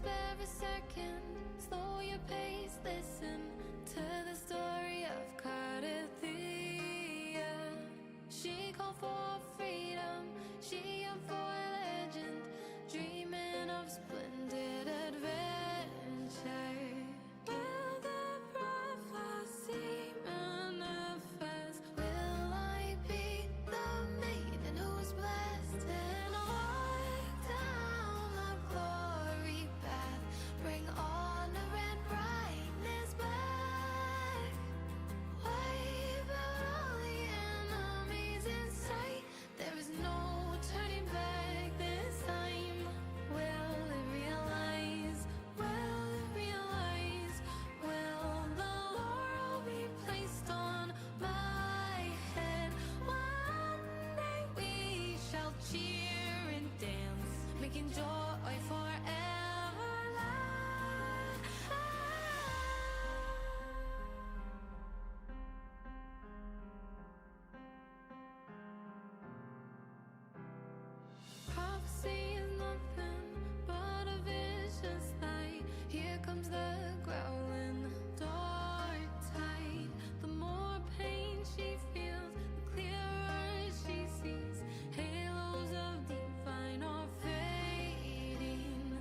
spare a second. Slow your pace, listen to the story of Cardathia. She called for freedom, she yearned for legend, dreaming of splendid adventure. Will the prophecy manifest? Will I be the maiden who is blessed and walk down the glory path? Bring honor and brightness back. Wipe out all the enemies in sight. There is no turning back this time. Will it realize? Will it realize? Will the laurel be placed on my head? One day we shall cheer and dance, making joy forever last. Prophecy is nothing but a vicious lie. Here comes the growling dark tide. The more pain she feels, the clearer she sees. Halos of divine are fading.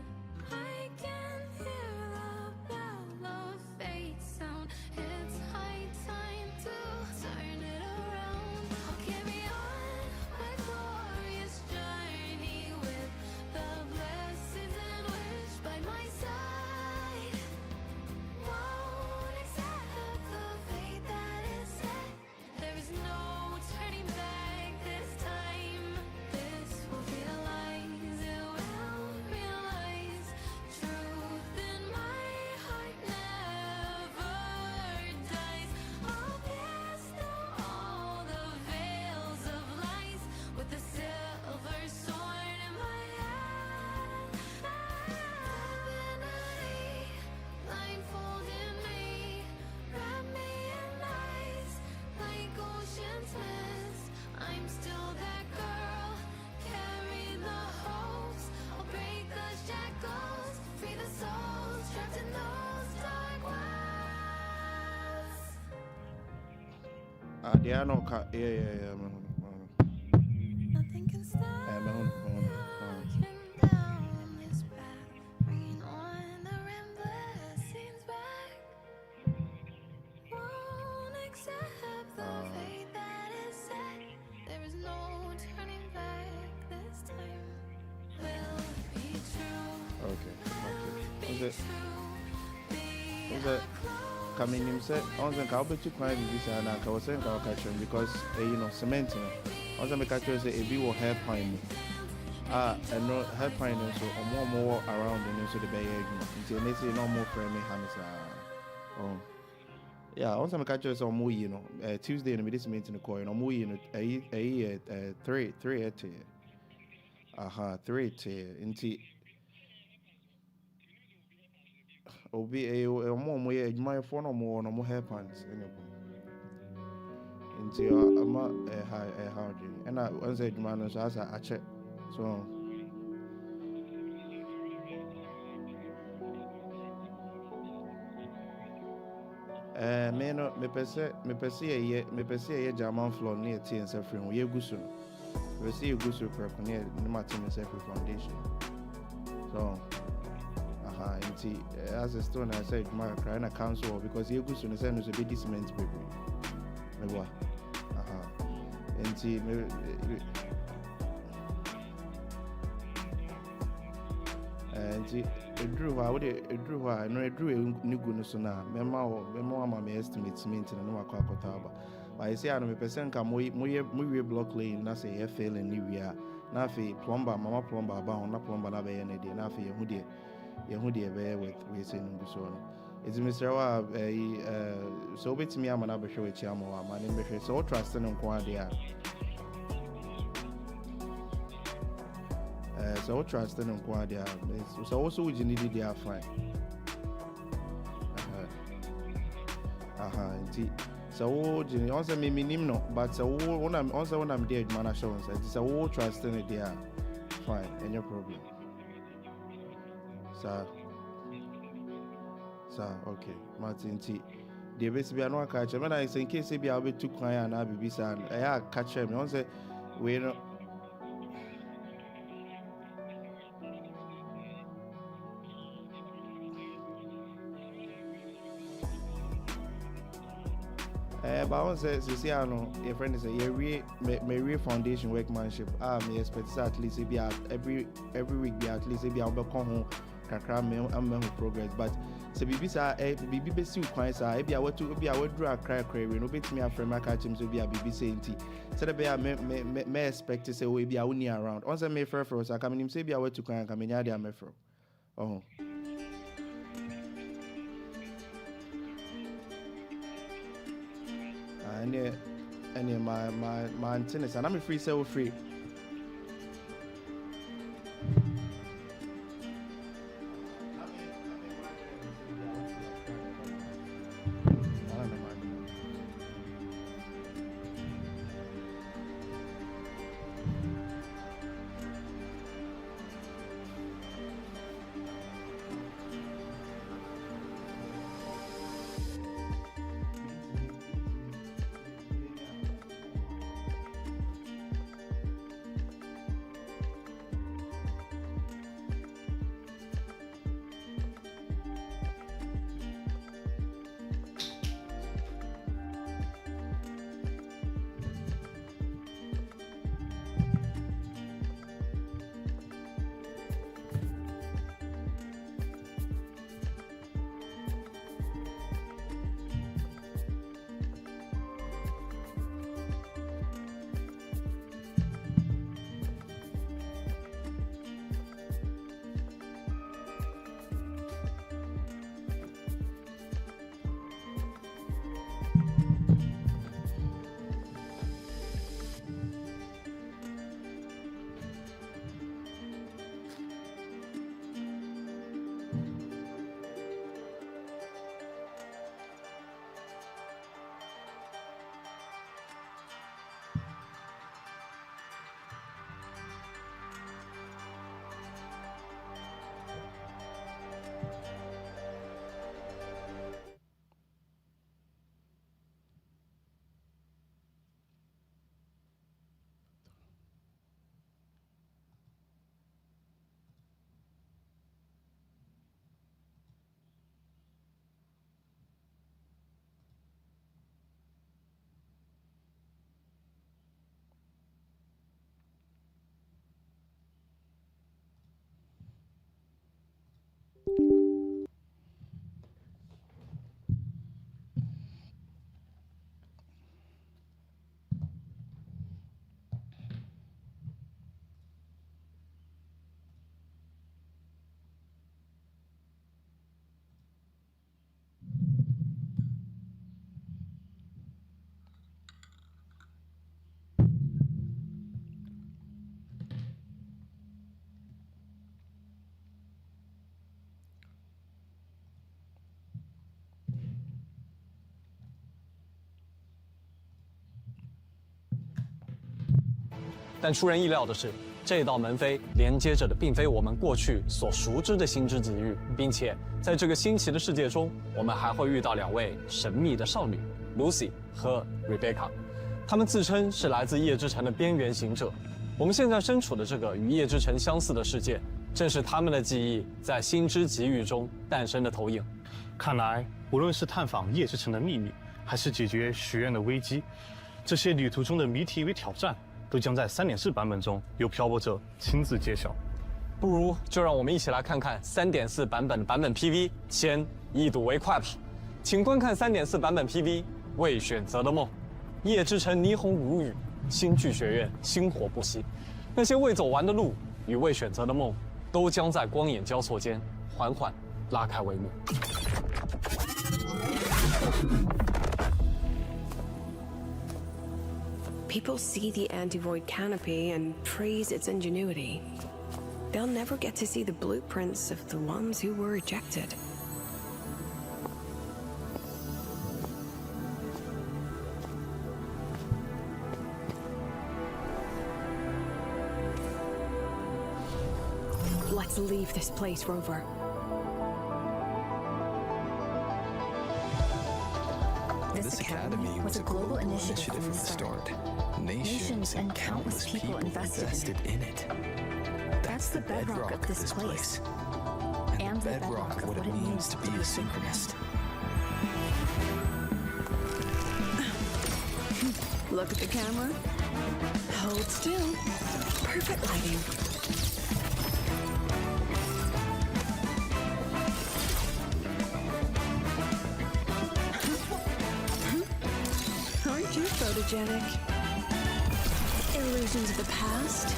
I can hear the bell of fate sound. It's high time to turn it around. I'll carry on my glorious journey with the blessings and wish by my side. Won't accept the fate that is set. There is no turning back this time. This will realize, it will realize. Truth in my heart never dies. I'll pierce through all the veils of lies with the silver sword in my hand. Divinity blindfolded me, wrap me in ice like ocean's mist. I'm still that girl, carry the hopes. I'll break the shackles, free the souls trapped in those dark wells. They are no yeah. Nothing can stop walking down this path, bringing honor and blessings back. Won't accept the fate that is set. There is no turning back this time. Will it be true? Okay. Be Was it true. Be was it coming in said I was like I'll bet you quite this and I was saying I'll catch him because cement I was make actually say a bit will hair pine. And no hair pine so more around and so the bay until they say no more friendly hands oh yeah, I want to make actually some more Tuesday in this meeting the coin or more 3 into Obi a more my phone or more hair pants into I'm a high and I once said man so as I check so me perse German floor near tea and suffering we gusu we see gusu per near Martin and foundation so as a stone I said my crying a council because you go soon send us a bit cement baby. And it drew I would it drew I know it drew a new goodness now. Memo my estimate cement and no aquataba. But I say I'm a percent come we block lane, not say FL and New Year. Nafi plumber, mama plumber bound, not plumber na be any day, Nafi Hudia. Yehudi ebe with we say nguso it's Mr. Wa so bit me am na be hwe chi am wa ma ne be hwe so trust no nko ade a so trust no nko ade a so also we need dey fine nti so wo jini on say me nim no but so when I'm there man show say so wo trust no dey fine any problem. So Sir, okay. Martin T. The best be no catch. When I say in case be I'll be too quiet and I'll be busy and I catch him. I say we no. But I want to say, see, I know your friend is a real foundation workmanship. Me expect at least be every week be at least be I'll be come home. Kakra me am progress, but so bibi sa bibi be si kwan sa e bia watu bia wadru akra akra we no betimi afrem aka chim so bia bibi say nti so the bia me expect say we bia woni around on say me frɛ so aka menim say bia watu kwan aka menya dia me frɛ oh and my antennas and I'm free so free.但出人意料的是，这道门扉连接着的并非我们过去所熟知的星之极域，并且在这个新奇的世界中，我们还会遇到2位神秘的少女 Lucy 和 Rebecca。她们自称是来自夜之城的边缘行者。我们现在身处的这个与夜之城相似的世界，正是他们的记忆在星之极域中诞生的投影。看来，无论是探访夜之城的秘密，还是解决学院的危机，这些旅途中的谜题与挑战，都将在3.4版本中由漂泊者亲自揭晓。不如就让我们一起来看看3.4版本的版本 PV， 先一睹为快吧。请观看3.4版本 PV《未选择的梦》。夜之城霓虹如雨，星剧学院星火不息。那些未走完的路与未选择的梦，都将在光眼交错间缓缓拉开帷幕。People see the anti-void canopy and praise its ingenuity. They'll never get to see the blueprints of the ones who were ejected. Let's leave this place, Rover. Academy was a global initiative from the start. Nations and countless people invested in it. That's the bedrock of this place. And the bedrock of what it means to be a synchronist. Look at the camera. Hold still. Perfect lighting. Aren't you photogenic? Illusions of the past.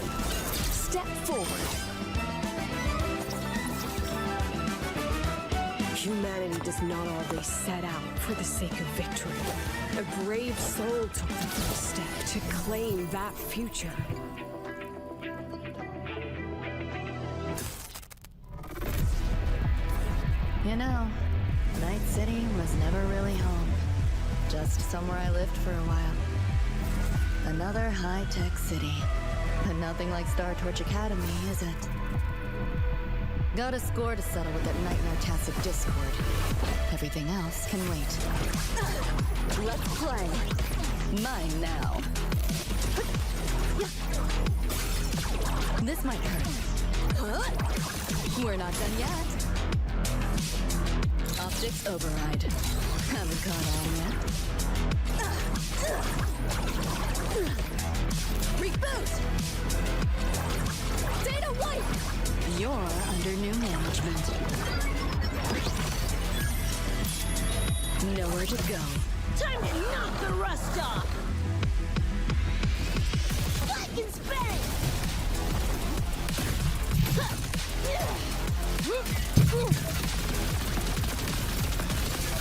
Step forward. Humanity does not always set out for the sake of victory. A brave soul took the first step to claim that future. You know, Night City was never really home. Just somewhere I lived for a while. Another high-tech city. But nothing like Star Torch Academy, is it? Got a score to settle with that nightmare tacit Discord. Everything else can wait. Let's play. Mine now. This might hurt. We're not done yet. Optics override. Haven't caught on yet. Reboot! Data wipe! You're under new management. Nowhere to go. Time to knock the rust off! Spike and spank!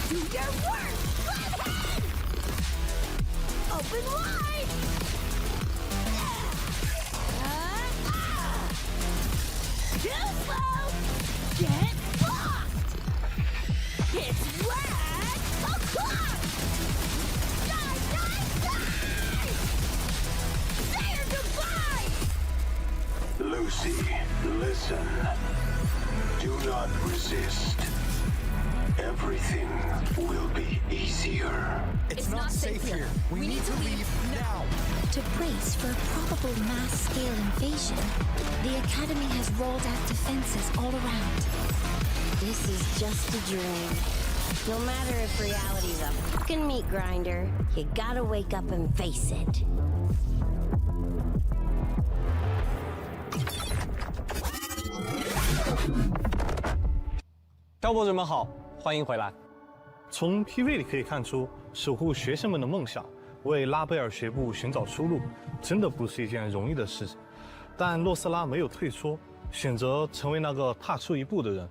Do your work! Flathead! Open wide! Too slow! Get blocked! It's red o'clock! Die, die, die! Say your goodbye! Lucy, listen. Do not resist. Everything will be easier. It's not safe here. We need to leave now. To brace for a probable mass-scale invasion, the Academy has rolled out defenses all around. This is just a dream. No matter if reality's a fucking meat grinder, you gotta wake up and face it. 漂泊者们好，欢迎回来。从 PV 里可以看出，守护学生们的梦想，为拉贝尔学部寻找出路，真的不是一件容易的事。但洛斯拉没有退缩，选择成为那个踏出一步的人。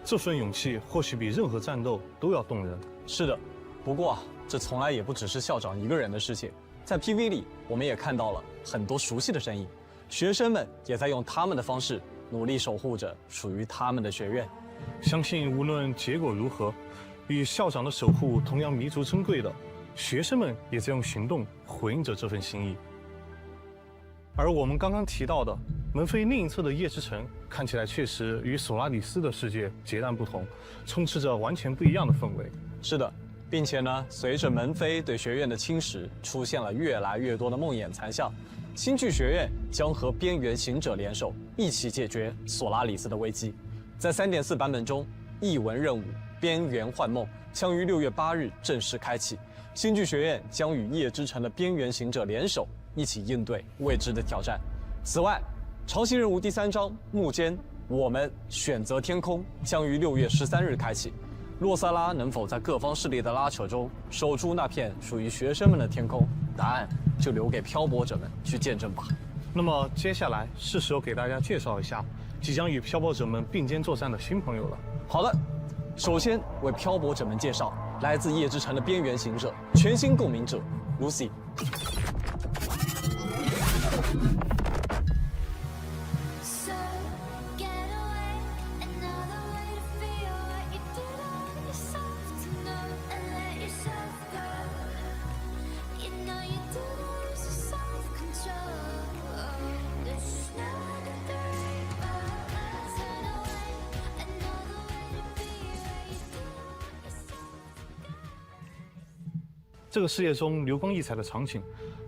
这份勇气或许比任何战斗都要动人。是的，不过这从来也不只是校长一个人的事情。在 PV 里，我们也看到了很多熟悉的身影，学生们也在用他们的方式努力守护着属于他们的学院。相信无论结果如何，与校长的守护同样弥足珍贵的学生们也在用行动回应着这份心意。而我们刚刚提到的门扉另一侧的夜之城，看起来确实与索拉里斯的世界截然不同，充斥着完全不一样的氛围。是的，并且呢，随着门扉对学院的侵蚀，出现了越来越多的梦魇残像。星际学院将和边缘行者联手，一起解决索拉里斯的危机。在 3.4 版本中，译文任务边缘幻梦将于6月8日正式开启。星际学院将与夜之城的边缘行者联手，一起应对未知的挑战。此外，潮汐任务第3章幕间，我们选择天空将于6月13日开启。洛萨拉能否在各方势力的拉扯中守住那片属于学生们的天空？答案就留给漂泊者们去见证吧。那么接下来是时候给大家介绍一下即将与漂泊者们并肩作战的新朋友了。好的，首先为漂泊者们介绍来自夜之城的边缘行者，全新共鸣者 Lucy。这个世界中流光溢彩的场景，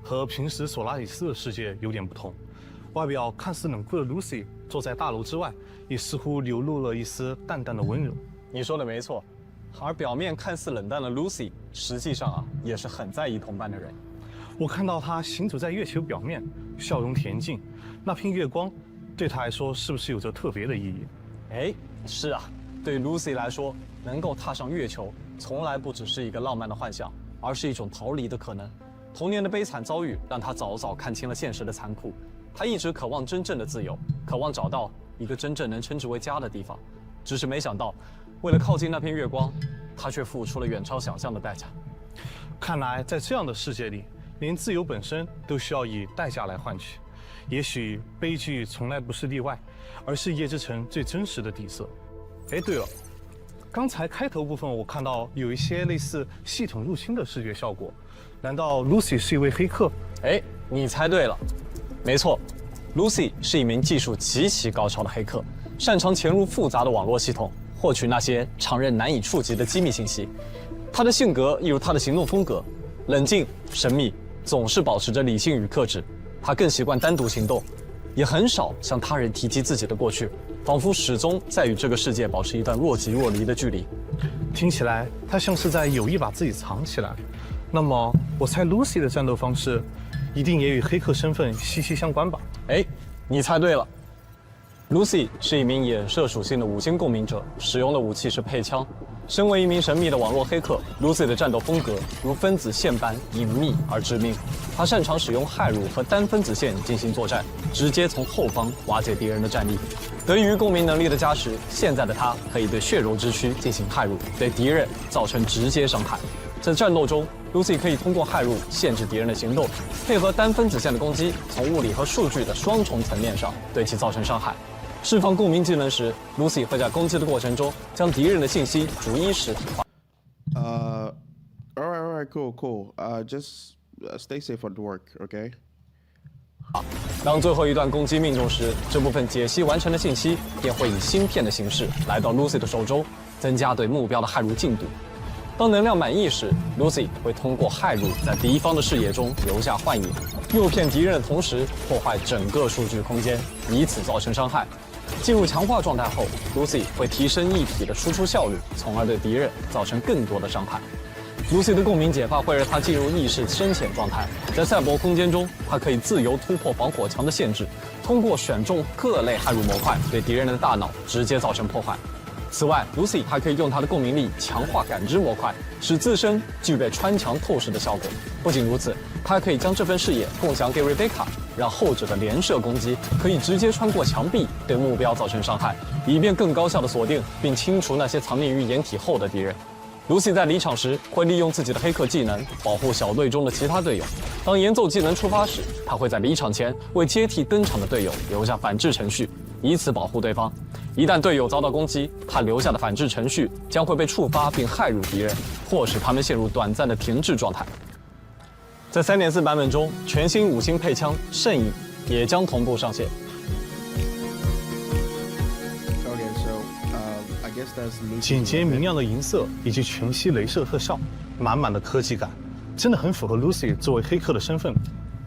和平时索拉里斯的世界有点不同。外表看似冷酷的 Lucy 坐在大楼之外，也似乎流露了一丝淡淡的温柔。你说的没错，而表面看似冷淡的 Lucy， 实际上也是很在意同伴的人。我看到她行走在月球表面，笑容恬静，那片月光对她来说是不是有着特别的意义？哎，是啊，对 Lucy 来说，能够踏上月球，从来不只是一个浪漫的幻想，而是一种逃离的可能。童年的悲惨遭遇让她早早看清了现实的残酷。她一直渴望真正的自由，渴望找到一个真正能称之为家的地方。只是没想到，为了靠近那片月光，她却付出了远超想象的代价。看来，在这样的世界里，连自由本身都需要以代价来换取。也许悲剧从来不是例外，而是夜之城最真实的底色。哎，对了，刚才开头部分我看到有一些类似系统入侵的视觉效果，难道 Lucy 是一位黑客？哎，你猜对了，没错 ，Lucy 是一名技术极其高超的黑客，擅长潜入复杂的网络系统，获取那些常人难以触及的机密信息。她的性格一如她的行动风格，冷静、神秘，总是保持着理性与克制。她更习惯单独行动，也很少向他人提及自己的过去，仿佛始终在与这个世界保持一段若即若离的距离。听起来，她像是在有意把自己藏起来。那么，我猜 Lucy 的战斗方式一定也与黑客身份息息相关吧？哎，你猜对了。Lucy 是一名衍射属性的5星共鸣者，使用的武器是配枪。身为一名神秘的网络黑客 ，Lucy 的战斗风格如分子线般隐秘而致命。他擅长使用骇入和单分子线进行作战，直接从后方瓦解敌人的战力。得益于共鸣能力的加持，现在的他可以对血肉之躯进行骇入，对敌人造成直接伤害。在战斗中 ，Lucy 可以通过骇入限制敌人的行动，配合单分子线的攻击，从物理和数据的双重层面上对其造成伤害。释放共鸣技能时 ，Lucy 会在攻击的过程中将敌人的信息逐一实体化。All right, cool. Just stay safe at work, okay? 当最后一段攻击命中时，这部分解析完成的信息便会以芯片的形式来到 Lucy 的手中，增加对目标的骇入进度。当能量满溢时 ，Lucy 会通过骇入在敌方的视野中留下幻影，诱骗敌人的同时破坏整个数据空间，以此造成伤害。进入强化状态后 ，Lucy 会提升一体的输出效率，从而对敌人造成更多的伤害。Lucy 的共鸣解法会让她进入意识深潜状态，在赛博空间中，她可以自由突破防火墙的限制，通过选中各类骇入模块，对敌人的大脑直接造成破坏。此外 ，Lucy 还可以用她的共鸣力强化感知模块，使自身具备穿墙透视的效果。不仅如此，她可以将这份视野共享给 Rebecca， 让后者的连射攻击可以直接穿过墙壁，对目标造成伤害，以便更高效地锁定并清除那些藏匿于掩体后的敌人。Lucy 在离场时会利用自己的黑客技能保护小队中的其他队友。当演奏技能触发时，他会在离场前为接替登场的队友留下反制程序，以此保护对方。一旦队友遭到攻击，他留下的反制程序将会被触发并骇入敌人，或使他们陷入短暂的停滞状态。在 3.4 版本中，全新5星配枪圣影也将同步上线。简洁明亮的银色以及全息镭射特效，满满的科技感，真的很符合 Lucy 作为黑客的身份。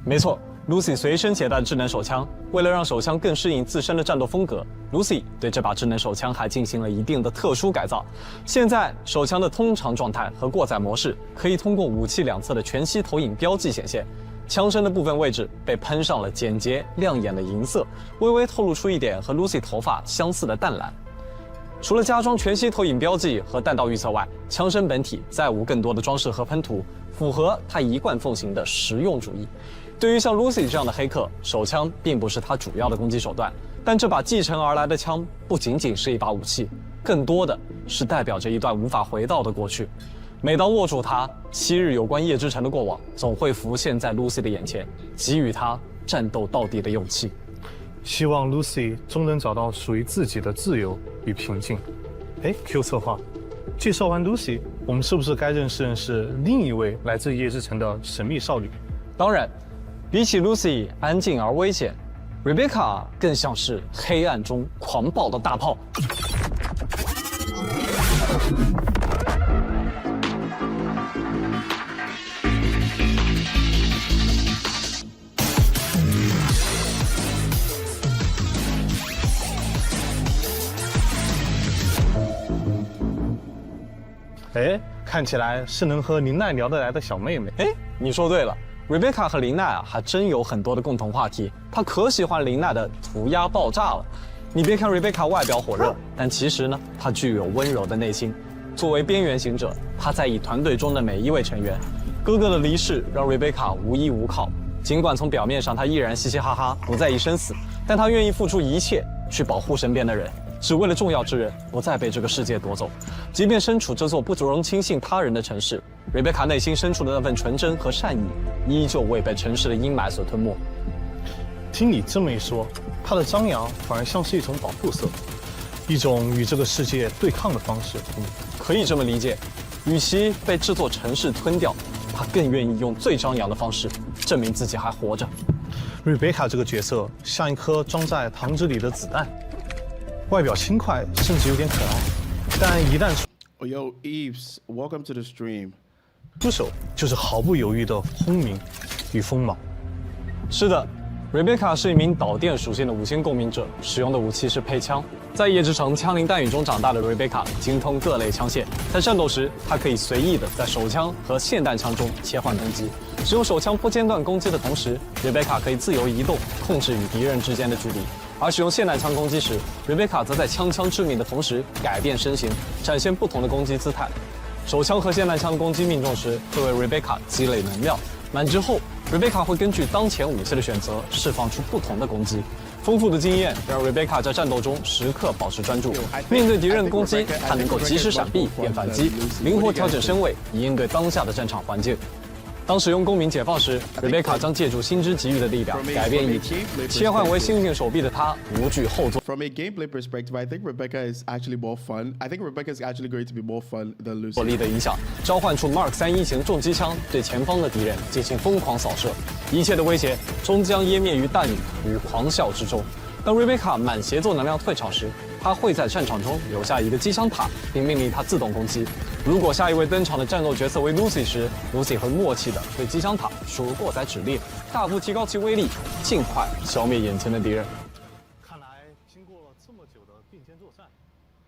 没错 ，Lucy 随身携带智能手枪，为了让手枪更适应自身的战斗风格 ，Lucy 对这把智能手枪还进行了一定的特殊改造。现在手枪的通常状态和过载模式可以通过武器两侧的全息投影标记显现。枪身的部分位置被喷上了简洁亮眼的银色，微微透露出一点和 Lucy 头发相似的淡蓝。除了加装全息投影标记和弹道预测外，枪身本体再无更多的装饰和喷涂，符合他一贯奉行的实用主义。对于像 Lucy 这样的黑客，手枪并不是他主要的攻击手段，但这把继承而来的枪不仅仅是一把武器，更多的是代表着一段无法回到的过去。每当握住它，7日有关夜之城的过往总会浮现在 Lucy 的眼前，给予他战斗到底的勇气。希望 Lucy 终能找到属于自己的自由与平静。哎 ，Q 策划，介绍完 Lucy， 我们是不是该认识另一位来自夜之城的神秘少女？当然，比起 Lucy 安静而危险 ，Rebecca 更像是黑暗中狂暴的大炮。哎，看起来是能和林奈聊得来的小妹妹。哎，你说对了。Rebecca 和林奈啊，还真有很多的共同话题。她可喜欢林奈的涂鸦爆炸了。你别看 Rebecca 外表火热，但其实呢，她具有温柔的内心。作为边缘行者，她在意团队中的每一位成员。哥哥的离世让 Rebecca 无依无靠，尽管从表面上她依然嘻嘻哈哈，不在意生死，但她愿意付出一切去保护身边的人，只为了重要之人不再被这个世界夺走。即便身处这座不容轻信他人的城市，Rebecca 内心深处的那份纯真和善意，依旧未被城市的阴霾所吞没。听你这么一说，她的张扬反而像是一种保护色，一种与这个世界对抗的方式。可以这么理解，与其被这座城市吞掉，她更愿意用最张扬的方式证明自己还活着。瑞贝卡这个角色像一颗装在糖汁里的子弹，外表轻快，甚至有点可爱，但一旦Yo, Eves, welcome to the stream. 出手就是毫不犹豫的轰鸣与锋芒。是的，Rebecca 是一名导电属性的5星共鸣者，使用的武器是配枪。在夜之城枪林弹雨中长大的 Rebecca 精通各类枪械，在战斗时，她可以随意的在手枪和霰弹枪中切换攻击。使用手枪不间断攻击的同时 ，Rebecca 可以自由移动，控制与敌人之间的距离。而使用霰弹枪攻击时 ，Rebecca 则在枪枪致命的同时改变身形，展现不同的攻击姿态。手枪和霰弹枪的攻击命中时，会为 Rebecca 积累能量，满之后 ，Rebecca 会根据当前武器的选择释放出不同的攻击。丰富的经验让 Rebecca 在战斗中时刻保持专注，面对敌人的攻击，她能够及时闪避并反击，灵活调整身位以应对当下的战场环境。当使用公民解放时 ，Rebecca 将借助心之给予的力量改变议题，切换为星星手臂的她无惧后坐。From a gameplay perspective, I think Rebecca is actually more fun. I think Rebecca is actually going to be more fun than Lucy. 火力的影响，召唤出 Mark 3-1型重机枪，对前方的敌人进行疯狂扫射，一切的威胁终将湮灭于弹雨与狂笑之中。当 Rebecca 满协作能量退场时，她会在战场中留下一个机枪塔，并命令它自动攻击。如果下一位登场的战斗角色为 Lucy 时 ，Lucy 会默契地对机枪塔输入过载指令，大幅提高其威力，尽快消灭眼前的敌人。看来，经过了这么久的并肩作战，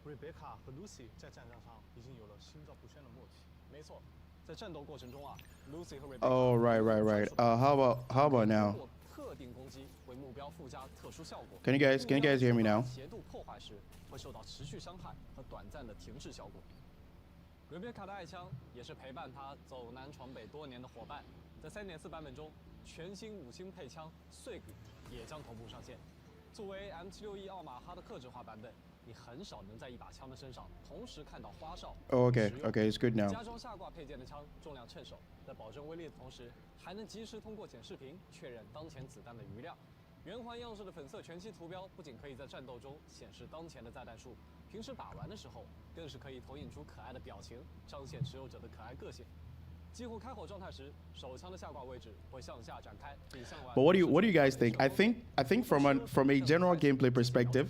瑞贝卡和 Lucy 在战场上已经有了心照不宣的默契。没错，在战斗过程中啊 ，Lucy 和 Rebecca Oh, right. How about now? 特定攻击为目标附加特殊效果。Can you guys hear me now? 斜度破坏时会受到持续伤害和短暂的停滞效果。Rebecca 的爱枪也是陪伴她走南闯北多年的伙伴，在3.4版本中，全新5星配枪碎骨也将同步上线。作为 M761奥马哈的客制化版本，你很少能在一把枪的身上同时看到花哨。Oh, okay, it's good now. 加装下挂配件的枪重量称手，在保证威力的同时，还能及时通过显示屏确认当前子弹的余量。圆环样式的粉色全息图标不仅可以在战斗中显示当前的载弹数，平时打玩的时候更是可以投影出可爱的表情，彰显持有者的可爱个性。几乎开火状态时，手枪的下挂位置会向下展开，并向外。But what do you guys think? I think from a general gameplay perspective,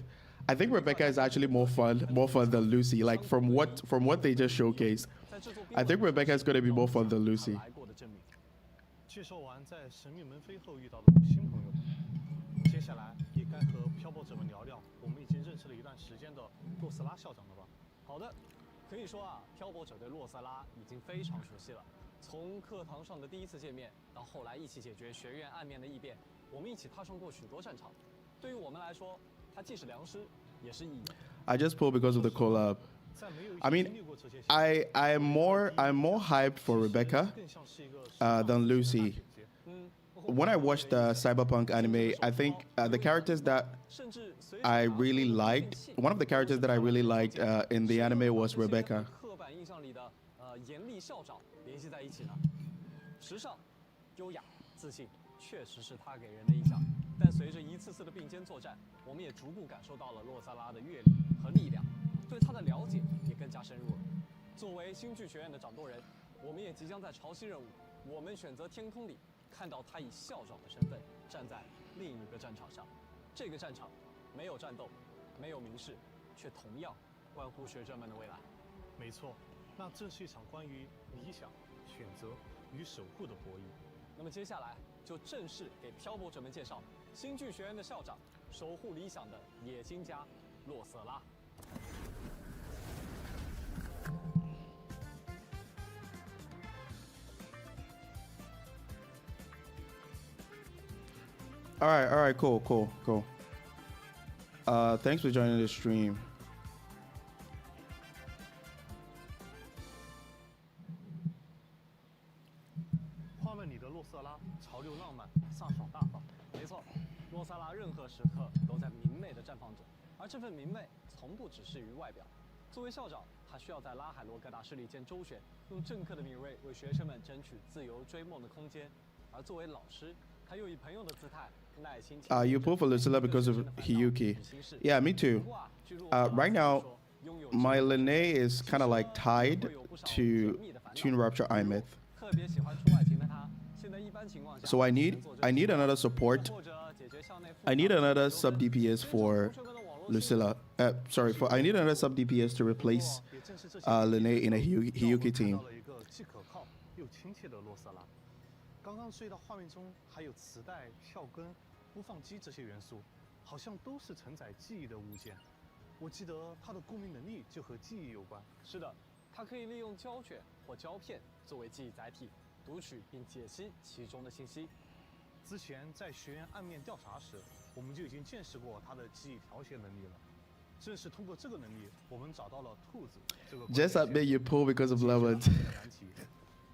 I think Rebecca is actually more fun than Lucy. Like from what they just showcased, I think Rebecca is going to be more fun than Lucy. 介绍完在神秘门扉后遇到的新朋友们，接下来也该和漂泊者们聊聊我们已经认识了一段时间的洛斯拉校长了吧？好的，可以说啊，漂泊者对洛瑟拉已经非常熟悉了。从课堂上的第一次见面，到后来一起解决学院暗面的异变，我们一起踏上过许多战场。对于我们来说，他既是良师，也是义友。I just pulled because of the collab. I mean, I'm more hyped for Rebecca than Lucy. When I watched the Cyberpunk anime, I think the characters that I really liked, one of the characters that I really liked in the anime was Rebecca. 刻板印象里的严厉校长联系在一起呢？时尚、优雅、自信，确实是他给人的印象。但随着一次次的并肩作战，我们也逐步感受到了洛萨拉的阅历和力量，对他的了解也更加深入了。作为星剧学院的掌舵人，我们也即将在潮汐任务“我们选择天空”里看到他以校长的身份站在另一个战场上。这个战场没有战斗，没有明示，却同样关乎学生们的未来。没错，那这是一场关于理想、选择与守护的博弈。那么接下来就正式给漂泊者们介绍星剧学院的校长，守护理想的野心家洛瑟拉。All right, cool. Thanks for joining the stream. 画面里的洛瑟拉潮流浪漫，飒爽大方。没错，洛萨拉任何时刻都在明媚地绽放着，而这份明媚从不只是于外表。作为校长，他需要在拉海罗各大势力间周旋，用政客的敏锐为学生们争取自由追梦的空间；而作为老师，他又以朋友的姿态，耐心。You pull for Lucilla because of Hiyuki. Yeah, me too. Right now, my Lene is kind of like tied to Tune Rupture iMyth. So I need another support. I need another sub DPS for Lucilla. I need another sub DPS to replace Lene in a Hiyuki team. 刚刚注意到画面中还有磁带、票根、播放机这些元素，好像都是承载记忆的物件。我记得它的共鸣能力就和记忆有关。是的，它可以利用胶卷或胶片作为记忆载体，读取并解析其中的信息。之前在学员暗面调查时，我们就已经见识过它的记忆调写能力了。正是通过这个能力，我们找到了兔子这个。Just admit you pull because of lemons.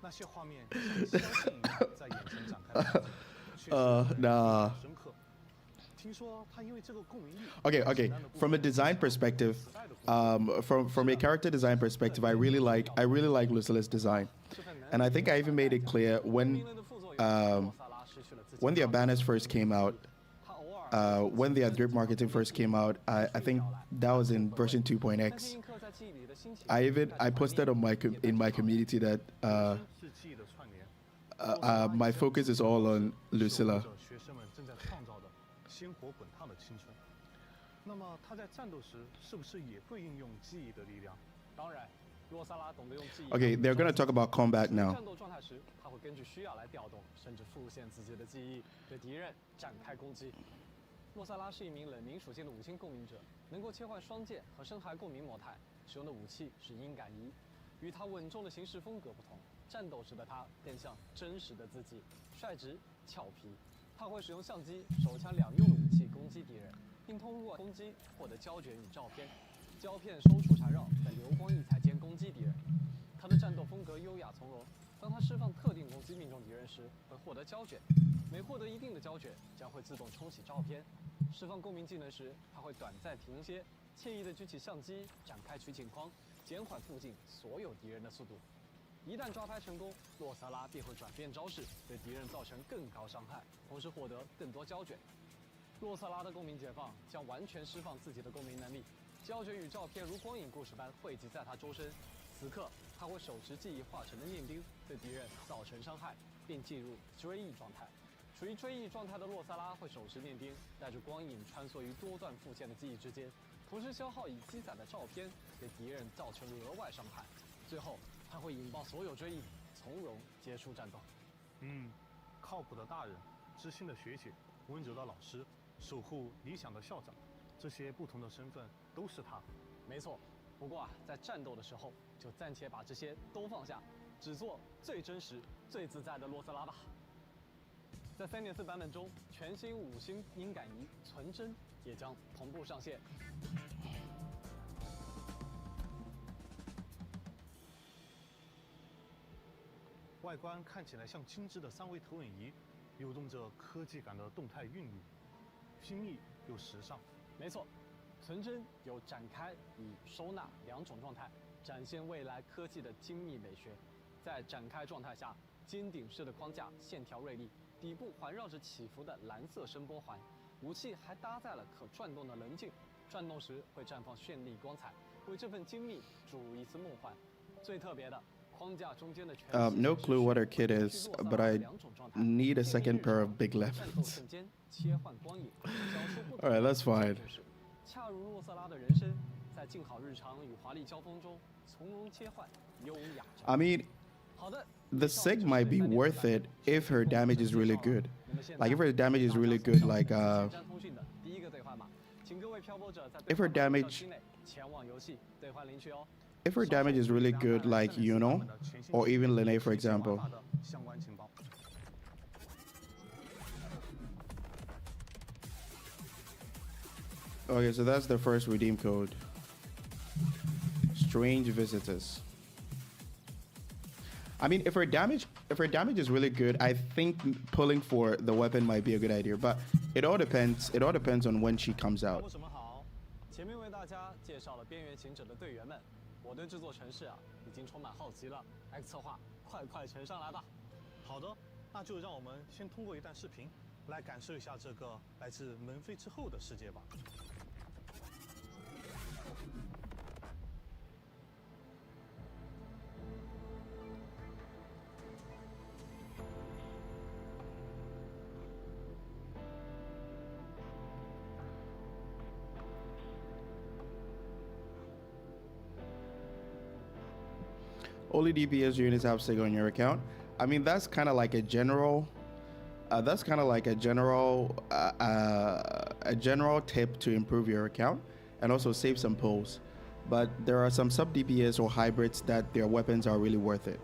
那些画面像消息一样在眼前展开。Nah. 深刻。听说他因为这个共鸣力。Okay. From a design perspective, from a character design perspective, I really like Lucilla's design, and I think I even made it clear when the Abanas first came out. When the Adrip marketing first came out, I think that was in version 2.x. I posted on in my community that my focus is all on Lucilla. 鲜活滚烫的青春。那么他在战斗时是不是也会运用记忆的力量？当然，洛萨拉懂得用记忆。Okay, they're gonna talk about combat now. 战斗状态时，他会根据需要来调动，甚至复现自己的记忆，对敌人展开攻击。洛萨拉是一名冷凝属性的五星共鸣者，能够切换双剑和深海共鸣模态，使用的武器是音感仪。与他稳重的行事风格不同，战斗时的他更像真实的自己，率直俏皮。他会使用相机、手枪两用的武器攻击敌人，并通过攻击获得胶卷与照片。胶片收束缠绕，在流光溢彩间攻击敌人。他的战斗风格优雅从容。当他释放特定攻击命中敌人时，会获得胶卷。每获得一定的胶卷，将会自动冲洗照片。释放共鸣技能时，他会短暂停歇，惬意地举起相机，展开取景框，减缓附近所有敌人的速度。一旦抓拍成功，洛萨拉便会转变招式，对敌人造成更高伤害，同时获得更多胶卷。洛萨拉的共鸣解放将完全释放自己的共鸣能力，胶卷与照片如光影故事般汇集在他周身。此刻，他会手持记忆化成的念钉，对敌人造成伤害，并进入追忆状态。处于追忆状态的洛萨拉会手持念钉，带着光影穿梭于多段复现的记忆之间，同时消耗已积攒的照片，给敌人造成额外伤害。最后，他会引爆所有追忆，从容结束战斗。靠谱的大人，知心的学姐，温柔的老师，守护理想的校长，这些不同的身份都是他。没错，不过在战斗的时候，就暂且把这些都放下，只做最真实、最自在的洛瑟拉吧。在3.4版本中，全新5星音感仪存真也将同步上线。外观看起来像精致的3维投影仪，流动着科技感的动态韵律，精密又时尚。没错，存真有展开与收纳2种状态，展现未来科技的精密美学。在展开状态下，尖顶式的框架线条锐利，底部环绕着起伏的蓝色声波环，武器还搭载了可转动的棱镜，转动时会绽放绚丽光彩，为这份精密注入一丝梦幻。最特别的。No clue what her kit is, but I need a second pair of big lemons. Alright, that's fine. I mean, the sig might be worth it if her damage is really good. Like, if her damage is really good, like, if her damage is really good, like Yuno, or even Lene, for example. Okay, so that's the first redeem code. Strange visitors. I mean, if her damage is really good, I think pulling for the weapon might be a good idea. But it all depends. It all depends on when she comes out. 什么好？前面为大家介绍了边缘行者的队员们，我对这座城市啊已经充满好奇了。X 策划，快呈上来吧！好的，那就让我们先通过一段视频，来感受一下这个来自门扉之后的世界吧。 Only DPS units have SIG on your account. I mean, that's kind of like a general. That's kind of like a general tip to improve your account and also save some pulls. But there are some sub DPS or hybrids that their weapons are really worth it.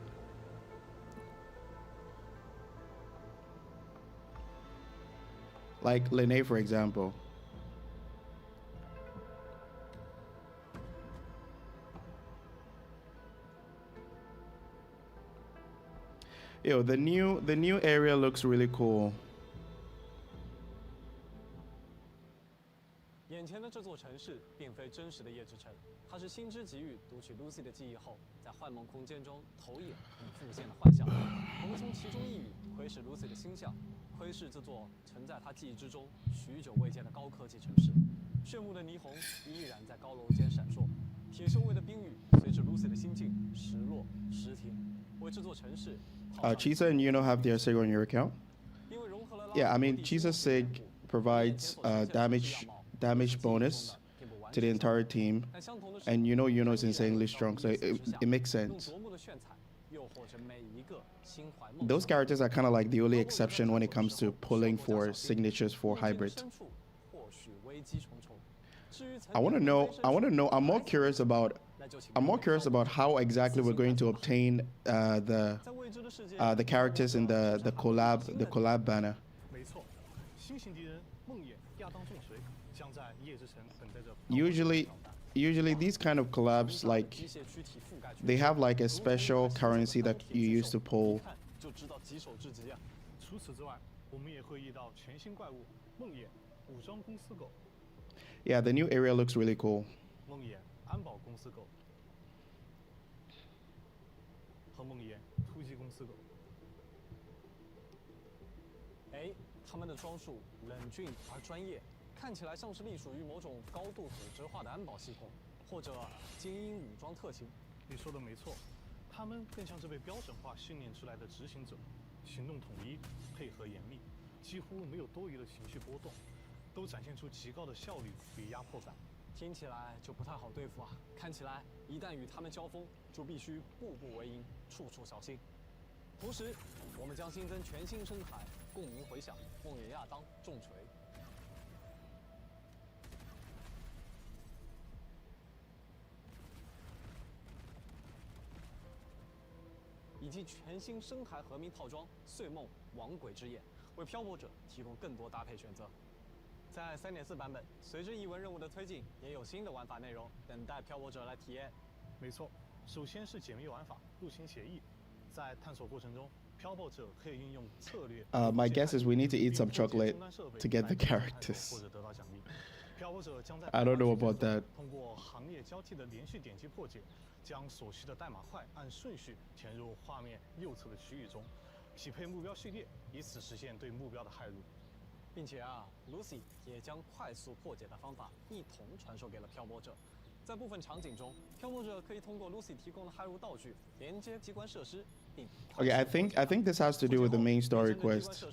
Like Lene, for example. Yo, the new area looks really cool. 眼前的这座城市并非真实的夜之城，它是星之极域读取 Lucy 的记忆后，在幻梦空间中投影并复现的幻象。我们从其中一语窥视 Lucy 的星象，窥视这座存在她记忆之中许久未见的高科技城市。炫目的霓虹依然在高楼间闪烁，铁锈味的冰雨随着 Lucy 的心境时落时停，为这座城市。 Chisa and Yuno have their SIG on your account. Yeah, I mean, Chisa's SIG provides damage bonus to the entire team, and Yuno's insanely strong, so it makes sense. Those characters are kind of like the only exception when it comes to pulling for signatures for hybrid. I want to know. I'm more curious about how exactly we're going to obtain the characters in the collab banner. Usually these kind of collabs, like, they have like a special currency that you use to pull. Yeah, the new area looks really cool. 和梦魇突击公司狗。哎，他们的装束冷峻而专业，看起来像是隶属于某种高度组织化的安保系统，或者精英武装特勤。你说的没错，他们更像是被标准化训练出来的执行者，行动统一，配合严密，几乎没有多余的情绪波动，都展现出极高的效率与压迫感。 听起来就不太好对付啊！看起来一旦与他们交锋，就必须步步为营，处处小心。同时，我们将新增全新声台，共鸣回响，梦魇亚当重锤，以及全新声台和鸣套装碎梦亡鬼之眼，为漂泊者提供更多搭配选择。 在3.4版本，随着译文任务的推进，也有新的玩法内容等待漂泊者来体验。没错，首先是解密玩法入侵协议，在探索过程中，漂泊者可以运用策略。My guess is we need to eat some chocolate to get the characters. 或者得到奖励。漂泊者将在 I don't know about that. 通过行业交替的连续点击破解，将所需的代码块按顺序填入画面右侧的区域中，匹配目标序列，以此实现对目标的骇入。 并且啊 ，Lucy 也将快速破解的方法一同传授给了漂泊者。在部分场景中，漂泊者可以通过 Lucy 提供的骇入道具连接机关设施，并 Okay, I think this has to do with the main story quest.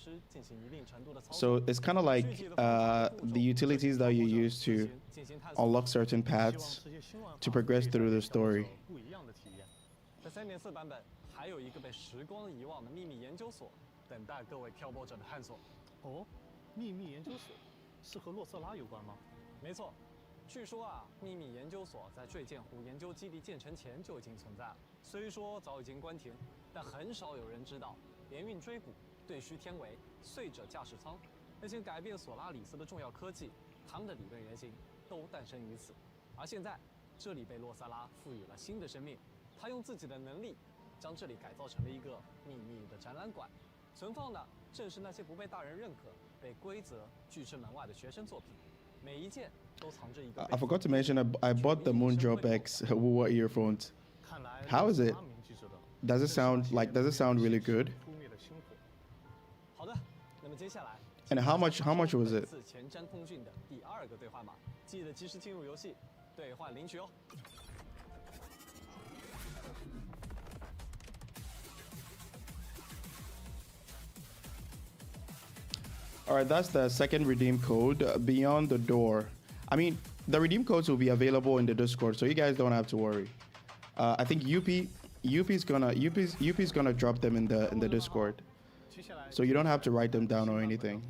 So it's kind of like the utilities that you use to unlock certain paths to progress through the story. 在3.4版本，还有一个被时光遗忘的秘密研究所，等待各位漂泊者的探索。哦。 秘密研究所是和洛瑟拉有关吗？没错，据说啊，秘密研究所在坠剑湖研究基地建成前就已经存在了。虽说早已经关停，但很少有人知道，联运椎骨、对虚天维、碎者驾驶舱那些改变索拉里斯的重要科技，他们的理论原型都诞生于此。而现在，这里被洛萨拉赋予了新的生命，他用自己的能力将这里改造成了一个秘密的展览馆，存放的正是那些不被大人认可、被规则拒之门外的学生作品，每一件都藏着一个。I forgot to mention I bought the Moondrop X Wuwa earphones. How is it? Does it sound really good? 好的，那么接下来。And how much was it? 前瞻通讯的第2个兑换码，记得及时进入游戏，兑换领取哦。All right, that's the second redeem code, Beyond the Door. I mean, the redeem codes will be available in the Discord, so you guys don't have to worry. I think UP's gonna drop them in the Discord, so you don't have to write them down or anything.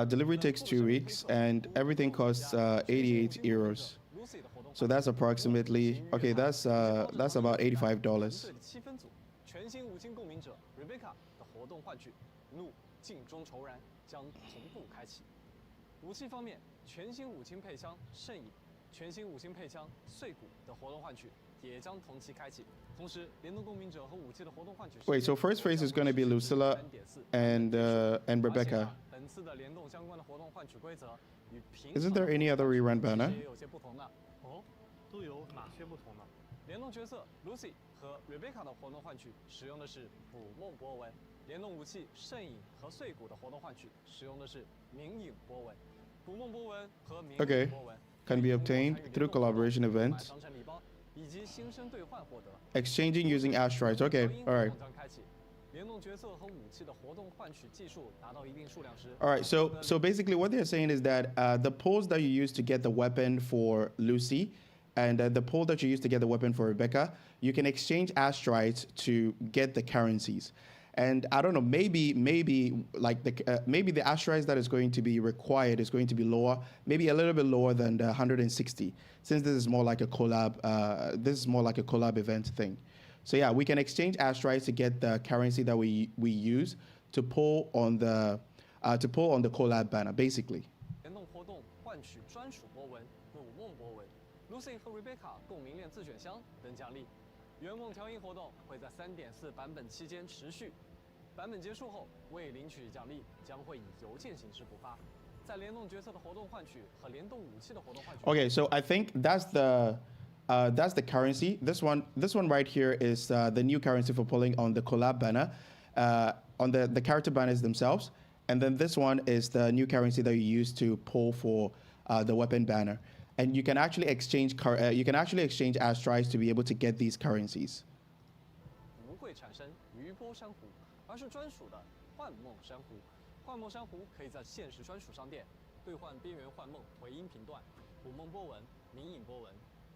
Delivery takes 2 weeks, and everything costs 88 euros. So that's approximately that's about $85. 全新五星共鸣者 Rebecca 的活动换取怒镜中仇然将同步开启。武器方面，全新五星配枪圣影、全新五星配枪碎骨的活动换取也将同期开启。同时，联动共鸣者和武器的活动换取。Wait, so first phase is going to be Lucilla and Rebecca. 本次的联动相关的活动换取规则与平。Isn't there any other rerun banner? 也有些不同的。哦，都有哪些不同呢？联动角色 Lucy 和 Rebecca 的活动换取使用的是捕梦波纹，联动武器圣影和碎骨的活动换取使用的是冥影波纹。捕梦波纹和冥影波纹 can be obtained through collaboration events. 商城礼包以及新生兑换获得。Exchanging using asteroids. Okay, all right. 联动角色和武器的活动换取技术达到一定数量时。All right, so basically what they're saying is that the pulls that you use to get the weapon for Lucy and the pull that you use to get the weapon for Rebecca, you can exchange asteroids to get the currencies. And I don't know, maybe like maybe the asteroids that is going to be required is going to be lower, maybe a little bit lower than the 160, since this is more like a collab. This is more like a collab event thing. So yeah, we can exchange asteroids to get the currency that we use to pull on the collab banner, basically. 联动活动换取专属波纹、捕梦波纹、Lucy 和 Rebecca 共鸣链自选箱等奖励。圆梦调音活动会在3.4版本期间持续，版本结束后未领取奖励将会以邮件形式补发。在联动角色的活动换取和联动武器的活动换取。Okay, so I think that's the currency. This one right here is the new currency for pulling on the collab banner, on the character banners themselves, and then this one is the new currency that you use to pull for the weapon banner. And you can actually exchange asteroids to be able to get these currencies. 不会产生余波珊瑚，而是专属的幻梦珊瑚。幻梦珊瑚可以在现实专属商店兑换边缘幻梦回音频段、捕梦波纹、冥影波纹、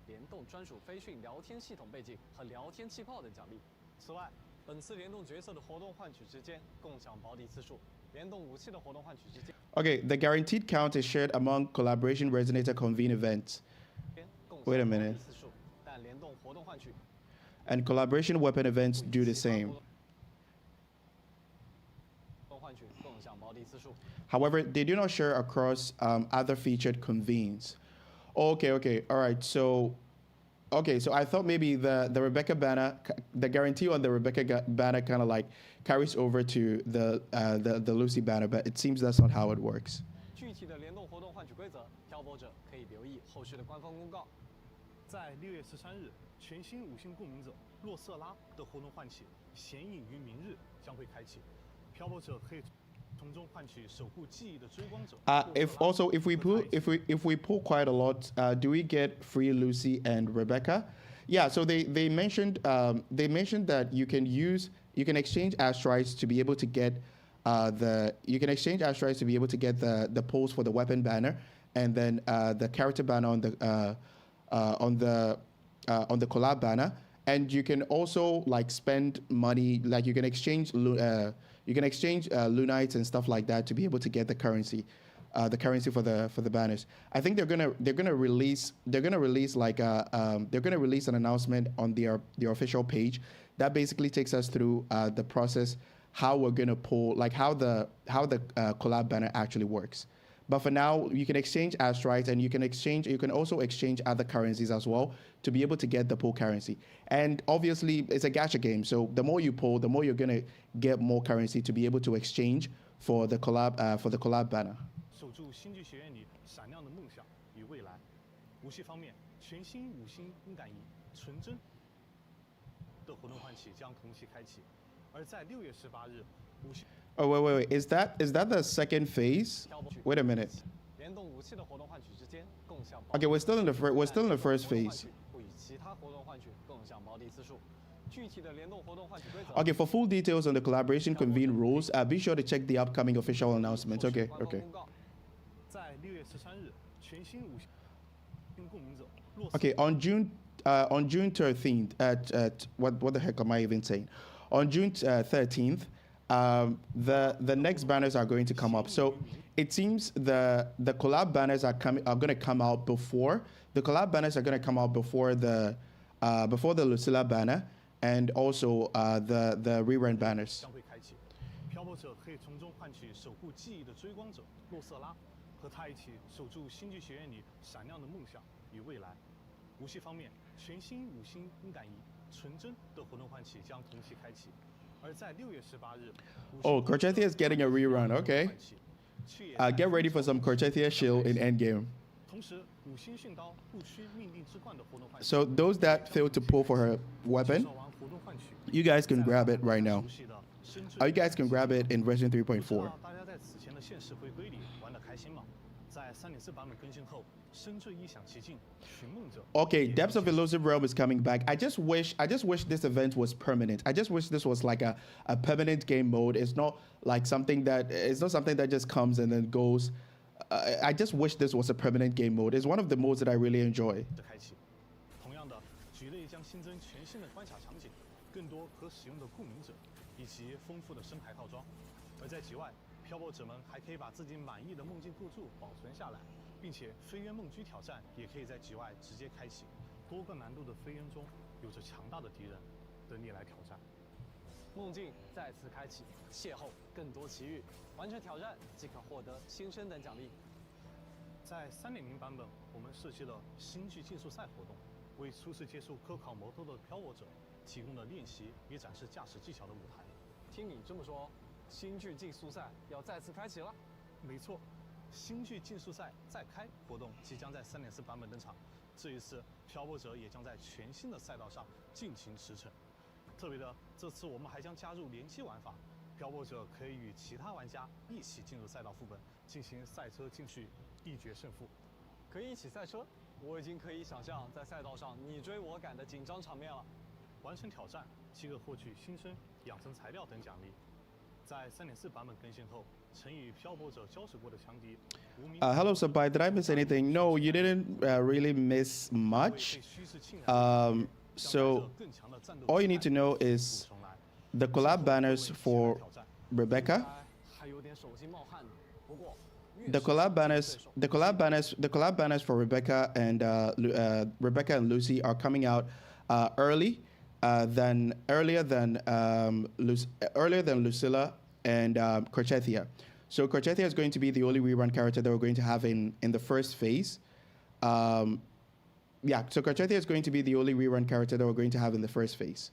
联动专属飞讯聊天系统背景和聊天气泡等奖励。此外，本次联动角色的活动换取之间共享保底次数，联动武器的活动换取之间。Okay, the guaranteed count is shared among collaboration resonator convene events. Wait a minute. And collaboration weapon events do the same. However, they do not share across other featured convenes. Okay, all right. So I thought maybe the Rebecca banner, the guarantee on the Rebecca banner kind of like carries over to the Lucy banner, but it seems that's not how it works. 具体的联动活动换取规则，漂泊者可以留意后续的官方公告。在6月13日，全新五星共鸣者洛瑟拉的活动唤起显影于明日将会开启，漂泊者可以从中换取守护记忆的追光者。If we pull quite a lot, do we get free Lucy and Rebecca? Yeah. So they mentioned that you can exchange asteroids to be able to get the pulls for the weapon banner, and then the character banner on the collab banner. And you can also like spend money, like you can exchange Lunites and stuff like that to be able to get the currency for the banners. I think they're gonna release an announcement on their official page that basically takes us through the process, how we're gonna pull, like how the collab banner actually works. But for now, you can exchange asteroids, and you can also exchange other currencies as well to be able to get the pull currency. And obviously, it's a gacha game, so the more you pull, the more you're gonna get more currency to be able to exchange for the collab banner. 守住星际学院里闪亮的梦想与未来。武器方面，全新五星音感仪纯真的活动唤起将同期开启，而在6月18日，武器。Oh wait! Is that the second phase? Wait a minute. Okay, we're still in the first phase. Okay, for full details on the collaboration convene rules, be sure to check the upcoming official announcement. Okay. 在6月13日，全新五星共鸣者。Okay, on June 13th, at what the heck am I even saying? On June 13th, the next banners are going to come up. So it seems the collab banners are going to come out before the collab banners are going to come out before the Lucilla banner and also the rerun banners. 漂泊者可以从中唤起守护记忆的追光者洛瑟拉，和他一起守住星际学院里闪亮的梦想与未来。武器方面，全新五星音感仪纯真的活动唤起将同期开启。 Oh, Corchetia is getting a rerun. Okay. Get ready for some Corchetia shield in endgame. So those that failed to pull for her weapon, you guys can grab it right now. You guys can grab it in version 3.4. Okay, Depths of Elusive Realm is coming back. I just wish this event was permanent. I just wish this was like a permanent game mode. It's not like something that just comes and then goes. I just wish this was a permanent game mode. It's one of the modes that I really enjoy. 同样的，局内将新增全新的关卡场景，更多可使用的共鸣者，以及丰富的生牌套装。而在局外，漂泊者们还可以把自己满意的梦境构筑保存下来。 并且飞渊梦居挑战也可以在局外直接开启，多个难度的飞渊中有着强大的敌人等你来挑战。梦境再次开启，邂逅更多奇遇，完成挑战即可获得新生等奖励。在3.0版本，我们设计了星际竞速赛活动，为初次接触科考摩托的漂泊者提供了练习与展示驾驶技巧的舞台。听你这么说，星际竞速赛要再次开启了？没错。 星际竞速赛再开活动即将在3.4版本登场，这一次漂泊者也将在全新的赛道上尽情驰骋。特别的，这次我们还将加入联机玩法，漂泊者可以与其他玩家一起进入赛道副本，进行赛车竞速，一决胜负。可以一起赛车，我已经可以想象在赛道上你追我赶的紧张场面了。完成挑战即可获取新生、养成材料等奖励。在3.4版本更新后。 Hello, Sabai. Did I miss anything? No, you didn't really miss much. So all you need to know is the collab banners for Rebecca. The collab banners for Rebecca and Lucy are coming out earlier than Lucilla and Corchetia. So Corchetia is going to be the only rerun character that we're going to have in the first phase. So Corchetia is going to be the only rerun character that we're going to have in the first phase.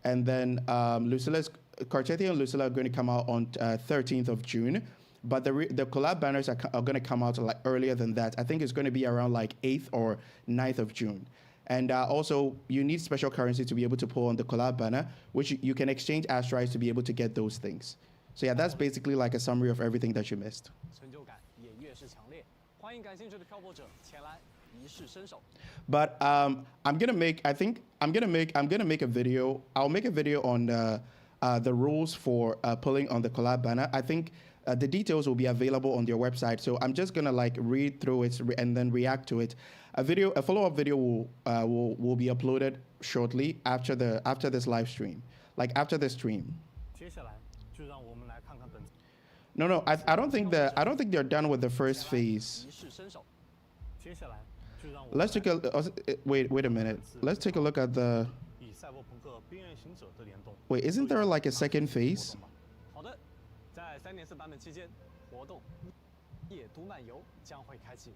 And then Corchetia and Lucilla are going to come out on 13th of June. But the collab banners are going to come out like earlier than that. I think it's going to be around like 8th or 9th of June. And also, you need special currency to be able to pull on the collab banner, which you can exchange asteroids to be able to get those things. So yeah, that's basically like a summary of everything that you missed. But I'm gonna make a video. I'll make a video on the rules for pulling on the collab banner. I think the details will be available on their website. So I'm just gonna like read through it and then react to it. A follow-up video will be uploaded shortly after this live stream, like after the stream. No, I don't think they're done with the first phase. Let's take a wait a minute. Let's take a look at the. Wait, isn't there like a second phase? 夜都漫游将会开启。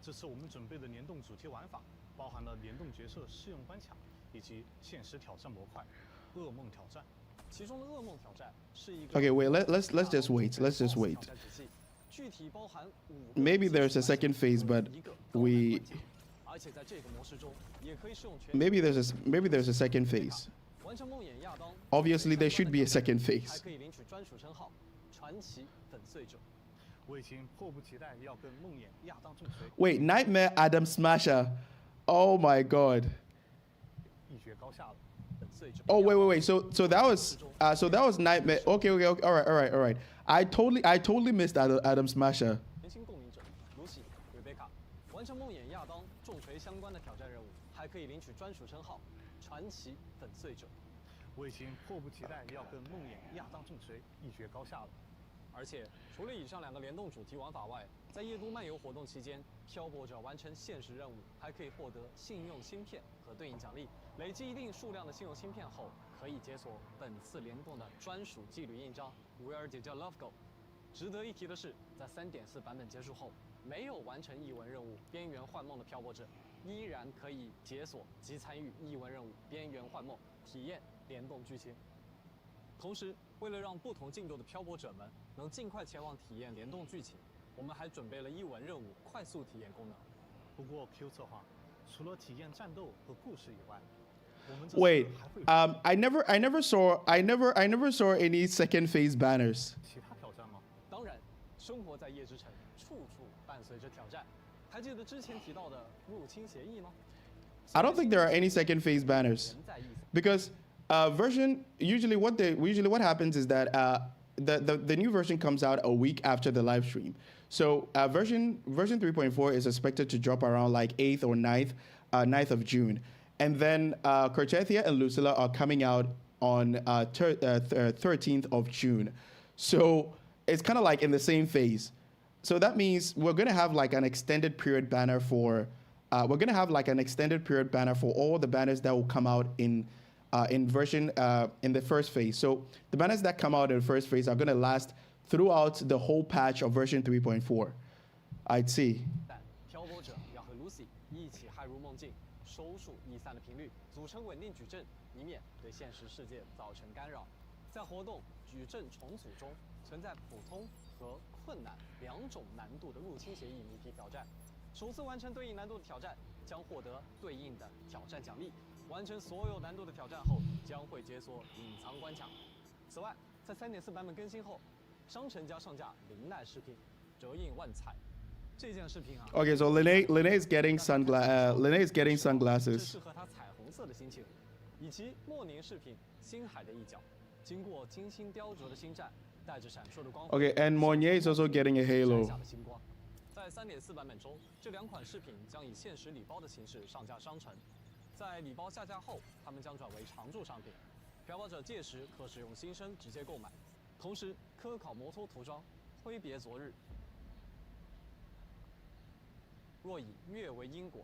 这次我们准备的联动主题玩法，包含了联动角色试用关卡以及现实挑战模块——噩梦挑战。其中的噩梦挑战是一个 Okay, wait. Let's just wait. Let's just wait. 具体包含5 Maybe there's a second phase, but we. 而且在这个模式中也可以使用全 Maybe there's a second phase. 完成梦魇亚当。 Obviously, there should be a second 还 phase. 可以领取专属称号“传奇粉碎者”。我已经迫不及待要跟梦魇亚当重锤 Wait, Nightmare Adam Smasher. Oh my god. 一决高下了。 Oh wait. So that was Nightmare. Okay. All right. I totally missed Adam Smasher. 年轻共鸣者卢西、瑞贝卡，完成梦魇亚当重锤相关的挑战任务，还可以领取专属称号“传奇粉碎者”。我已经迫不及待要跟梦魇亚当重锤一决高下了。 而且，除了以上2个联动主题玩法外，在夜都漫游活动期间，漂泊者完成现实任务，还可以获得信用芯片和对应奖励。累积一定数量的信用芯片后，可以解锁本次联动的专属纪律印章 “We're the Love Go”。值得一提的是，在3.4版本结束后，没有完成译文任务“边缘幻梦”的漂泊者，依然可以解锁及参与译文任务“边缘幻梦”，体验联动剧情。 同时，为了让不同进度的漂泊者们能尽快前往体验联动剧情，我们还准备了译文任务快速体验功能。不过 Q 策划除了体验战斗和故事以外，我们这 Wait. 次还会 I never saw any second phase banners. 其他挑战吗？当然，生活在夜之城，处处伴随着挑战。还记得之前提到的入侵协议吗？ I don't think there are any second phase banners 人在意思 because version usually what happens is that the new version comes out a week after the live stream. So version 3.4 is expected to drop around like 8th or 9th of June. And then Cortethia and Lucilla are coming out on 13th of June. So it's kind of like in the same phase. So that means we're going to have like an extended period banner for all the banners that will come out in the first phase. So the banners that come out in the first phase are going to last throughout the whole patch of version 3.4. I'd see. 漂泊者要和 Lucy 一起骇入梦境，收束易散的频率，组成稳定矩阵，以免对现实世界造成干扰。在活动矩阵重组中，存在普通和困难2种难度的入侵协议谜题挑战。首次完成对应难度的挑战，将获得对应的挑战奖励。完成所有难度的挑战后，将会解锁隐藏关卡。此外，在3.4版本更新后，商城将上架林奈饰品，折印万彩。这件饰品啊 Okay, so Lene is getting这 sunglasses. 适合她彩虹色的心情，以及莫宁饰品星海的一角，经过精心雕琢的星战，带着闪烁的光辉。 Okay, and Monnier is also getting a 闪 halo. 下的星光。在3.4版本中，这2款饰品将以限时礼包的形式上架商城。在礼包下架后，它们将转为常驻商品，漂泊者届时可使用新生直接购买。同时，科考摩托涂装挥别昨日，若以月为因果。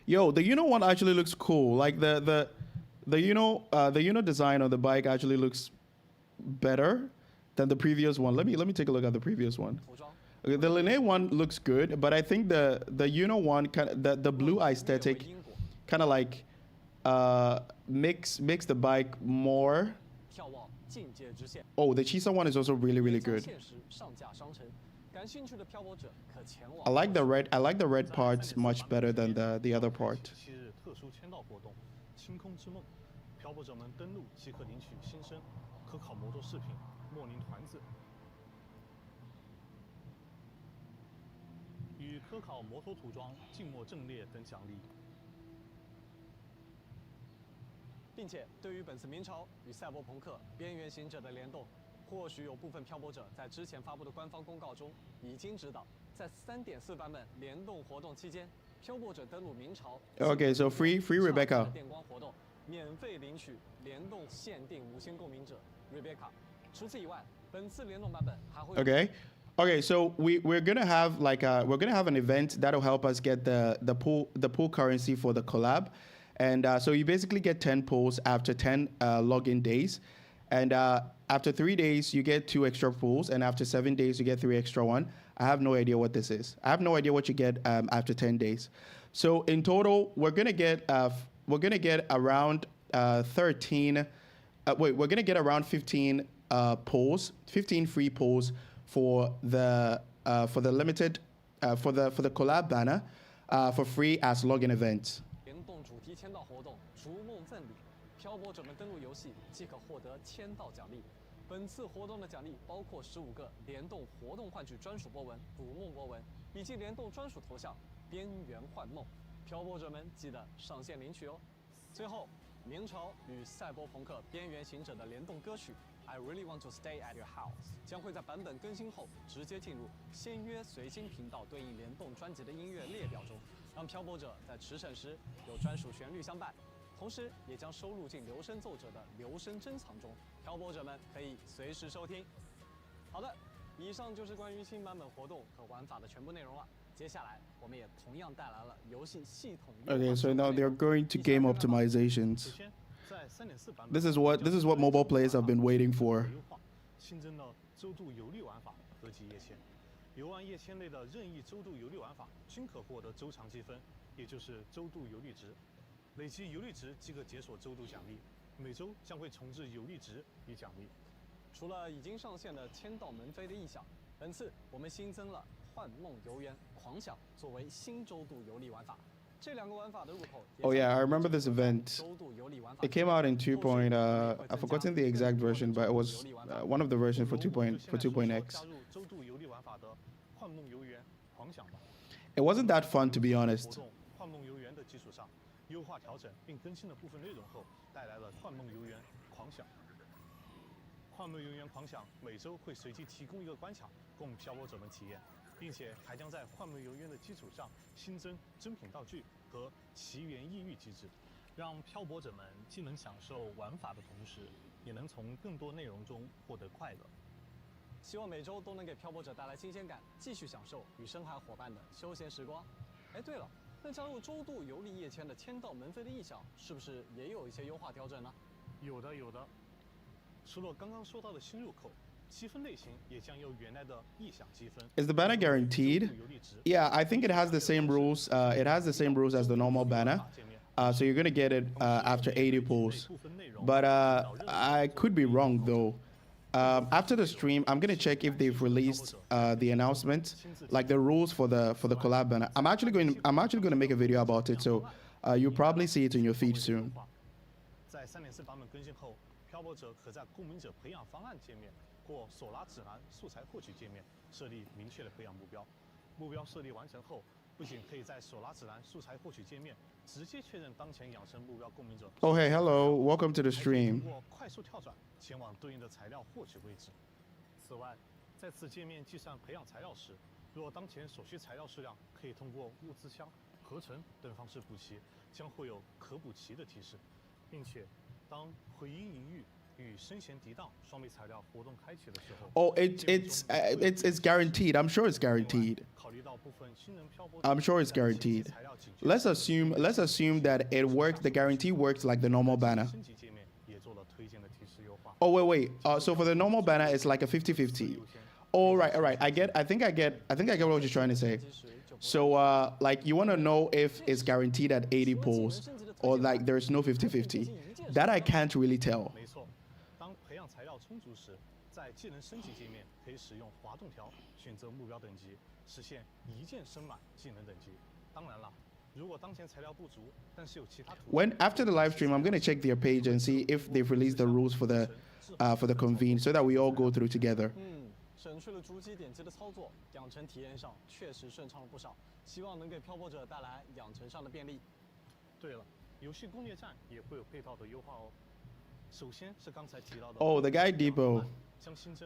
Yo, the Uno one actually looks cool. Like the Uno design on the bike actually looks better than the previous one. Let me take a look at the previous one. 涂装 Okay, the Lene one looks good, but I think the Uno one the blue 月为 aesthetic 因果， kind of like makes the bike more. 眺望境界之线。 Oh, the Chisa one is also really 将 good. 限时上架商城，感兴趣的漂泊者可前往。 I like the red parts much better than the other part. 7日特殊签到活动，星空之梦，漂泊者们登录即可领取新生、可考摩托饰品、莫宁团子与科考摩托涂装、静默阵列等奖励。 并且，对于本次明朝与赛博朋克边缘行者的联动，或许有部分漂泊者在之前发布的官方公告中已经知道，在3.4版本联动活动期间，漂泊者登录明朝。 Okay, so free Rebecca. 电光活动，免费领取联动限定5星共鸣者 Rebecca。除此以外，本次联动版本还会 Okay, so we're gonna have an event that'll help us get the pool currency for the collab, and so you basically get 10 pulls after 10 login days, and after 3 days you get 2 extra pulls, and after 7 days you get 3 extra one. I have no idea what this is. I have no idea what you get after 10 days. So in total, we're gonna get around 13. We're gonna get around 15 pulls, 15 free pulls for the limited for the collab banner for free as login events. 联动主题签到活动逐梦赠礼，漂泊者们登录游戏即可获得签到奖励。本次活动的奖励包括15个联动活动换取专属波纹“捕梦波纹”，以及联动专属头像“边缘幻梦”。漂泊者们记得上线领取哦。最后，明朝与赛博朋克边缘行者的联动歌曲 I Really Want to Stay at Your House 将会在版本更新后直接进入先约随心频道对应联动专辑的音乐列表中，让漂泊者在驰骋时有专属旋律相伴。同时，也将收录进留声奏者的留声珍藏中，漂泊者们可以随时收听。好的，以上就是关于新版本活动和玩法的全部内容了。接下来，我们也同样带来了游戏系统。Okay, so now they're going to game optimizations. This is what mobile players have been waiting for. 新增了周度游历玩法和及页签，游玩页签内的任意周度游历玩法均可获得周长积分，也就是周度游历值。累积游历值即可解锁周度奖励，每周将会重置游历值以奖励。除了已经上线的签到门飞的意象，本次我们新增了幻梦游园狂想作为新周度游历玩法。这两个玩法的入口。Oh yeah, I remember this event. It came out in 2. I've forgotten the exact version, but it was one of the versions for 2.x. It wasn't that fun, to be honest. 幻梦游园的基础上，优化调整并更新了部分内容后，带来了幻梦游园狂想。幻梦游园狂想每周会随机提供一个关卡供漂泊者们体验，并且还将在幻梦游园的基础上新增珍品道具和奇缘异域机制，让漂泊者们既能享受玩法的同时，也能从更多内容中获得快乐。希望每周都能给漂泊者带来新鲜感，继续享受与深海伙伴的休闲时光。哎，对了。那加入周度游历页签的签到门飞的意象，是不是也有一些优化调整呢？有的。除了刚刚说到的新入口，积分类型也将由原来的意象积分。Is the banner guaranteed? Yeah, I think it has the same rules. It has the same rules as the normal banner. So you're gonna get it after 80 pulls. But I could be wrong though. After the stream, I'm gonna check if they've released the announcement, like the rules for the collab banner. I'm actually going to make a video about it, so you'll probably see it in your feed soon. 在3.4版本更新后，漂泊者可在公民者培养方案界面或手拉指南素材获取界面设立明确的培养目标。目标设立完成后，不仅可以在手拉指南素材获取界面直接确认当前养成目标公民者。Oh hey, hello, welcome to the stream. 通过快速跳转前往对应的材料获取位置。此外，在此界面计算培养材料时，若当前所需材料数量可以通过物资箱、合成等方式补齐，将会有可补齐的提示，并且当回音淫欲与深咸涤荡双倍材料活动开启的时候。Oh, it's guaranteed. I'm sure it's guaranteed. I'm sure it's guaranteed. Let's assume that it works. The guarantee works like the normal banner. Oh wait. So for the normal banner, it's like a 50-50. All right. I think I get what you're trying to say. So like you want to know if it's guaranteed at 80 pulls or like there's no 50-50. That I can't really tell. 没错，当培养材料充足时，在技能升级界面可以使用滑动条选择目标等级，实现一键升满技能等级。当然了，如果当前材料不足，但是有其他途径。When after the live stream, I'm gonna check their page and see if they've released the rules for the convene, so that we all go through together. 省去了逐级点击的操作，养成体验上确实顺畅了不少。希望能给漂泊者带来养成上的便利。对了，游戏攻略站也会有配套的优化哦。首先是刚才提到的。Oh, the guide depot.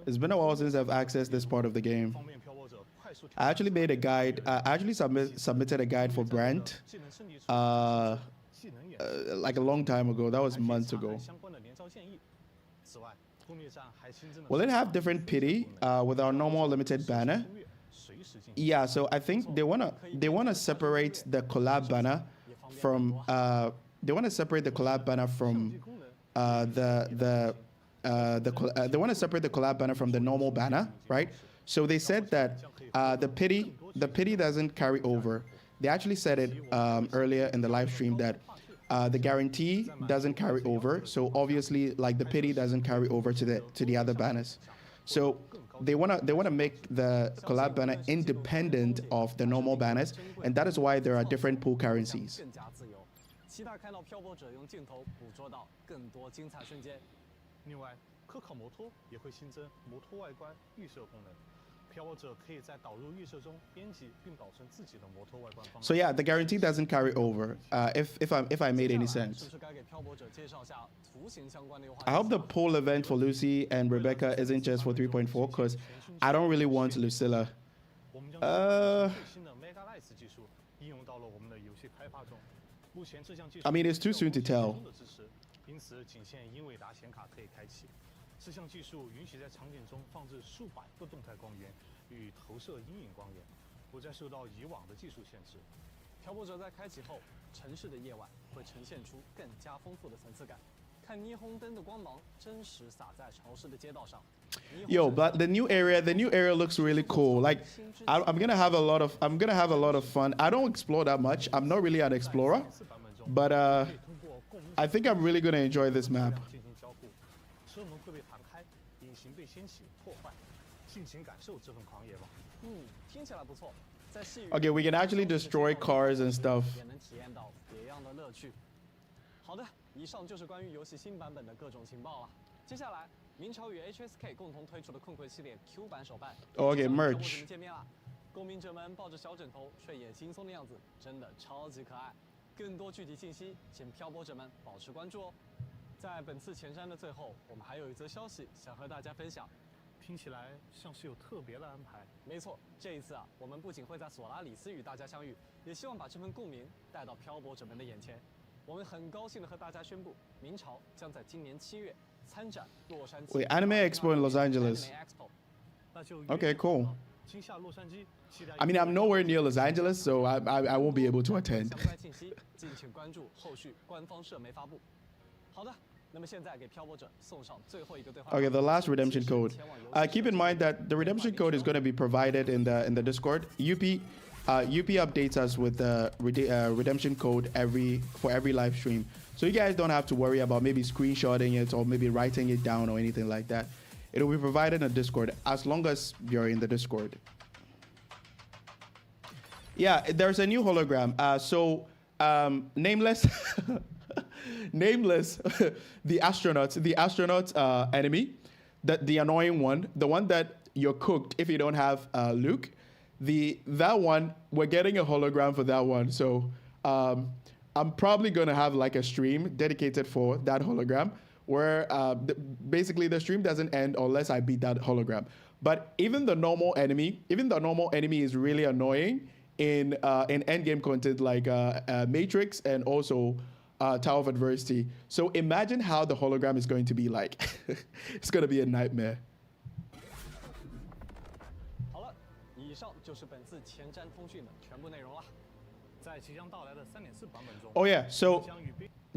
It's been a while since I've accessed this part of the game. I actually made a guide. I actually submitted a guide for Brent. Like a long time ago. That was months ago. Will it have different pity with our normal limited banner? Yeah, so I think they wanna separate the collab banner from the they want to separate the collab banner from the normal banner, right? So they said that the pity doesn't carry over. They actually said it earlier in the live stream that the guarantee doesn't carry over. So obviously, like the pity doesn't carry over to the other banners. So they wanna make the collab banner independent of the normal banners, and that is why there are different pool currencies. 期待看到漂泊者用镜头捕捉到更多精彩瞬间。另外，科考摩托也会新增摩托外观预设功能。 So yeah, the guarantee doesn't carry over. If I made any sense. I hope the poll event for Lucy and Rebecca isn't just for 3.4 because I don't really want Lucilla. I mean, it's too soon to tell. 这项技术允许在场景中放置数百个动态光源与投射阴影光源，不再受到以往的技术限制。漂泊者在开启后，城市的夜晚会呈现出更加丰富的层次感。看霓虹灯的光芒真实洒在潮湿的街道上。Yo, but the new area looks really cool. Like, I'm gonna have a lot of fun. I don't explore that much. I'm not really an explorer, but I think I'm really gonna enjoy this map. Okay, we can actually destroy cars and stuff. 好的，以上就是关于游戏新版本的各种情报了。接下来，明朝与 HSK 共同推出的困困系列 Q 版手办 ，OK merch。见面啦！公民者们抱着小枕头睡眼惺忪的样子，真的超级可爱。更多具体信息，请漂泊者们保持关注哦。在本次前瞻的最后，我们还有一则消息想和大家分享。 听起来像是有特别的安排。没错，这一次啊，我们不仅会在索拉里斯与大家相遇，也希望把这份共鸣带到漂泊者们的眼前。我们很高兴的和大家宣布，明朝将在今年7月参展洛杉矶。Wait, Anime Expo in Los Angeles. Okay, cool. I mean, I'm nowhere near Los Angeles, so I won't be able to attend. 敬请关注后续官方社媒发布。好的。 Okay, the last redemption code. Keep in mind that the redemption code is going to be provided in the Discord. UP updates us with the redemption code for every live stream, so you guys don't have to worry about maybe screenshotting it or maybe writing it down or anything like that. It will be provided in the Discord as long as you're in the Discord. Yeah, there's a new hologram. Nameless. Nameless, the astronaut enemy, the annoying one, the one that you're cooked if you don't have Luke. That one, we're getting a hologram for that one. So I'm probably gonna have like a stream dedicated for that hologram, where basically the stream doesn't end unless I beat that hologram. But even the normal enemy is really annoying in endgame content like Matrix and also. Tower of Adversity. So imagine how the hologram is going to be like. It's going to be a nightmare. 好了，以上就是本次前瞻通讯的全部内容了。在即将到来的3.4版本中 Oh yeah, so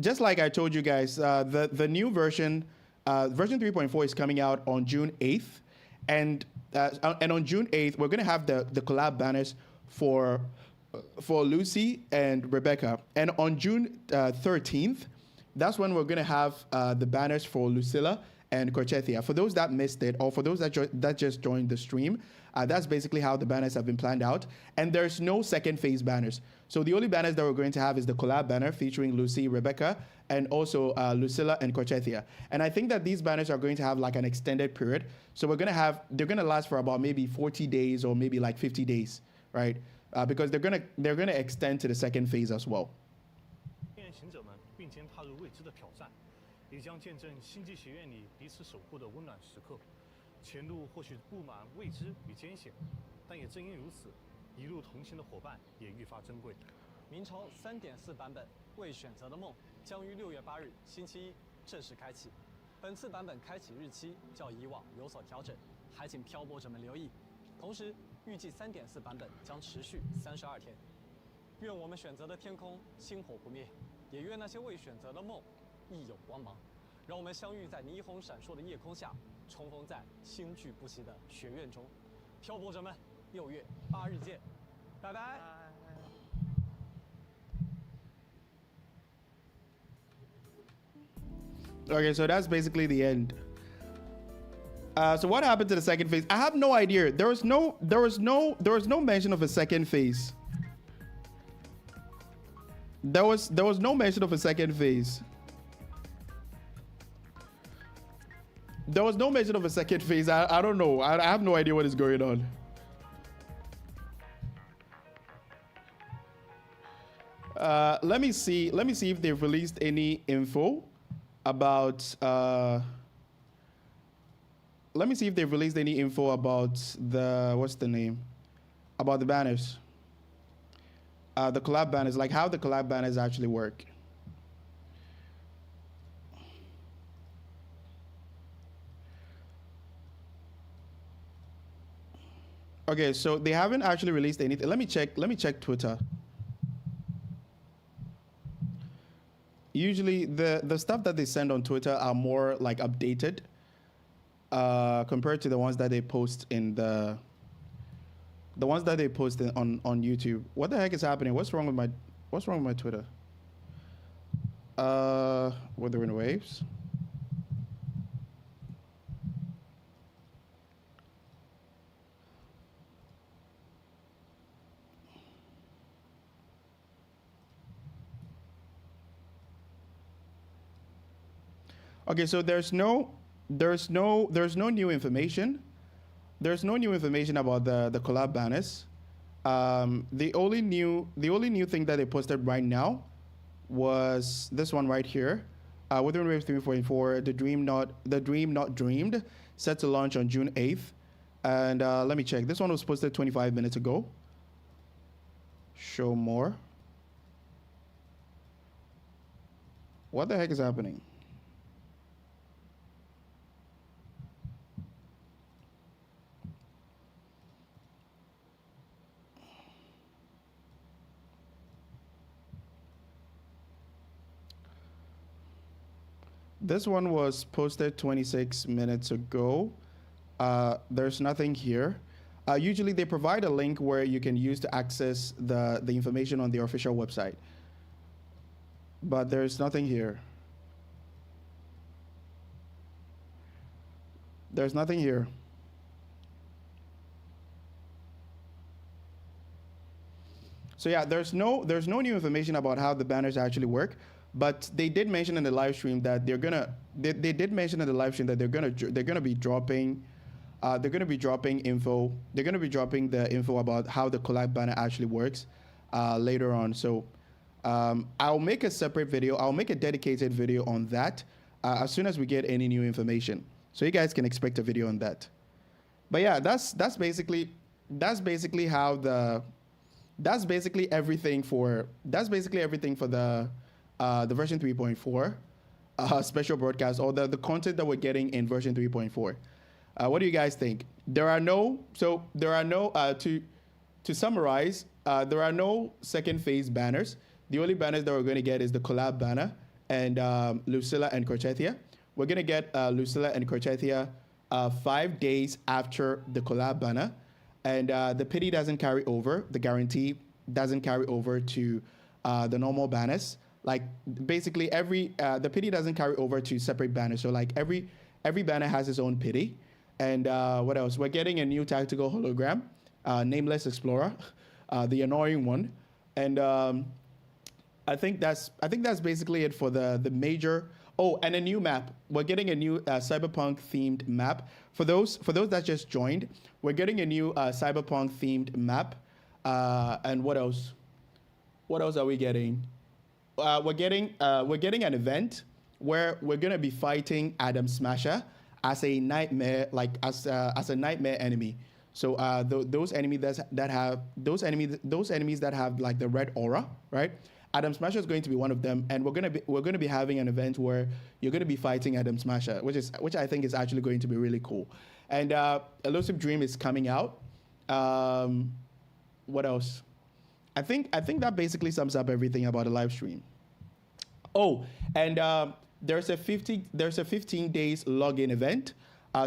just like I told you guys, the new version, version 3.4 is coming out on June 8th, and on June 8th we're going to have the collab banners for Lucy and Rebecca. And on June 13th, that's when we're going to have the banners for Lucilla and Corchetia. For those that missed it, or for those that just joined the stream, that's basically how the banners have been planned out. And there's no second phase banners. So the only banners that we're going to have is the collab banner featuring Lucy, Rebecca, and also Lucilla and Corchetia. And I think that these banners are going to have like an extended period. So they're going to last for about maybe 40 days or maybe like 50 days, right? Because they're gonna extend to the second phase as well. 行者们并肩踏入未知的挑战，也将见证星际学院里彼此守护的温暖时刻。前路或许布满未知与艰险，但也正因如此，一路同行的伙伴也愈发珍贵。明朝3.4版本《未选择的梦》将于6月8日星期一正式开启。本次版本开启日期较以往有所调整，还请漂泊者们留意。同时，预计3.4版本将持续32天。愿我们选择的天空星火不灭，也愿那些未选择的梦亦有光芒。让我们相遇在霓虹闪烁的夜空下，重逢在星剧不息的学院中。漂泊者们，6月8日见，拜拜。Okay, so that's basically the end. So what happened to the second phase? I have no idea. There was no mention of a second phase. There was no mention of a second phase. There was no mention of a second phase. I don't know. I have no idea what is going on. Let me see if they've released any info about let me see if they've released any info about the what's the name? About the banners. The collab banners, like how the collab banners actually work. Okay, so they haven't actually released anything. Let me check Twitter. Usually the stuff that they send on Twitter are more like updated compared to the ones that they post in the ones that they post on YouTube. What the heck is happening? What's wrong with my Twitter? Wuthering Waves. Okay, so there's no new information. There's no new information about the collab banners. The only new thing that they posted right now was this one right here. Wuthering Waves 3.4, the dream not dreamed, set to launch on June 8th. And let me check. This one was posted 25 minutes ago. Show more. What the heck is happening? This one was posted 26 minutes ago. There's nothing here. Usually they provide a link where you can use to access the information on the official website. But there's nothing here. There's nothing here. So yeah, there's no new information about how the banners actually work. But they did mention in the live stream that they're gonna be dropping info. They're gonna be dropping the info about how the collab banner actually works later on. So I'll make a separate video. I'll make a dedicated video on that as soon as we get any new information. So you guys can expect a video on that. But yeah, that's basically everything for the version 3.4 special broadcast, or the content that we're getting in version 3.4. What do you guys think? To summarize, there are no second phase banners. The only banners that we're going to get is the collab banner and Lucilla and Corchetia. We're going to get Lucilla and Corchetia 5 days after the collab banner. And the pity doesn't carry over. The guarantee doesn't carry over to the normal banners. Like basically the pity doesn't carry over to separate banners. So like every banner has its own pity. And what else? We're getting a new tactical hologram, Nameless Explorer, the annoying one. And I think that's basically it for the major. Oh, and a new map. We're getting a new cyberpunk themed map. For those that just joined, we're getting a new cyberpunk themed map. And what else? What else are we getting? We're getting an event where we're gonna be fighting Adam Smasher as a nightmare, as a nightmare enemy. So those enemies that have like the red aura, right? Adam Smasher is going to be one of them, and we're gonna be having an event where you're gonna be fighting Adam Smasher, which I think is actually going to be really cool. And Elusive Dream is coming out. What else? I think that basically sums up everything about the live stream. Oh, and there's a 15 days login event.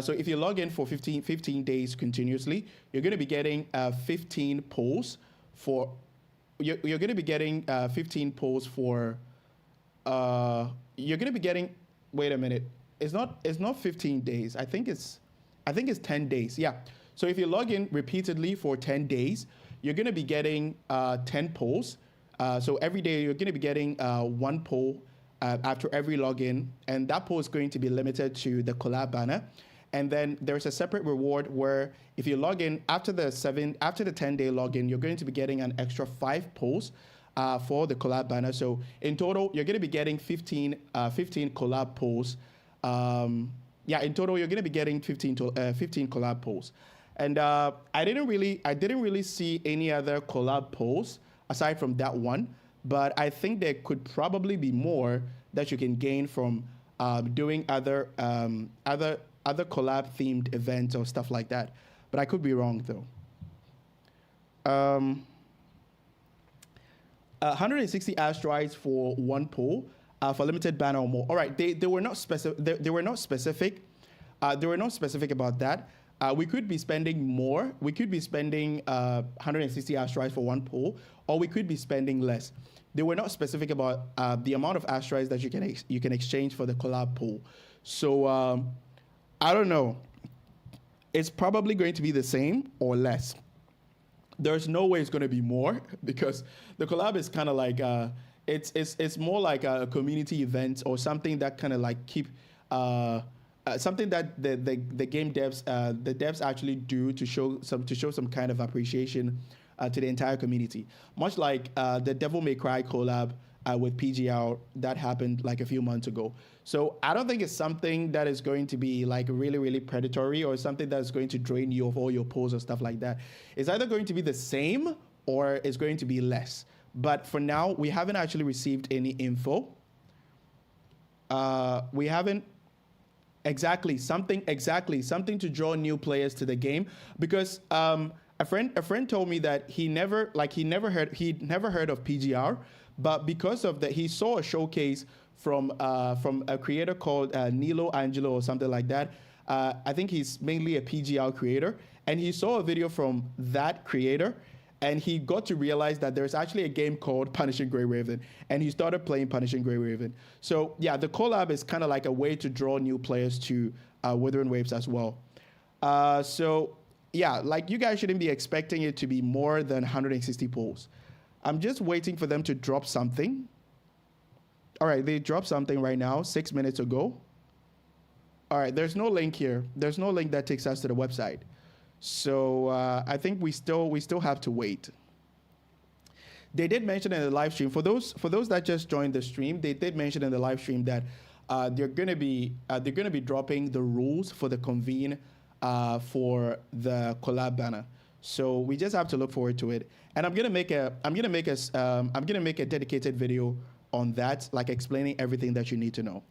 So if you log in for 15 days continuously, you're going to be getting 15 polls for. You're going to be getting 15 polls for. You're going to be getting. Wait a minute. It's not 15 days. I think it's 10 days. Yeah. So if you log in repeatedly for 10 days, you're going to be getting 10 polls. So every day you're going to be getting one poll after every login, and that poll is going to be limited to the collab banner. And then there's a separate reward where if you log in after the 10-day login, you're going to be getting an extra 5 polls for the collab banner. So in total, you're going to be getting 15 collab polls. In total, you're going to be getting 15 collab polls. And I didn't really see any other collab polls aside from that one. But I think there could probably be more that you can gain from doing other collab themed events or stuff like that. But I could be wrong though. 160 asteroids for one poll for limited banner or more. All right, they were not specific. They were not specific. They were not specific about that. We could be spending more. We could be spending 160 asteroids for one poll, or we could be spending less. They were not specific about the amount of asteroids that you can exchange for the collab pool. So I don't know. It's probably going to be the same or less. There's no way it's going to be more because the collab is kind of like it's more like a community event or something that kind of like keep something that the game devs the devs actually do to show some kind of appreciation to the entire community, much like the Devil May Cry collab with PGR that happened like a few months ago. So I don't think it's something that is going to be like really, really predatory or something that's going to drain you of all your polls or stuff like that. It's either going to be the same or it's going to be less. But for now, we haven't actually received any info. We haven't something to draw new players to the game, because a friend told me that he'd never heard of PGR, but because of that, he saw a showcase from a creator called Nilo Angelo or something like that. I think he's mainly a PGR creator, and he saw a video from that creator, and he got to realize that there's actually a game called Punishing Grey Raven, and he started playing Punishing Grey Raven. So yeah, the collab is kind of like a way to draw new players to Wuthering Waves as well. So yeah, like you guys shouldn't be expecting it to be more than 160 polls. I'm just waiting for them to drop something. All right, they dropped something right now, 6 minutes ago. All right, there's no link here. There's no link that takes us to the website. So I think we still have to wait. They did mention in the live stream, for those that just joined the stream, they did mention in the live stream that they're gonna be dropping the rules for the convene for the collab banner. So we just have to look forward to it. And I'm gonna make a dedicated video on that, like explaining everything that you need to know.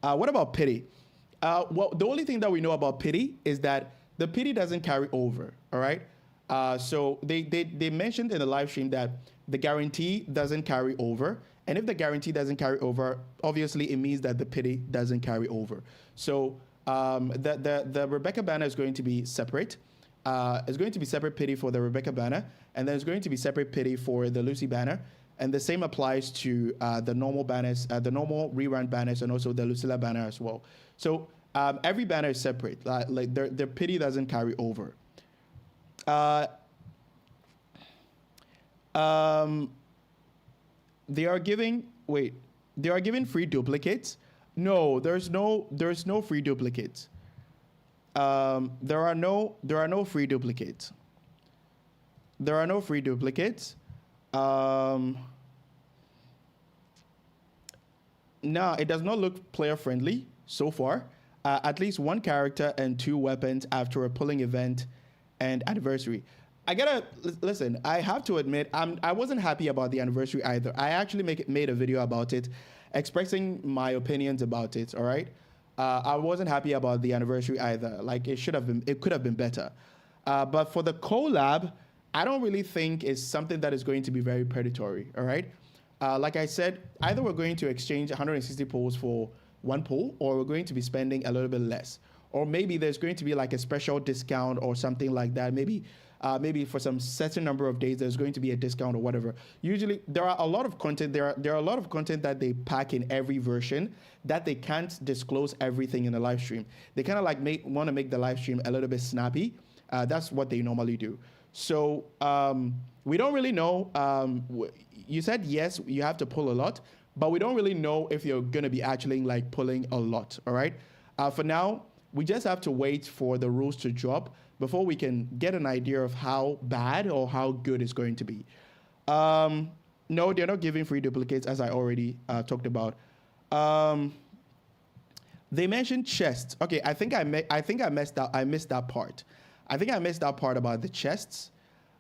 What about pity? Well, the only thing that we know about pity is that the pity doesn't carry over. All right. So they mentioned in the live stream that the guarantee doesn't carry over, and if the guarantee doesn't carry over, obviously it means that the pity doesn't carry over. So the Rebecca banner is going to be separate. It's going to be separate pity for the Rebecca banner, and then it's going to be separate pity for the Lucy banner. And the same applies to the normal banners, the normal rerun banners, and also the Lucilla banner as well. So every banner is separate. Like their pity doesn't carry over. They are giving free duplicates. No, there's no free duplicates. There are no free duplicates. There are no free duplicates. No, it does not look player friendly so far. At least one character and 2 weapons after a pulling event and anniversary. Listen, I have to admit, I wasn't happy about the anniversary either. I actually made a video about it, expressing my opinions about it, all right? I wasn't happy about the anniversary either. Like, it could have been better. But for the collab, I don't really think it's something that is going to be very predatory, all right? Like I said, either we're going to exchange 160 polls for one pool, or we're going to be spending a little bit less. Or maybe there's going to be like a special discount or something like that. Maybe for some certain number of days there's going to be a discount or whatever. Usually there are a lot of content. There are a lot of content that they pack in every version that they can't disclose everything in the live stream. They kind of like want to make the live stream a little bit snappy. That's what they normally do. So we don't really know. You said yes, you have to pull a lot, but we don't really know if you're gonna be actually like pulling a lot. All right. For now, we just have to wait for the rules to drop before we can get an idea of how bad or how good it's going to be. No, they're not giving free duplicates, as I already talked about. They mentioned chests. Okay, I think I messed up. I missed that part. I think I missed that part about the chests.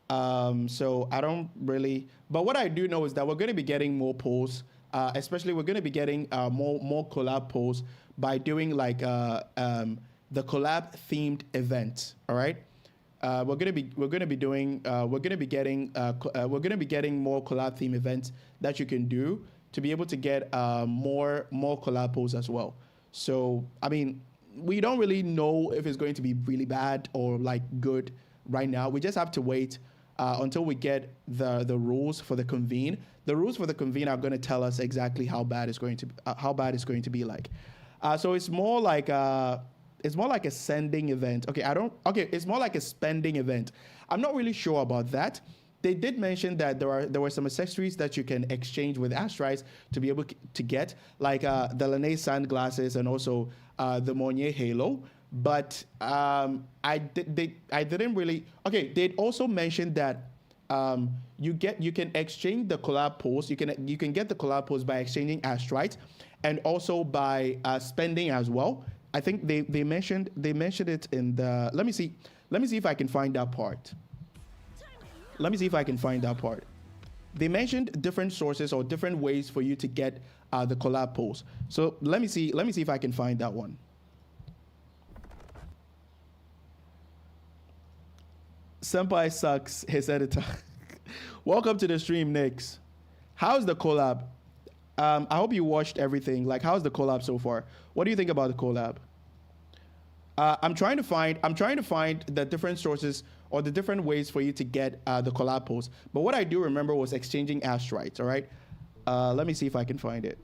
So I don't really. But what I do know is that we're going to be getting more polls. Especially, we're going to be getting more collab polls by doing like the collab themed event. All right. We're gonna be getting more collab theme events that you can do to be able to get more collab polls as well. So I mean, we don't really know if it's going to be really bad or like good right now. We just have to wait until we get the rules for the convene. The rules for the convene are going to tell us exactly how bad it's going to be like. So it's more like a sending event. Okay, it's more like a spending event. I'm not really sure about that. They did mention that there were some accessories that you can exchange with Astrites to be able to get, like the Lene sunglasses and also the Monnier halo. But I didn't really. Okay, they'd also mentioned that you can exchange the collab posts. You can get the collab posts by exchanging Astrites and also by spending as well. I think they mentioned it in the. Let me see if I can find that part. They mentioned different sources or different ways for you to get the collab posts. So let me see if I can find that one. Senpai sucks, his editor. Welcome to the stream, Nix. How's the collab? I hope you watched everything. Like, how's the collab so far? What do you think about the collab? I'm trying to find the different sources or the different ways for you to get the collab posts. But what I do remember was exchanging Astrites. All right. Let me see if I can find it.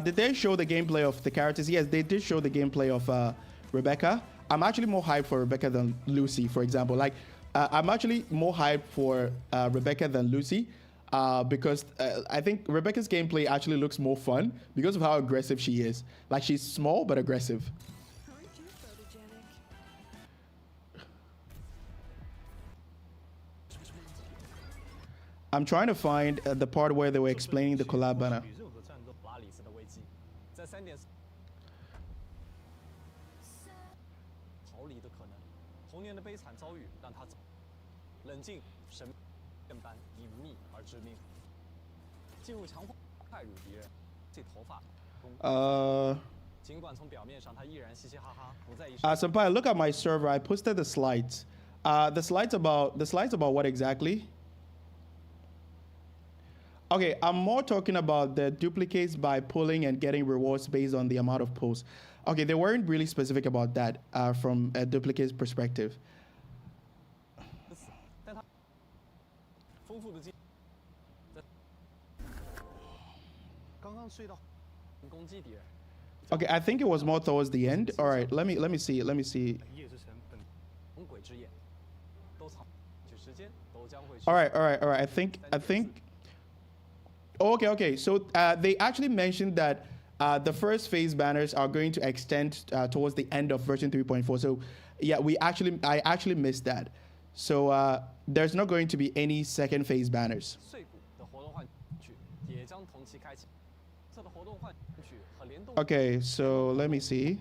Did they show the gameplay of the characters? Yes, they did show the gameplay of Rebecca. I'm actually more hyped for Rebecca than Lucy, for example. Like, I'm actually more hyped for Rebecca than Lucy because I think Rebecca's gameplay actually looks more fun because of how aggressive she is. Like, she's small but aggressive. Aren't you photogenic? I'm trying to find the part where they were explaining the collab banner. Senpai, look at my server. I posted the slides. The slides about what exactly? Okay, I'm more talking about the duplicates by pulling and getting rewards based on the amount of posts. Okay, they weren't really specific about that from a duplicate's perspective. Okay, I think it was more towards the end. All right, let me see. All right. I think. Okay. So they actually mentioned that the first phase banners are going to extend towards the end of version 3.4. So yeah, I actually missed that. So there's not going to be any second phase banners. Okay, so let me see.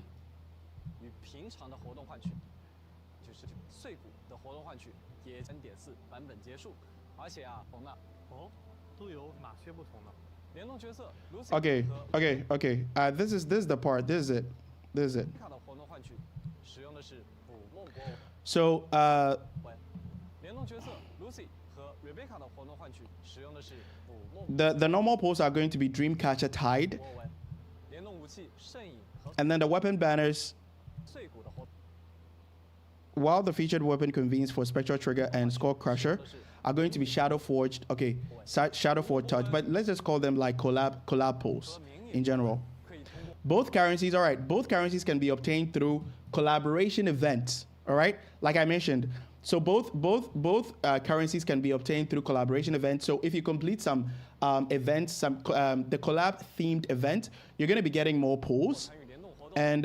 Okay. This is the part. This is it. So 联动角色 Lucy 和 Rebecca 的活动换取使用的是捕梦 the normal pulls are going to be Dreamcatcher Tide, 波纹，联动武器摄影和 and then the weapon banners. 碎骨的活动。 While the featured weapon convenes for Spectral Trigger and Skull Crusher are going to be Shadow Forged. Okay, Shadow Forged Touch, but let's just call them like collab pulls in general. Both currencies, all right. Both currencies can be obtained through collaboration events. All right, like I mentioned. So both currencies can be obtained through collaboration events. So if you complete some events, the collab themed event, you're going to be getting more pulls and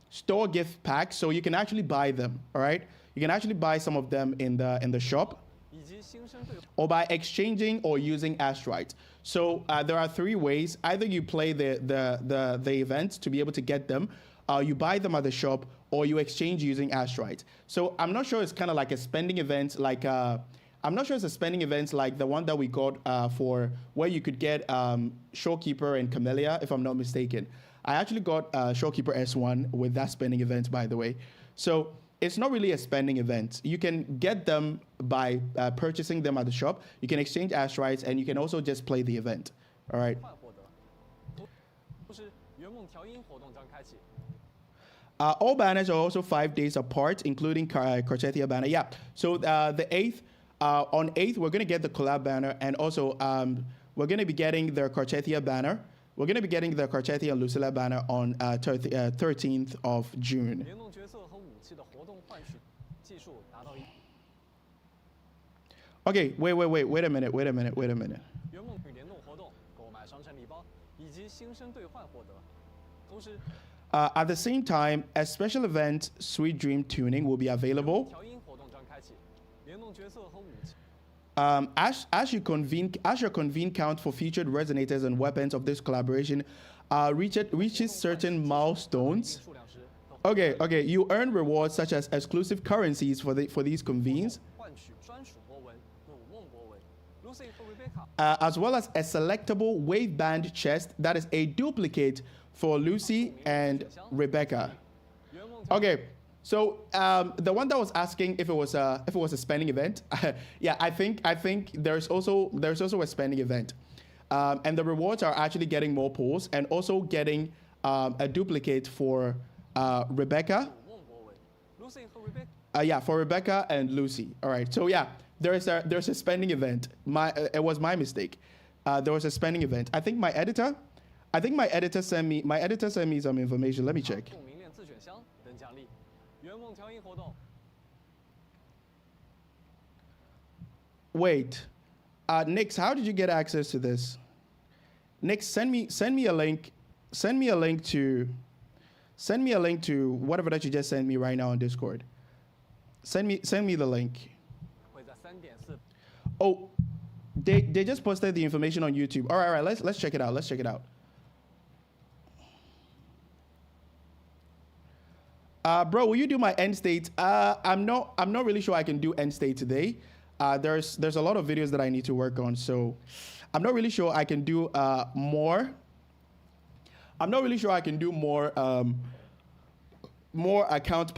store gift packs. So you can actually buy them. All right, you can actually buy some of them in the shop, or by exchanging or using asteroids. So there are 3 ways. Either you play the events to be able to get them, you buy them at the shop, or you exchange using asteroids. So I'm not sure it's kind of like a spending event, like I'm not sure it's a spending event like the one that we got for where you could get Showkeeper and Camellia, if I'm not mistaken. I actually got Showkeeper S1 with that spending event, by the way. So it's not really a spending event. You can get them by purchasing them at the shop. You can exchange asteroids, and you can also just play the event. All right. All banners are also 5 days apart, including Carchetia banner. Yeah. So the 8th, on 8th, we're going to get the collab banner, and also we're going to be getting the Carchetia banner. We're going to be getting the Carchetia and Lucilla banner on 13th of June. Okay, wait a minute. At the same time, a special event, Sweet Dream Tuning, will be available. As your convene count for featured resonators and weapons of this collaboration reaches certain milestones. Okay, you earn rewards such as exclusive currencies for these convenes, as well as a selectable wave band chest that is a duplicate for Lucy and Rebecca. Okay, so the one that was asking if it was a spending event, yeah, I think there's also a spending event, and the rewards are actually getting more pulls and also getting a duplicate for Rebecca. Yeah, for Rebecca and Lucy. All right, so yeah, there's a spending event. It was my mistake. There was a spending event. I think my editor sent me some information. Let me check. Wait, Nix, how did you get access to this? Nix, send me a link. Send me a link to whatever that you just sent me right now on Discord. Send me the link. Oh, they just posted the information on YouTube. All right, let's check it out. Let's check it out. Bro, will you do my end state? I'm not really sure I can do end state today. There's a lot of videos that I need to work on, so I'm not really sure I can do more. I'm not really sure I can do more account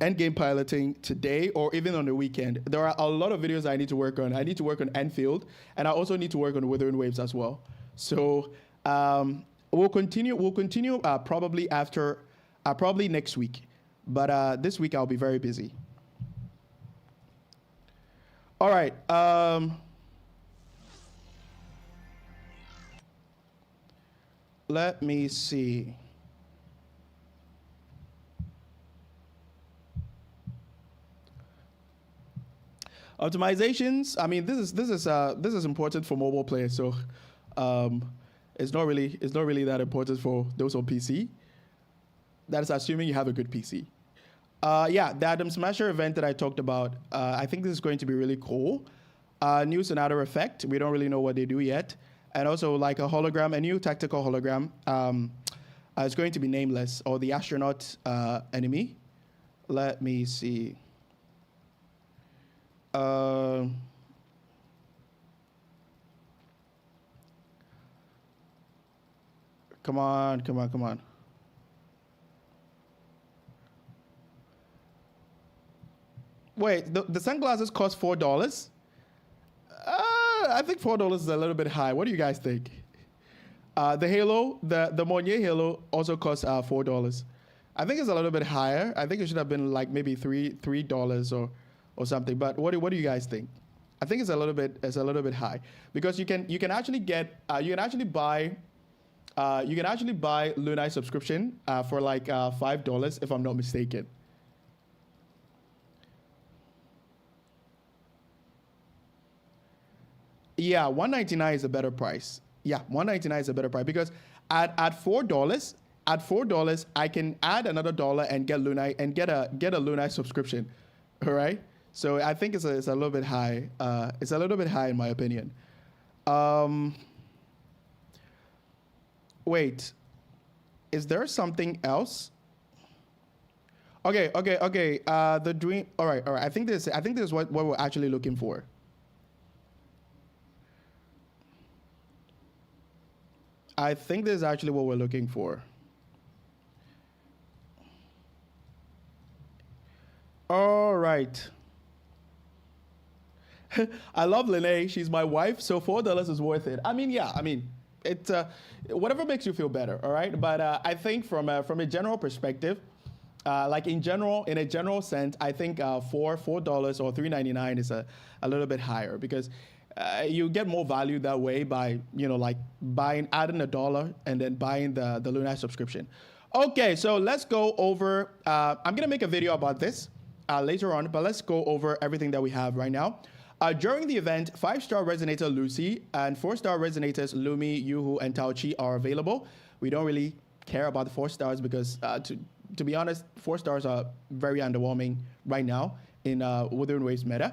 end game piloting today or even on the weekend. There are a lot of videos I need to work on. I need to work on Enfield, and I also need to work on Withering Waves as well. So we'll continue probably after probably next week. But this week I'll be very busy. All right. Let me see. Optimizations. I mean, this is important for mobile players, so it's not really that important for those on PC. That is assuming you have a good PC. Yeah, the Adam Smasher event that I talked about, I think this is going to be really cool. New Sonata effect, we don't really know what they do yet. And also like a hologram, a new tactical hologram. It's going to be nameless, or the astronaut enemy. Let me see. Come on. Wait, the sunglasses cost $4? I think $4 is a little bit high. What do you guys think? The Halo, the Monnier Halo also costs $4. I think it's a little bit higher. I think it should have been like maybe $3 or something. But what do you guys think? I think it's a little bit high because you can actually get buy Lunai subscription for like $5 if I'm not mistaken. Yeah, $199 is a better price. Yeah, $199 is a better price because at $4, I can add another $1 and get Lunai and get a Lunai subscription. All right. So I think it's a little bit high. It's a little bit high in my opinion. Wait, is there something else? Okay. The dream. All right. I think this is what we're actually looking for. I think this is actually what we're looking for. All right. I love Lene. She's my wife, so $4 is worth it. I mean, yeah. I mean, it whatever makes you feel better. All right. But I think from a general perspective, like in a general sense, I think $4 or $3.99 is a little bit higher because you get more value that way by like adding $1 and then buying the Lunai subscription. Okay, so let's go over. I'm gonna make a video about this later on, but let's go over everything that we have right now. During the event, 5-star resonator Lucy and 4-star resonators Lumi, Yuhu, and Taochi are available. We don't really care about the 4 stars because, to be honest, 4 stars are very underwhelming right now in Wuthering Waves meta.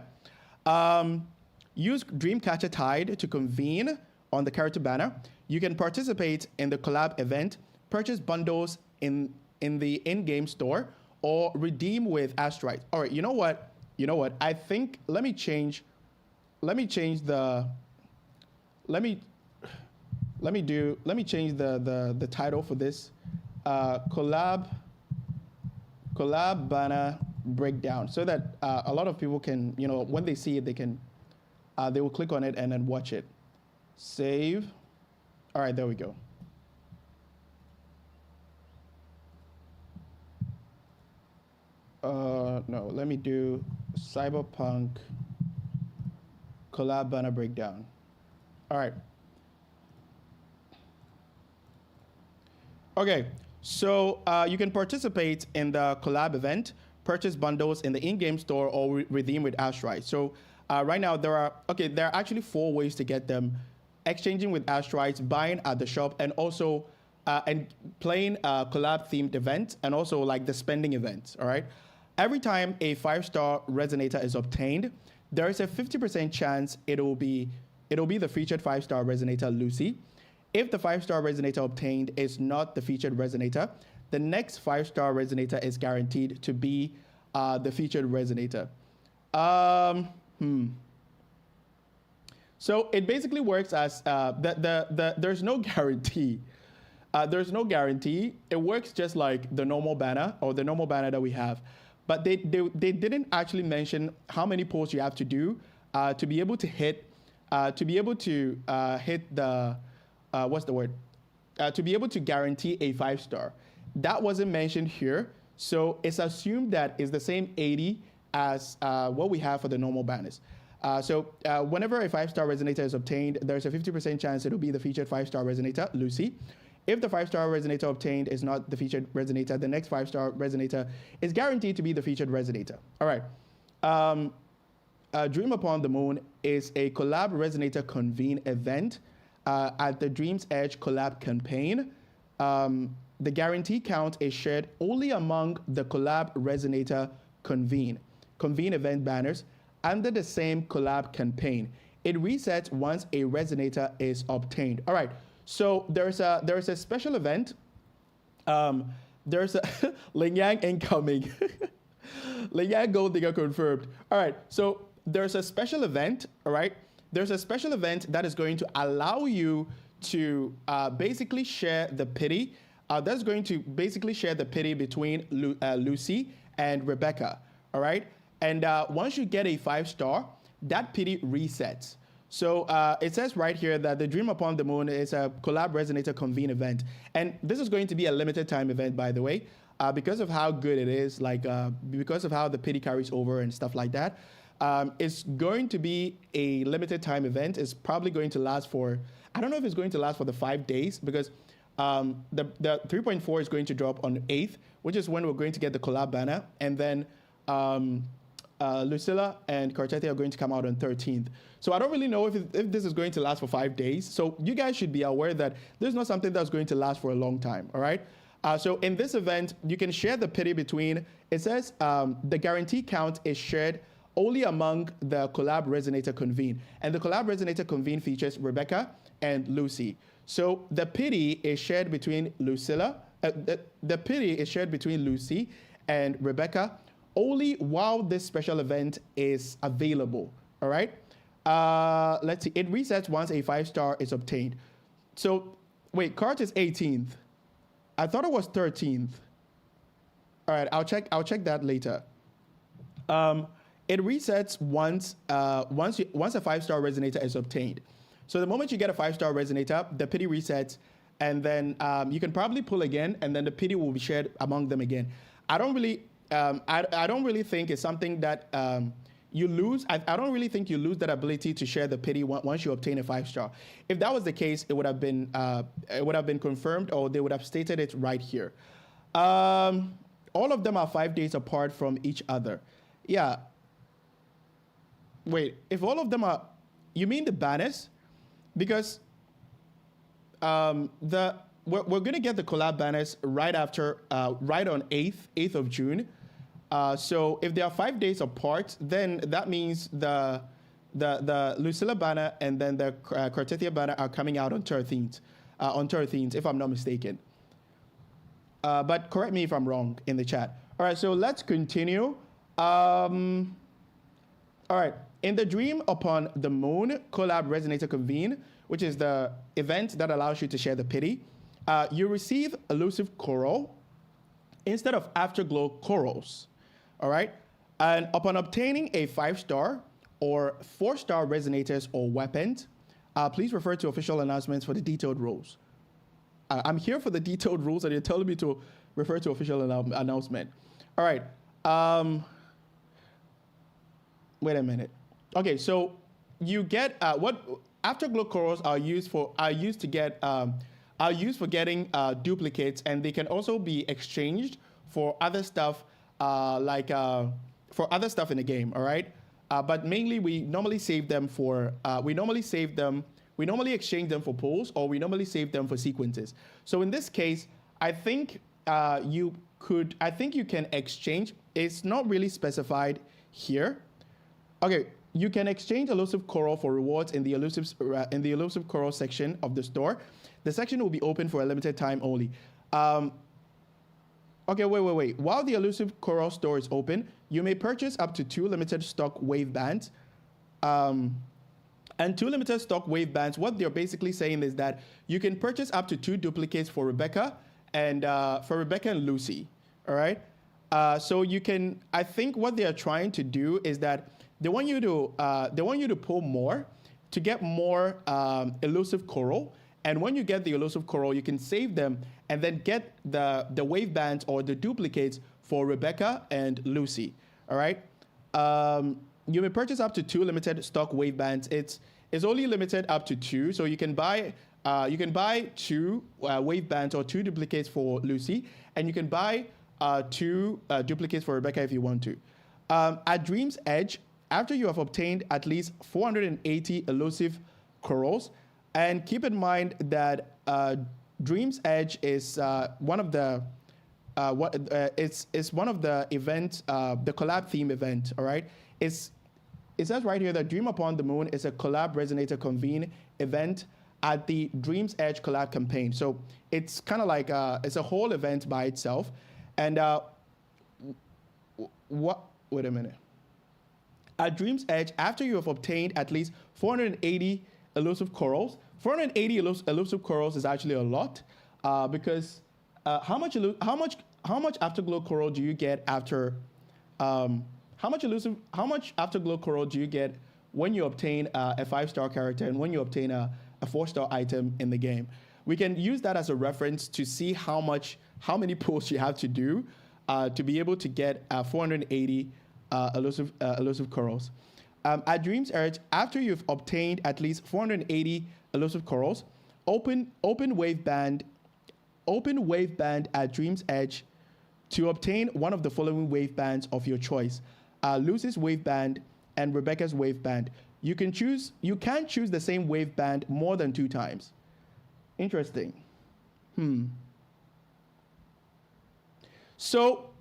Use Dreamcatcher Tide to convene on the character banner. You can participate in the collab event, purchase bundles in the in-game store, or redeem with Astrite. All right, you know what? I think let me change the title for this collab banner breakdown so that a lot of people can, when they see it, they will click on it and then watch it. Save. All right, there we go. No, let me do Cyberpunk collab banner breakdown. All right. Okay, so you can participate in the collab event, purchase bundles in the in-game store, or redeem with Astrite. So right now there are actually 4 ways to get them: exchanging with Astrites, buying at the shop, and also and playing a collab themed event, and also like the spending events. All right. Every time a 5-star resonator is obtained, there is a 50% chance it'll be the featured 5-star resonator Lucy. If the 5-star resonator obtained is not the featured resonator, the next 5-star resonator is guaranteed to be the featured resonator. So it basically works as there's no guarantee. There's no guarantee. It works just like the normal banner or the normal banner that we have. But they didn't actually mention how many polls you have to do to be able to hit the what's the word? To be able to guarantee a 5-star. That wasn't mentioned here. So it's assumed that it's the same 80 as what we have for the normal banners. So whenever a 5-star resonator is obtained, there's a 50% chance it'll be the featured 5-star resonator, Lucy. If the 5-star resonator obtained is not the featured resonator, the next 5-star resonator is guaranteed to be the featured resonator. All right. Dream Upon the Moon is a collab resonator convene event at the Dream's Edge collab campaign. The guarantee count is shared only among the collab resonator convene event banners under the same collab campaign. It resets once a resonator is obtained. All right. So there's a special event. There's a Ling Yang incoming. Ling Yang Gold Digger confirmed. All right. So there's a special event. All right. There's a special event that is going to allow you to basically share the pity. That's going to basically share the pity between Lucy and Rebecca. All right. And once you get a 5-star, that pity resets. So it says right here that the Dream Upon the Moon is a Collab Resonator Convene event. And this is going to be a limited time event, by the way, because of how good it is, like because of how the pity carries over and stuff like that. It's going to be a limited time event. It's probably going to last for, I don't know if it's going to last for the 5 days, because the 3.4 is going to drop on the 8th, which is when we're going to get the collab banner. And then Lucilla and Cortetti are going to come out on 13th. So I don't really know if this is going to last for 5 days. So you guys should be aware that this is not something that's going to last for a long time, all right? So in this event, you can share the pity between, it says the guarantee count is shared only among the Collab Resonator Convene. And the Collab Resonator Convene features Rebecca and Lucy. So the pity is shared between Lucilla, the pity is shared between Lucy and Rebecca only while this special event is available, all right? Let's see, it resets once a 5-star is obtained. So, wait, card is 18th. I thought it was 13th. All right, I'll check that later. It resets once a 5-star resonator is obtained. So the moment you get a 5-star resonator, the pity resets, and then you can probably pull again, and then the pity will be shared among them again. I don't really think it's something that you lose. I don't really think you lose that ability to share the pity once you obtain a 5-star. If that was the case, it would have been confirmed, or they would have stated it right here. All of them are 5 days apart from each other. Yeah. Wait, if all of them are, you mean the banners? Because we're going to get the collab banners right after, right on 8th of June. So if they are 5 days apart, then that means the Lucilla banner and then the Cortetia banner are coming out on 13th, if I'm not mistaken. But correct me if I'm wrong in the chat. All right, so let's continue. All right, in the Dream Upon the Moon Collab Resonator Convene, which is the event that allows you to share the pity, you receive elusive coral instead of afterglow corals. All right, and upon obtaining a 5-star or 4-star resonators or weapons, please refer to official announcements for the detailed rules. I'm here for the detailed rules, and you're telling me to refer to official announcement. All right. Wait a minute. Okay, so you get what afterglow corals are used for getting duplicates, and they can also be exchanged for other stuff, for other stuff in the game. All right, but mainly we normally save them for we normally exchange them for pulls, or we normally save them for sequences. So in this case, I think you can exchange. It's not really specified here. Okay, you can exchange elusive coral for rewards in the elusive coral section of the store. The section will be open for a limited time only. Okay, wait. While the elusive coral store is open, you may purchase up to 2 limited stock wave bands. And 2 limited stock wave bands, what they're basically saying is that you can purchase up to 2 duplicates for Rebecca and Lucy. All right. So you can. I think what they are trying to do is that they want you to pull more to get more elusive coral. And when you get the elusive coral, you can save them and then get the wave bands or the duplicates for Rebecca and Lucy. All right. You may purchase up to 2 limited stock wave bands. It's only limited up to 2, so you can buy 2 wave bands or 2 duplicates for Lucy, and you can buy 2 duplicates for Rebecca if you want to. At Dream's Edge, after you have obtained at least 480 elusive corals, and keep in mind that Dream's Edge is one of the it's one of the events, the collab theme event. All right, it says right here that Dream Upon the Moon is a collab resonator convene event at the Dream's Edge collab campaign. So it's kind of like it's a whole event by itself. And wait a minute. At Dream's Edge, after you have obtained at least 480 elusive corals, 480 elusive corals is actually a lot, because how much afterglow coral do you get after how much Afterglow Coral do you get when you obtain a 5-star character and when you obtain a 4-star item in the game? We can use that as a reference to see how many pulls you have to do to be able to get 480 elusive corals. At Dream's Edge, after you've obtained at least 480 elusive corals, open wave band at Dream's Edge to obtain one of the following wave bands of your choice: Lucy's wave band and Rebecca's wave band. You can choose the same wave band more than 2 times. Interesting. So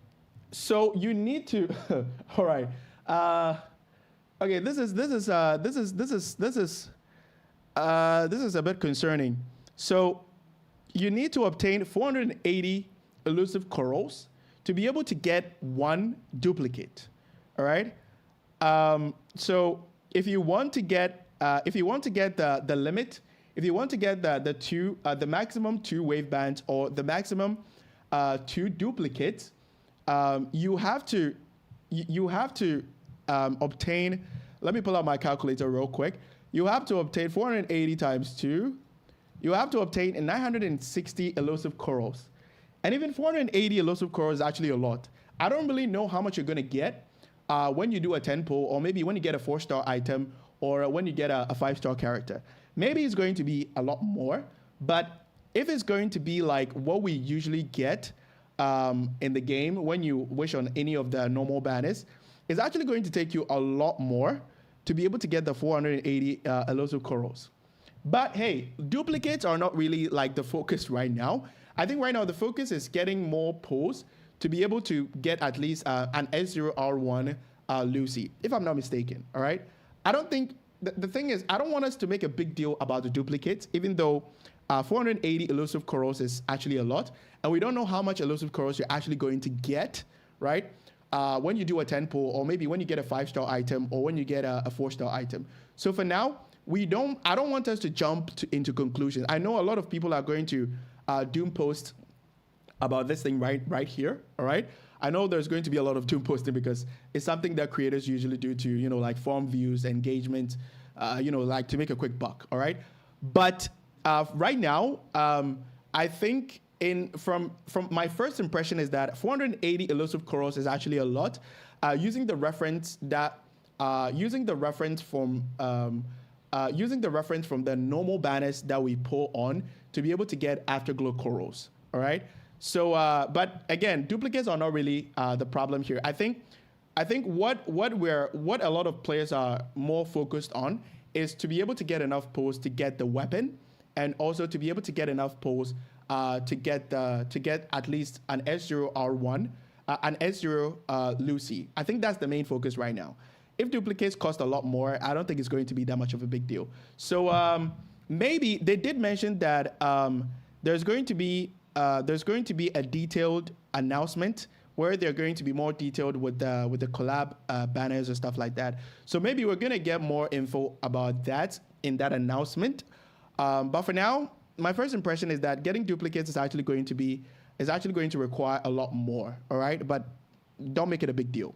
you need to. All right. Okay. This is a bit concerning. So you need to obtain 480 elusive corals to be able to get 1 duplicate. All right. So if you want to get the limit, if you want to get the maximum 2 wave bands or the maximum 2 duplicates, you have to obtain. Let me pull out my calculator real quick. You have to obtain 480 times 2. You have to obtain 960 elusive corals, and even 480 elusive corals is actually a lot. I don't really know how much you're gonna get when you do a 10 pull, or maybe when you get a 4-star item, or when you get a 5-star character. Maybe it's going to be a lot more, but if it's going to be like what we usually get in the game when you wish on any of the normal banners, it's actually going to take you a lot more to be able to get the 480 elusive corals. But hey, duplicates are not really like the focus right now. I think right now the focus is getting more pulls to be able to get at least an S0R1 Lucy, if I'm not mistaken, all right? I don't think, the thing is, I don't want us to make a big deal about the duplicates, even though 480 elusive corals is actually a lot, and we don't know how much elusive corals you're actually going to get, right? When you do a 10 pull, or maybe when you get a 5-star item, or when you get a 4-star item. So for now, I don't want us to jump into conclusions. I know a lot of people are going to doom post about this thing right here, all right? I know there's going to be a lot of doom posting because it's something that creators usually do to, like forum views, engagement, like to make a quick buck, all right? But right now, I think from my first impression is that 480 elusive corals is actually a lot. Using the reference from the normal banners that we pull on to be able to get Afterglow corals, all right? So, but again, duplicates are not really the problem here. I think what a lot of players are more focused on is to be able to get enough pulls to get the weapon, and also to be able to get enough pulls to get at least an S0R1, an S0 Lucy. I think that's the main focus right now. If duplicates cost a lot more, I don't think it's going to be that much of a big deal. So maybe they did mention that there's going to be a detailed announcement where they're going to be more detailed with the collab banners and stuff like that. So maybe we're gonna get more info about that in that announcement. But for now, my first impression is that getting duplicates is actually going to require a lot more. All right, but don't make it a big deal.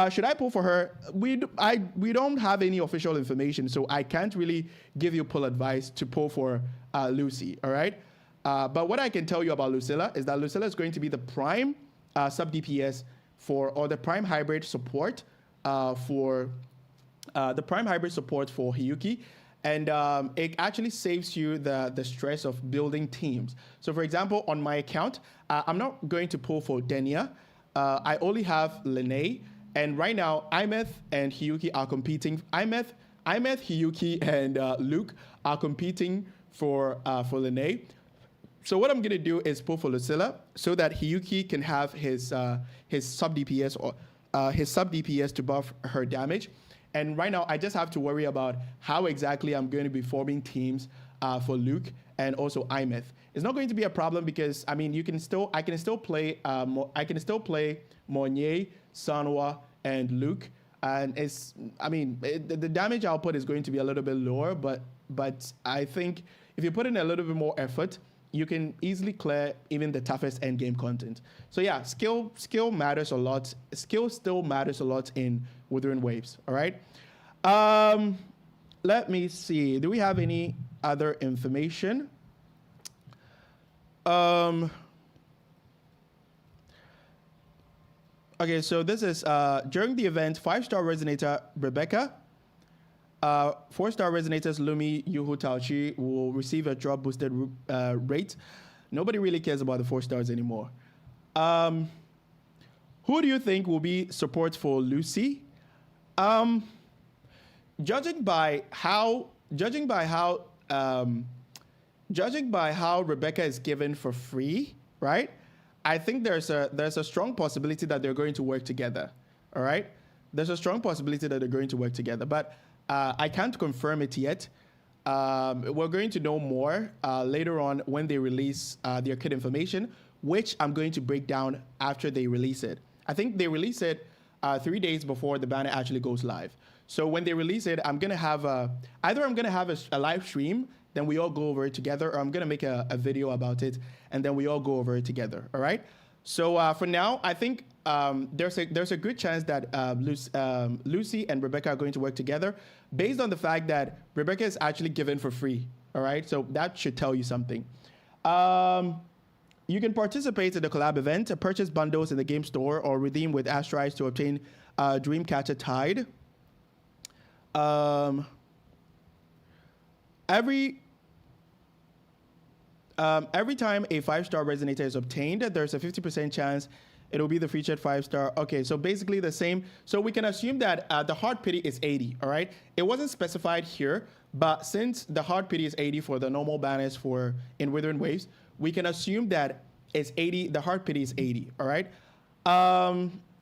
Should I pull for her? We don't have any official information, so I can't really give you pull advice to pull for Lucy. All right. But what I can tell you about Lucilla is that Lucilla is going to be the prime sub DPS or the prime hybrid support for Hiyuki, and it actually saves you the stress of building teams. So for example, on my account, I'm not going to pull for Denia. I only have Lene, and right now Imeth and Hiyuki are competing. Imeth, Hiyuki, and Luke are competing for Lene. So what I'm gonna do is pull for Lucilla so that Hiyuki can have his sub DPS or his sub DPS to buff her damage. And right now I just have to worry about how exactly I'm going to be forming teams for Luke and also Imeth. It's not going to be a problem because I mean I can still play Monye, Sanwa, and Luke, and the damage output is going to be a little bit lower, but I think if you put in a little bit more effort, you can easily clear even the toughest end game content. So yeah, skill matters a lot. Skill still matters a lot in Wuthering Waves. All right. Let me see. Do we have any other information? Okay, so this is during the event, 5-star resonator Rebecca, 4-star resonators Lumi, Yuhu, Taochi will receive a drop boosted rate. Nobody really cares about the 4 stars anymore. Who do you think will be support for Lucy? Judging by how Rebecca is given for free, right? I think there's a strong possibility that they're going to work together. All right, there's a strong possibility that they're going to work together, but I can't confirm it yet. We're going to know more later on when they release their kit information, which I'm going to break down after they release it. I think they release it 3 days before the banner actually goes live. So when they release it, I'm gonna have either I'm gonna have a live stream, then we all go over it together, or I'm gonna make a video about it, and then we all go over it together. All right. So for now, I think there's a good chance that Lucy and Rebecca are going to work together, based on the fact that Rebecca is actually given for free. All right. So that should tell you something. You can participate in the collab event, purchase bundles in the game store, or redeem with Asteroids to obtain Dreamcatcher Tide. Every time a 5-star resonator is obtained, there's a 50% chance it'll be the featured 5-star. Okay, so basically the same. So we can assume that the hard pity is 80, all right? It wasn't specified here, but since the hard pity is 80 for the normal banners for in Wuthering Waves, we can assume that it's 80, the hard pity is 80, all right?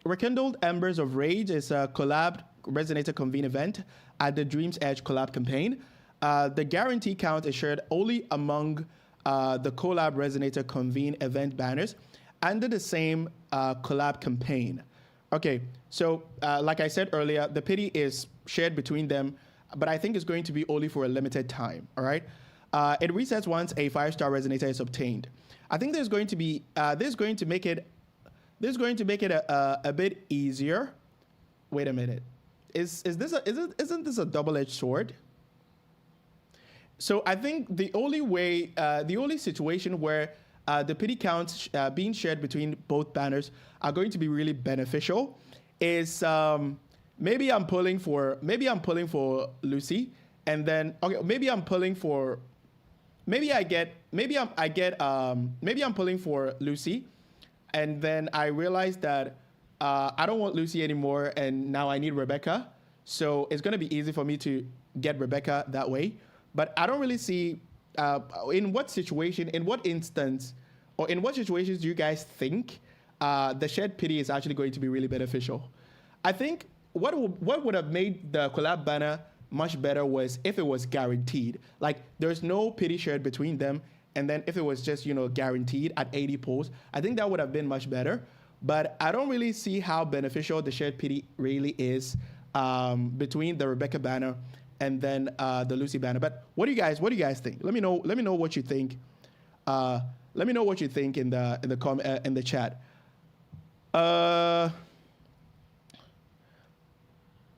Rekindled Embers of Rage is a collab resonator convene event at the Dream's Edge collab campaign. The guarantee count is shared only among the collab resonator convene event banners under the same collab campaign. Okay, so like I said earlier, the pity is shared between them, but I think it's going to be only for a limited time. All right, it resets once a 5-star resonator is obtained. I think there's going to be this is going to make it a bit easier. Wait a minute, isn't this a double-edged sword? So I think the only situation where the pity counts being shared between both banners are going to be really beneficial is maybe I'm pulling for Lucy, and then okay, maybe I'm pulling for Lucy, and then I realize that I don't want Lucy anymore, and now I need Rebecca. So it's going to be easy for me to get Rebecca that way. But I don't really see in what situation, in what instance, or in what situations do you guys think the shared pity is actually going to be really beneficial? I think what would have made the collab banner much better was if it was guaranteed. Like there's no pity shared between them, and then if it was just guaranteed at 80 polls, I think that would have been much better. But I don't really see how beneficial the shared pity really is between the Rebecca banner and then the Lucy banner. But what do you guys think? Let me know what you think. Let me know what you think in the chat.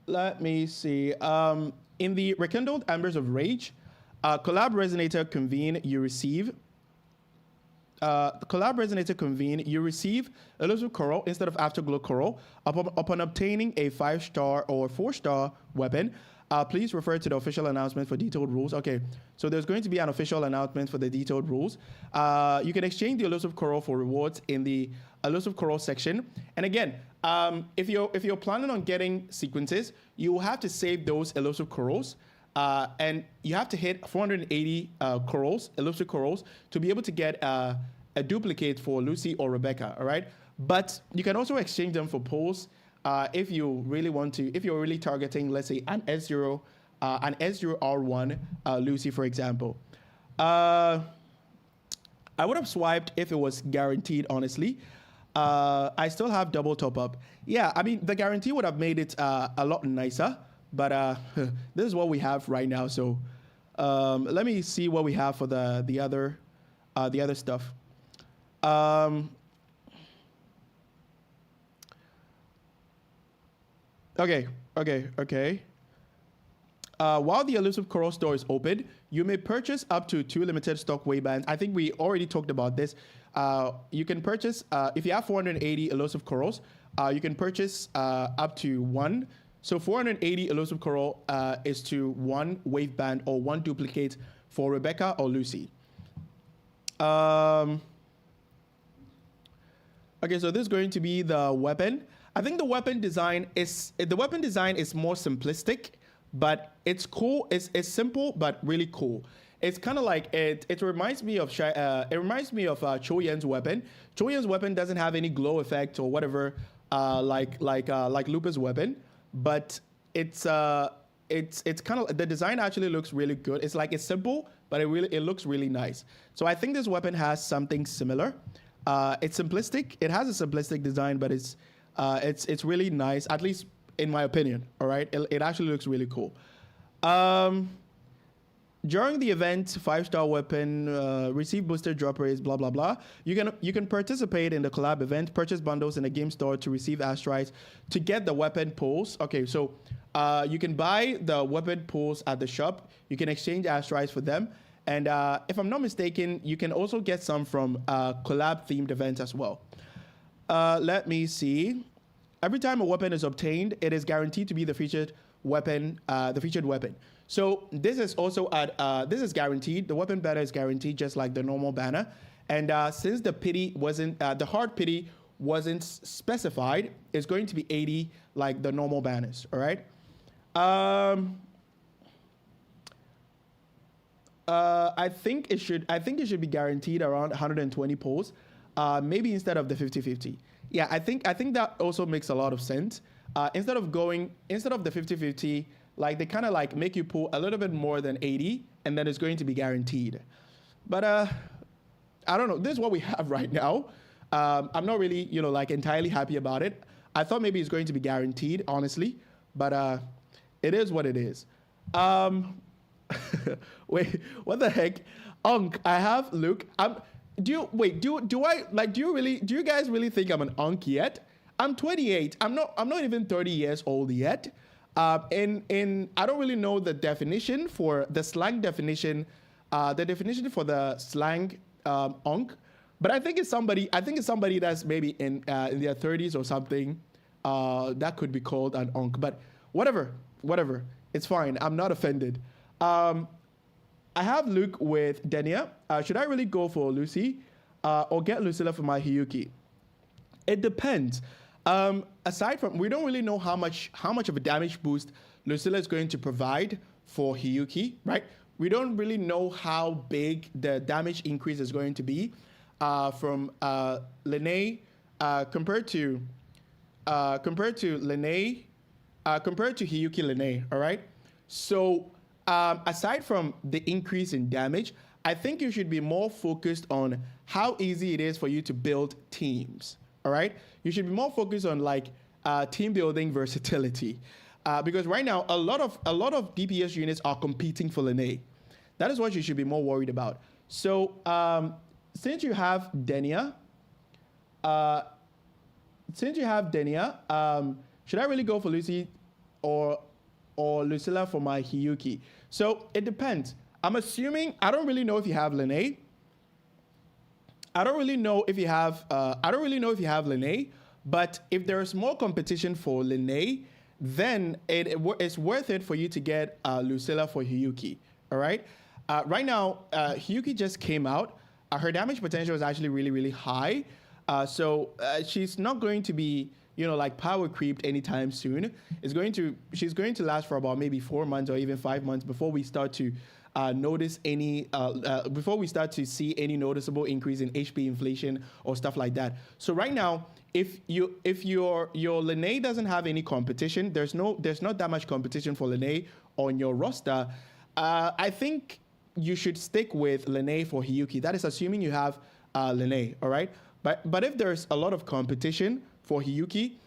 Let me see. In the Rekindled Embers of Rage, collab resonator convene, you receive elusive coral instead of afterglow coral upon obtaining a 5-star or 4-star weapon. Please refer to the official announcement for detailed rules. Okay, so there's going to be an official announcement for the detailed rules. You can exchange the elusive coral for rewards in the elusive coral section. And again, if you're planning on getting sequences, you will have to save those elusive corals. And you have to hit 480 elusive corals, to be able to get a duplicate for Lucy or Rebecca, all right? But you can also exchange them for polls if you really want to, if you're really targeting, let's say, an S0, an S0R1 Lucy, for example. I would have swiped if it was guaranteed, honestly. I still have double top up. Yeah, I mean, the guarantee would have made it a lot nicer. But this is what we have right now. So let me see what we have for the other the other stuff. Okay. While the Elusive Coral store is open, you may purchase up to 2 limited stock wavebands. I think we already talked about this. You can purchase, if you have 480 Elusive Corals, you can purchase up to 1. So 480 Elusive Coral is to 1 waveband or 1 duplicate for Rebecca or Lucy. Okay, so this is going to be the weapon. I think the weapon design is more simplistic, but it's cool. It's simple but really cool. It's kind of like it reminds me of Cho Yen's weapon. Cho Yen's weapon doesn't have any glow effect or whatever like Lupa's weapon, but it's kind of, the design actually looks really good. It's simple, but it looks really nice. So I think this weapon has something similar. It's simplistic. It has a simplistic design, but it's really nice, at least in my opinion. All right, it actually looks really cool. During the event, 5-star weapon, receive boosted drop rates, blah blah blah. You can participate in the collab event, purchase bundles in the game store to receive asteroids to get the weapon pulls. Okay, so you can buy the weapon pulls at the shop. You can exchange asteroids for them, and if I'm not mistaken, you can also get some from collab themed events as well. Let me see. Every time a weapon is obtained, it is guaranteed to be the featured weapon. So this is also this is guaranteed. The weapon banner is guaranteed, just like the normal banner. And since the pity wasn't, the hard pity wasn't specified, it's going to be 80 like the normal banners. All right. I think it should be guaranteed around 120 pulls, maybe instead of the 50-50. Yeah, I think that also makes a lot of sense. Instead of the 50-50, like they kind of like make you pull a little bit more than 80, and then it's going to be guaranteed. But I don't know. This is what we have right now. I'm not really like entirely happy about it. I thought maybe it's going to be guaranteed, honestly, but it is what it is. Wait, what the heck? I have Luke. Do you guys really think I'm an Unk yet? I'm 28. I'm not even 30 years old yet. And I don't really know the definition for the slang definition, the definition for the slang Unk, but I think it's somebody that's maybe in their 30s or something. That could be called an Unk, but whatever. It's fine. I'm not offended. I have Luke with Denia. Should I really go for Lucy or get Lucilla for my Hiyuki? It depends. Aside from, we don't really know how much of a damage boost Lucilla is going to provide for Hiyuki, right? We don't really know how big the damage increase is going to be from Lene compared to Hiyuki Lene, all right? So aside from the increase in damage, I think you should be more focused on how easy it is for you to build teams, all right? You should be more focused on like team building versatility, because right now a lot of DPS units are competing for Lene. That is what you should be more worried about. So since you have Denia, should I really go for Lucy or Lucilla for my Hiyuki? So it depends. I'm assuming, I don't really know if you have Lene. I don't really know if you have Lene, but if there's more competition for Lene, then it's worth it for you to get Lucilla for Hiyuki, all right? Right now, Hiyuki just came out. Her damage potential is actually really, really high. So she's not going to be, like power creeped anytime soon. She's going to last for about maybe 4 months or even 5 months before we start to before we start to see any noticeable increase in HP inflation or stuff like that. So right now, if your Lene doesn't have any competition, there's not that much competition for Lene on your roster, I think you should stick with Lene for Hiyuki. That is assuming you have Lene, all right? But if there's a lot of competition for Hiyuki,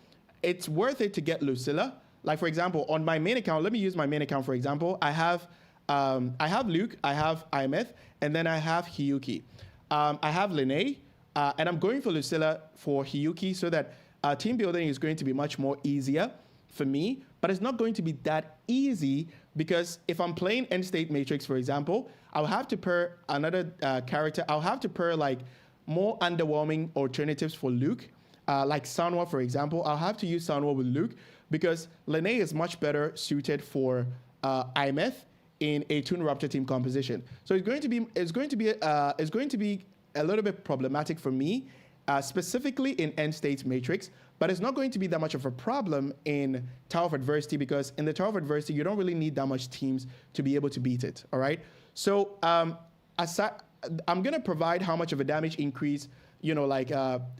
it's worth it to get Lucilla. Like for example, on my main account, let me use my main account for example. I have Luke, I have Imeth, and then I have Hiyuki. I have Lene, and I'm going for Lucilla for Hiyuki so that team building is going to be much more easier for me, but it's not going to be that easy because if I'm playing End State Matrix, for example, I'll have to pair another character. I'll have to pair like more underwhelming alternatives for Luke, like Sanwa, for example. I'll have to use Sanwa with Luke because Lene is much better suited for Imeth in a Toon Raptor team composition. So it's going to be a little bit problematic for me, specifically in End State Matrix, but it's not going to be that much of a problem in Tower of Adversity because in the Tower of Adversity, you don't really need that much teams to be able to beat it, all right? So I'm going to provide how much of a damage increase, like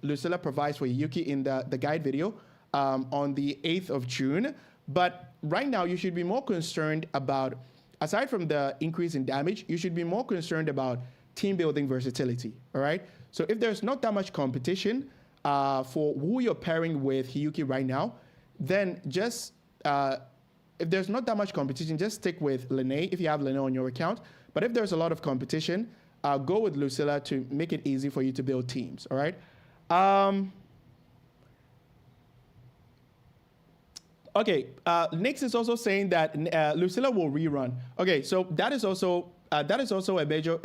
Lucilla provides for Yuki in the guide video on the 8th of June. But right now, you should be more concerned about, aside from the increase in damage, you should be more concerned about team building versatility, all right? So if there's not that much competition for who you're pairing with Hiyuki right now, then just, if there's not that much competition, just stick with Lene if you have Lene on your account. But if there's a lot of competition, go with Lucilla to make it easy for you to build teams, all right? Okay, Nix is also saying that Lucilla will rerun. Okay, so that is also a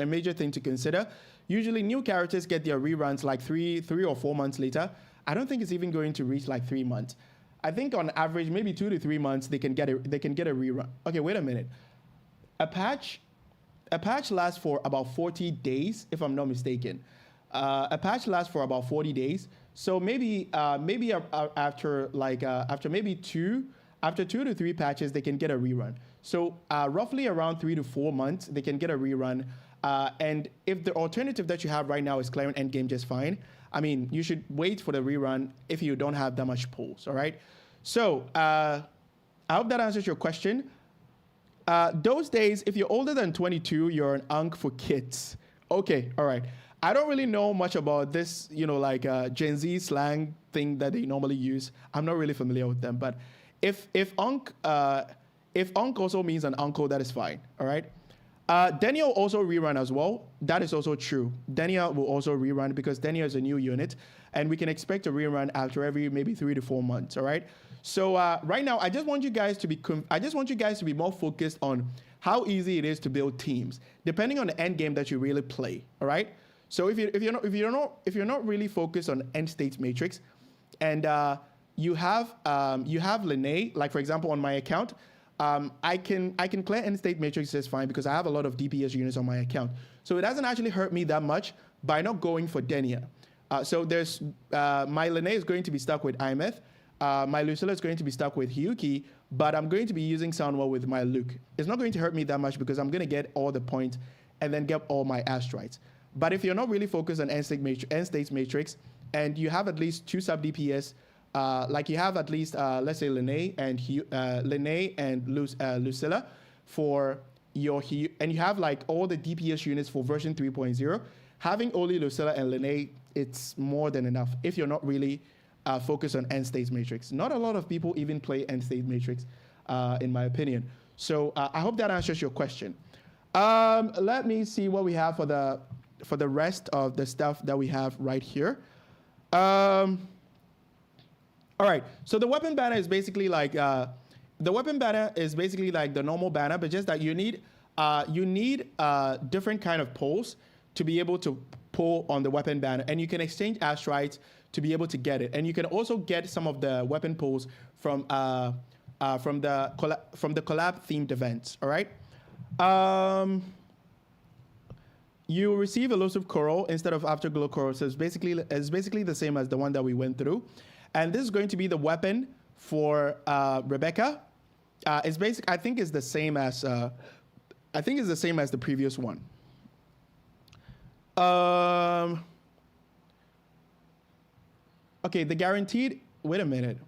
major thing to consider. Usually new characters get their reruns like three or 4 months later. I don't think it's even going to reach like 3 months. I think on average, maybe 2 to 3 months, they can get a rerun. Okay, wait a minute. A patch lasts for about 40 days, if I'm not mistaken. A patch lasts for about 40 days. So maybe after 2 to 3 patches, they can get a rerun. So roughly around 3 to 4 months, they can get a rerun. And if the alternative that you have right now is clearing endgame just fine, I mean, you should wait for the rerun if you don't have that much pulls, all right? So I hope that answers your question. Those days, if you're older than 22, you're an unk for kids. Okay, all right. I don't really know much about this, Gen Z slang thing that they normally use. I'm not really familiar with them, but if unk also means an uncle, that is fine, all right? Denia will also rerun as well. That is also true. Denia will also rerun because Denia is a new unit, and we can expect a rerun after every maybe 3 to 4 months. All right. So right now, I just want you guys to be more focused on how easy it is to build teams, depending on the end game that you really play. All right. So if you're not really focused on End State Matrix, and you have Lene, like for example on my account. I can clear End State Matrix just fine because I have a lot of DPS units on my account. So it doesn't actually hurt me that much by not going for Denia. So there's my Lene is going to be stuck with Imeth. My Lucilla is going to be stuck with Hiyuki, but I'm going to be using Soundwell with my Luke. It's not going to hurt me that much because I'm going to get all the points and then get all my Astrites. But if you're not really focused on End State Matrix and you have at least 2 sub DPS, like you have at least, let's say Lene and Lucilla for your and you have like all the DPS units for version 3.0. Having only Lucilla and Lene, it's more than enough if you're not really focused on End State Matrix. Not a lot of people even play End State Matrix, in my opinion. So I hope that answers your question. Let me see what we have for the rest of the stuff that we have right here. All right, so the weapon banner is basically like the normal banner, but just that you need different kind of pulls to be able to pull on the weapon banner, and you can exchange Astrites to be able to get it, and you can also get some of the weapon pulls from the collab themed events. All right, you receive elusive coral instead of afterglow coral, so it's basically the same as the one that we went through. And this is going to be the weapon for Rebecca. It's basic. I think it's the same as the previous one. Okay, the guaranteed. Wait a minute.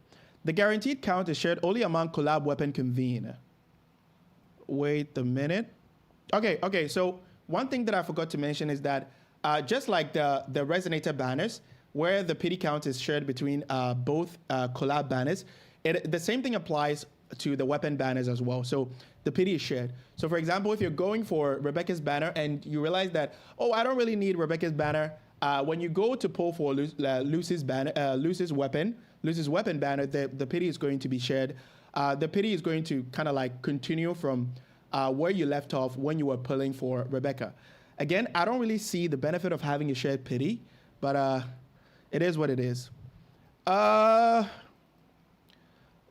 The guaranteed count is shared only among collab weapon convene. Wait a minute. Okay. So one thing that I forgot to mention is that just like the resonator banners, where the pity count is shared between both collab banners, the same thing applies to the weapon banners as well. So the pity is shared. So for example, if you're going for Rebecca's banner and you realize that, oh, I don't really need Rebecca's banner, when you go to pull for Lucy's banner, Lucy's weapon banner, the pity is going to be shared. The pity is going to kind of like continue from where you left off when you were pulling for Rebecca. Again, I don't really see the benefit of having a shared pity, but it is what it is.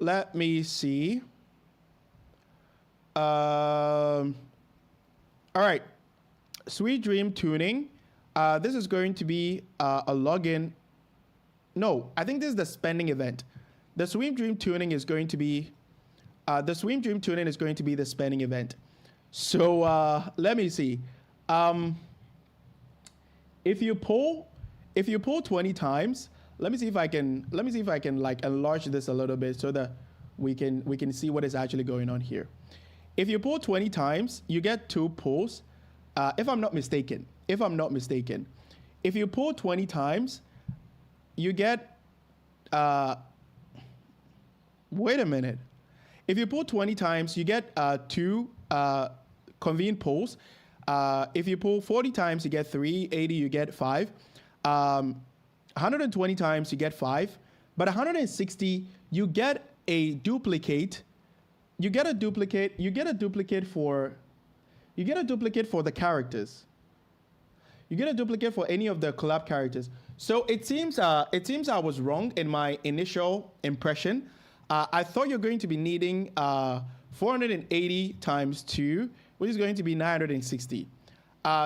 Let me see. All right. Sweet Dream Tuning. This is going to be a login. No, I think this is the spending event. The Sweet Dream Tuning is going to be the spending event. So let me see. If you pull 20 times, let me see if I can like enlarge this a little bit so that we can see what is actually going on here. If you pull 20 times, you get 2 pulls. If I'm not mistaken. If you pull 20 times, you get wait a minute. If you pull 20 times, you get 2 convened pulls. If you pull 40 times, you get 3. 80, you get 5. 120 times, you get 5. But 160, you get a duplicate. You get a duplicate for the characters. You get a duplicate for any of the collab characters. So it seems I was wrong in my initial impression. I thought you're going to be needing 480 times 2, which is going to be 960.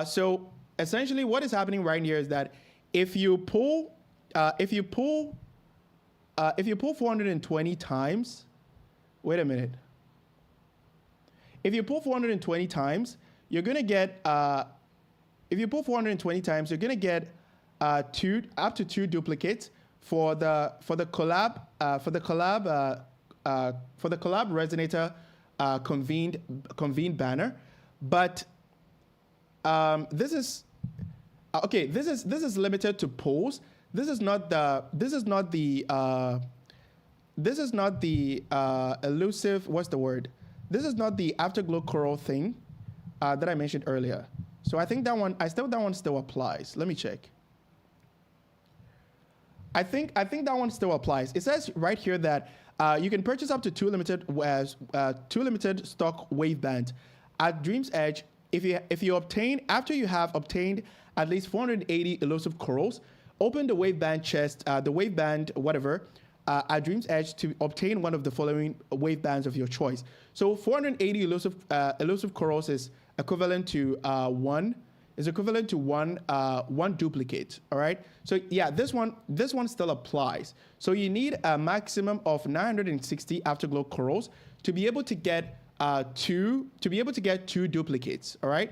So essentially, what is happening right here is that if you pull 420 times, wait a minute. If you pull 420 times, you're gonna get. If you pull 420 times, you're gonna get up to 2 duplicates for the collab resonator convened banner. But this is okay. This is limited to pulls. This is not the elusive. What's the word? This is not the afterglow coral thing that I mentioned earlier. So I think that one still applies. Let me check. I think that one still applies. It says right here that you can purchase up to 2 limited stock wave bands at Dream's Edge if you obtain after you have obtained at least 480 elusive corals. Open the wave band chest, the wave band whatever. At Dream's Edge to obtain one of the following wave bands of your choice. So 480 elusive corals is equivalent to one duplicate. All right. So yeah, this one still applies. So you need a maximum of 960 afterglow corals to be able to get 2 duplicates. All right.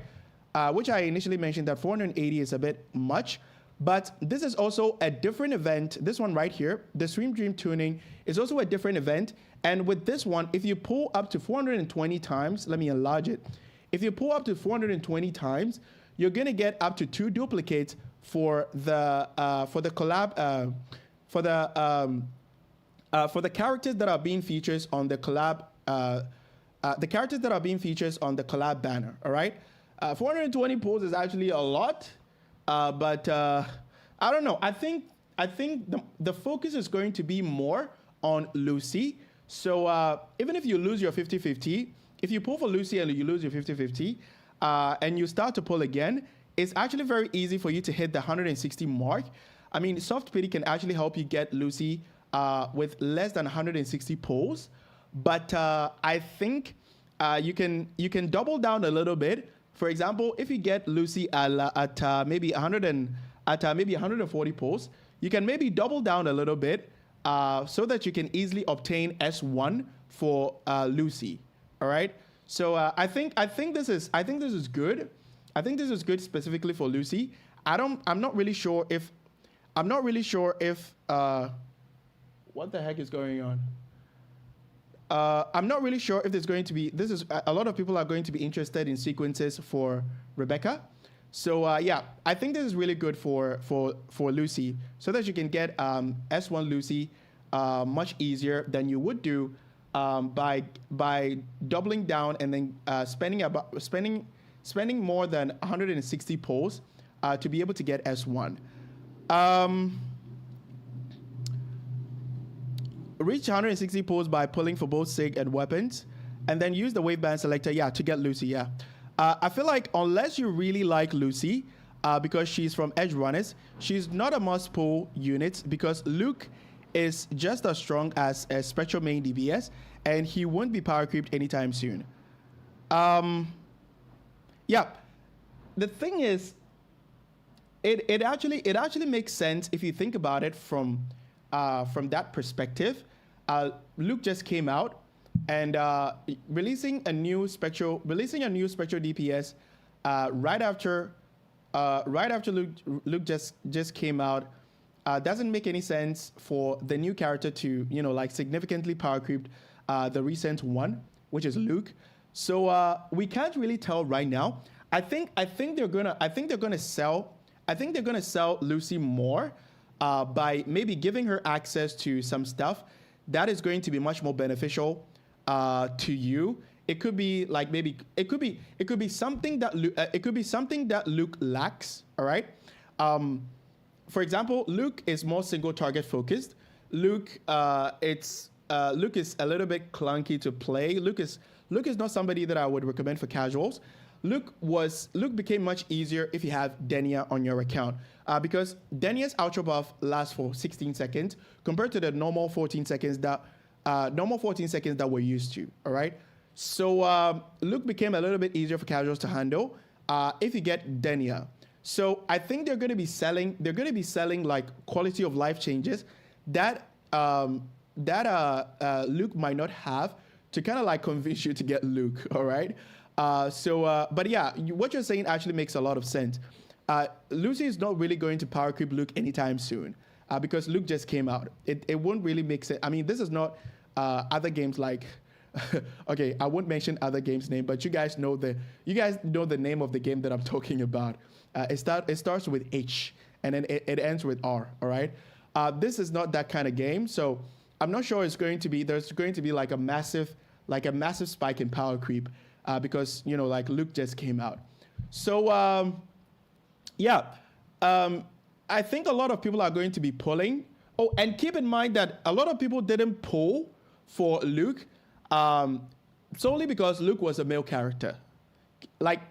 Which I initially mentioned that 480 is a bit much. But this is also a different event. This one right here, the Sweet Dream Tuning, is also a different event. And with this one, if you pull up to 420 times, let me enlarge it. If you pull up to 420 times, you're gonna get up to 2 duplicates for the collab for the characters that are being featured on the collab banner. All right, 420 pulls is actually a lot. But I don't know. I think the focus is going to be more on Lucy. So even if you lose your 50-50, if you pull for Lucy and you lose your 50-50, and you start to pull again, it's actually very easy for you to hit the 160 mark. I mean, Soft Pity can actually help you get Lucy with less than 160 pulls. But I think you can double down a little bit. For example, if you get Lucy at maybe 140 pulls, you can maybe double down a little bit so that you can easily obtain S1 for Lucy. All right. So I think this is good. I think this is good specifically for Lucy. I'm not really sure if what the heck is going on. I'm not really sure if there's going to be, a lot of people are going to be interested in sequences for Rebecca. So yeah, I think this is really good for Lucy so that you can get S1 Lucy much easier than you would do by doubling down and then spending more than 160 pulls to be able to get S1. Reach 160 pulls by pulling for both SIG and weapons, and then use the wave band selector, to get Lucy, I feel like unless you really like Lucy, because she's from Edge Runners, she's not a must pull unit because Luke is just as strong as a Spectral main DPS, and he won't be power creeped anytime soon. The thing is, it actually makes sense if you think about it from that perspective. Luke just came out and releasing a new spectral DPS right after Luke just came out doesn't make any sense for the new character to significantly power creep the recent one, which is Luke. So we can't really tell right now. I think they're gonna sell Lucy more by maybe giving her access to some stuff that is going to be much more beneficial to you. It could be something that Luke lacks. All right. For example, Luke is more single target focused. Luke is a little bit clunky to play. Luke is not somebody that I would recommend for casuals. Luke became much easier if you have Denia on your account because Denia's ultra buff lasts for 16 seconds compared to the normal 14 seconds that we're used to. All right, so Luke became a little bit easier for casuals to handle if you get Denia. So I think they're going to be selling like quality of life changes that Luke might not have to kind of like convince you to get Luke. All right. But yeah, what you're saying actually makes a lot of sense. Lucy is not really going to power creep Luke anytime soon because Luke just came out. It won't really make sense. I mean, this is not other games like, okay, I won't mention other games' name, but you guys know the name of the game that I'm talking about. It starts with H and then it ends with R. All right. This is not that kind of game, so I'm not sure there's going to be like a massive spike in power creep. Because Luke just came out. So I think a lot of people are going to be pulling. Oh, and keep in mind that a lot of people didn't pull for Luke solely because Luke was a male character. Like,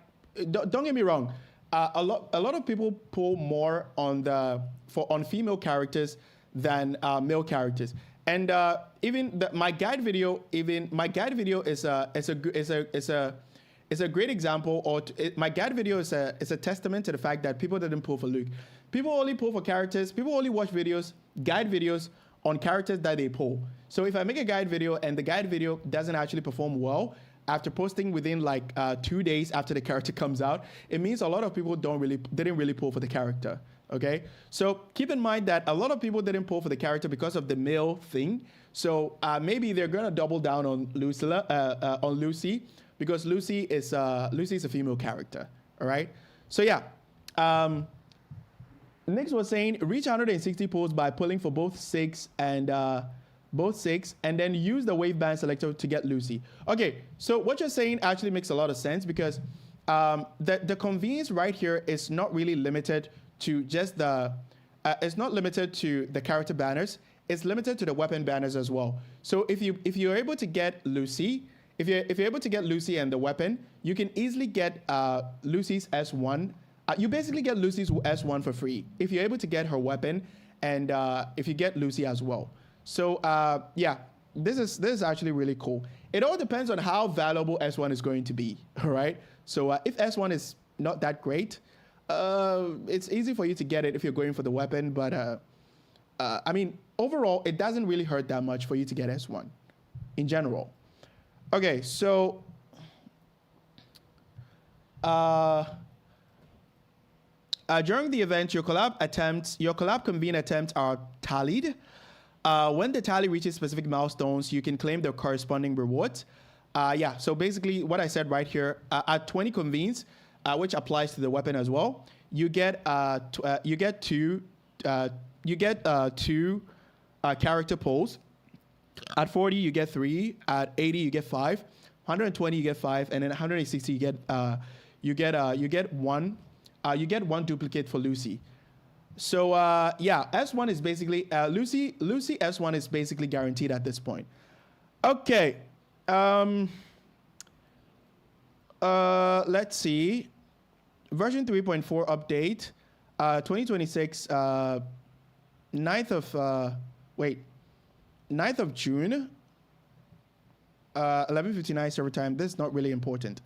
don't get me wrong. A lot of people pull more on female characters than male characters. And even my guide video is a great example. My guide video is a testament to the fact that people didn't pull for Luke. People only pull for characters. People only watch guide videos on characters that they pull. So if I make a guide video and the guide video doesn't actually perform well after posting within 2 days after the character comes out, it means a lot of people didn't really pull for the character. Okay, so keep in mind that a lot of people didn't pull for the character because of the male thing. So maybe they're gonna double down on Lucy because Lucy is a female character. All right. So yeah, Nix was saying reach 160 pulls by pulling for both SIGs and then use the wave band selector to get Lucy. Okay, so what you're saying actually makes a lot of sense because the convenience right here is not really limited to just it's not limited to the character banners. It's limited to the weapon banners as well. So if you're able to get Lucy, if you're able to get Lucy and the weapon, you can easily get Lucy's S1. You basically get Lucy's S1 for free if you're able to get her weapon and if you get Lucy as well. So yeah, this is actually really cool. It all depends on how valuable S1 is going to be. All right. So if S1 is not that great, it's easy for you to get it if you're going for the weapon, but I mean, overall, it doesn't really hurt that much for you to get S1 in general. Okay, so during the event, your collab convene attempts are tallied. When the tally reaches specific milestones, you can claim the corresponding rewards. Yeah, so basically what I said right here, at 20 convenes, which applies to the weapon as well, you get two character pulls At 40, you get 3. At 80, you get 5. 120, you get 5, and then 160, you get 1. You get 1 duplicate for Lucy. So yeah, S1 is basically Lucy S1 is basically guaranteed at this point. Okay. Let's see. Version 3.4 update. 2026. 9th of June. 11:59 server time. This is not really important.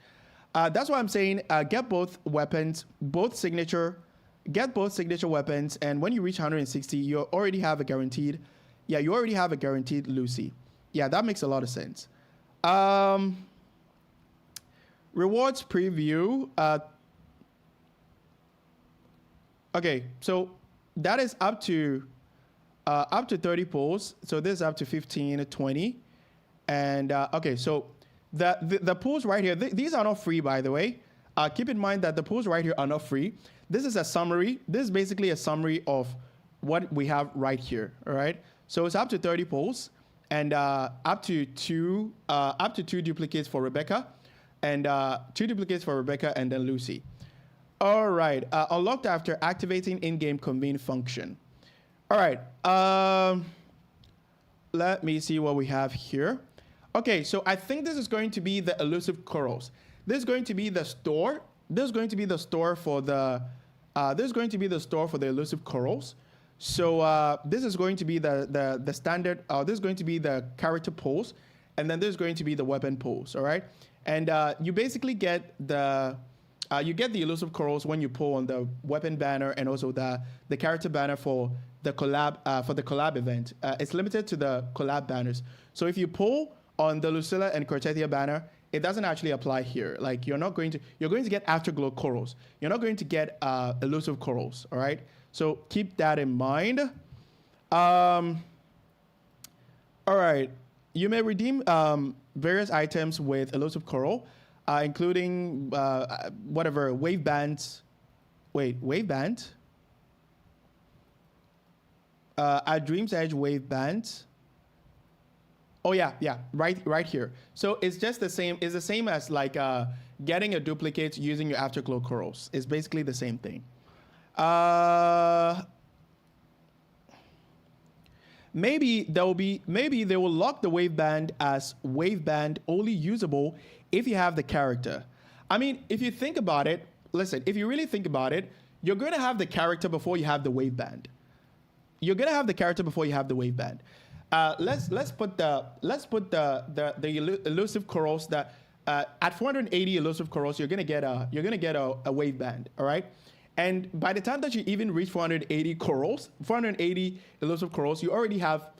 That's why I'm saying get both weapons, get both signature weapons, and when you reach 160, you already have a guaranteed. Yeah, you already have a guaranteed Lucy. Yeah, that makes a lot of sense. Rewards preview. Okay, so that is up to 30 pulls. So this is up to 15, 20, and okay, so the pulls right here. These are not free, by the way. Keep in mind that the pulls right here are not free. This is a summary. This is basically a summary of what we have right here. All right. So it's up to 30 pulls and up to two duplicates for Rebecca, and 2 duplicates for Rebecca and then Lucy. All right. Unlocked after activating in-game convene function. All right. Let me see what we have here. Okay, so I think this is going to be the elusive corals. This is going to be the store. This is going to be the store for the. This is going to be the store for the elusive corals. So this is going to be the standard. This is going to be the character pulls, and then this is going to be the weapon pulls. All right, and you basically get the elusive corals when you pull on the weapon banner and also the character banner for the collab event. It's limited to the collab banners. So if you pull on the Lucilla and Cortetia banner, it doesn't actually apply here. Like you're going to get afterglow corals. You're not going to get elusive corals. All right. So keep that in mind. All right. You may redeem various items with elusive coral, including whatever wave bands. Wait, wave band. At Dream's Edge wave band. Oh yeah, right here. So it's just the same. It's the same as like getting a duplicate using your afterglow corals. It's basically the same thing. Maybe they will lock the wave band as wave band only usable if you have the character. I mean, if you think about it, listen. If you really think about it, you're going to have the character before you have the wave band. You're going to have the character before you have the wave band. Let's put the elusive corals that at 480 elusive corals you're gonna get a wave band, all right? And by the time that you even reach 480 elusive corals, you already have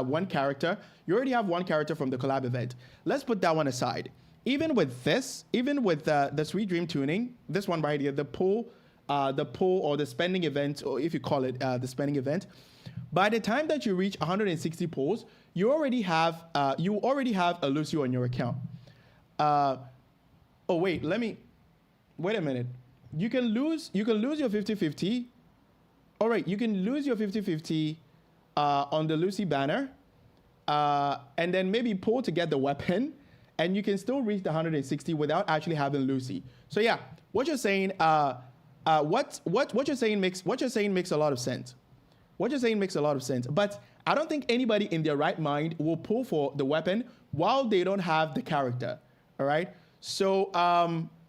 one character. You already have one character from the collab event. Let's put that one aside. Even with this, the Sweet Dream tuning, this one right here, the pull or the spending event, or if you call it the spending event. By the time that you reach 160 pulls, you already have a Lucy on your account. Wait a minute. You can lose your 50-50. All right, you can lose your 50-50 on the Lucy banner, and then maybe pull to get the weapon, and you can still reach the 160 without actually having Lucy. So yeah, what you're saying, what you're saying makes a lot of sense. What you're saying makes a lot of sense, but I don't think anybody in their right mind will pull for the weapon while they don't have the character, all right? So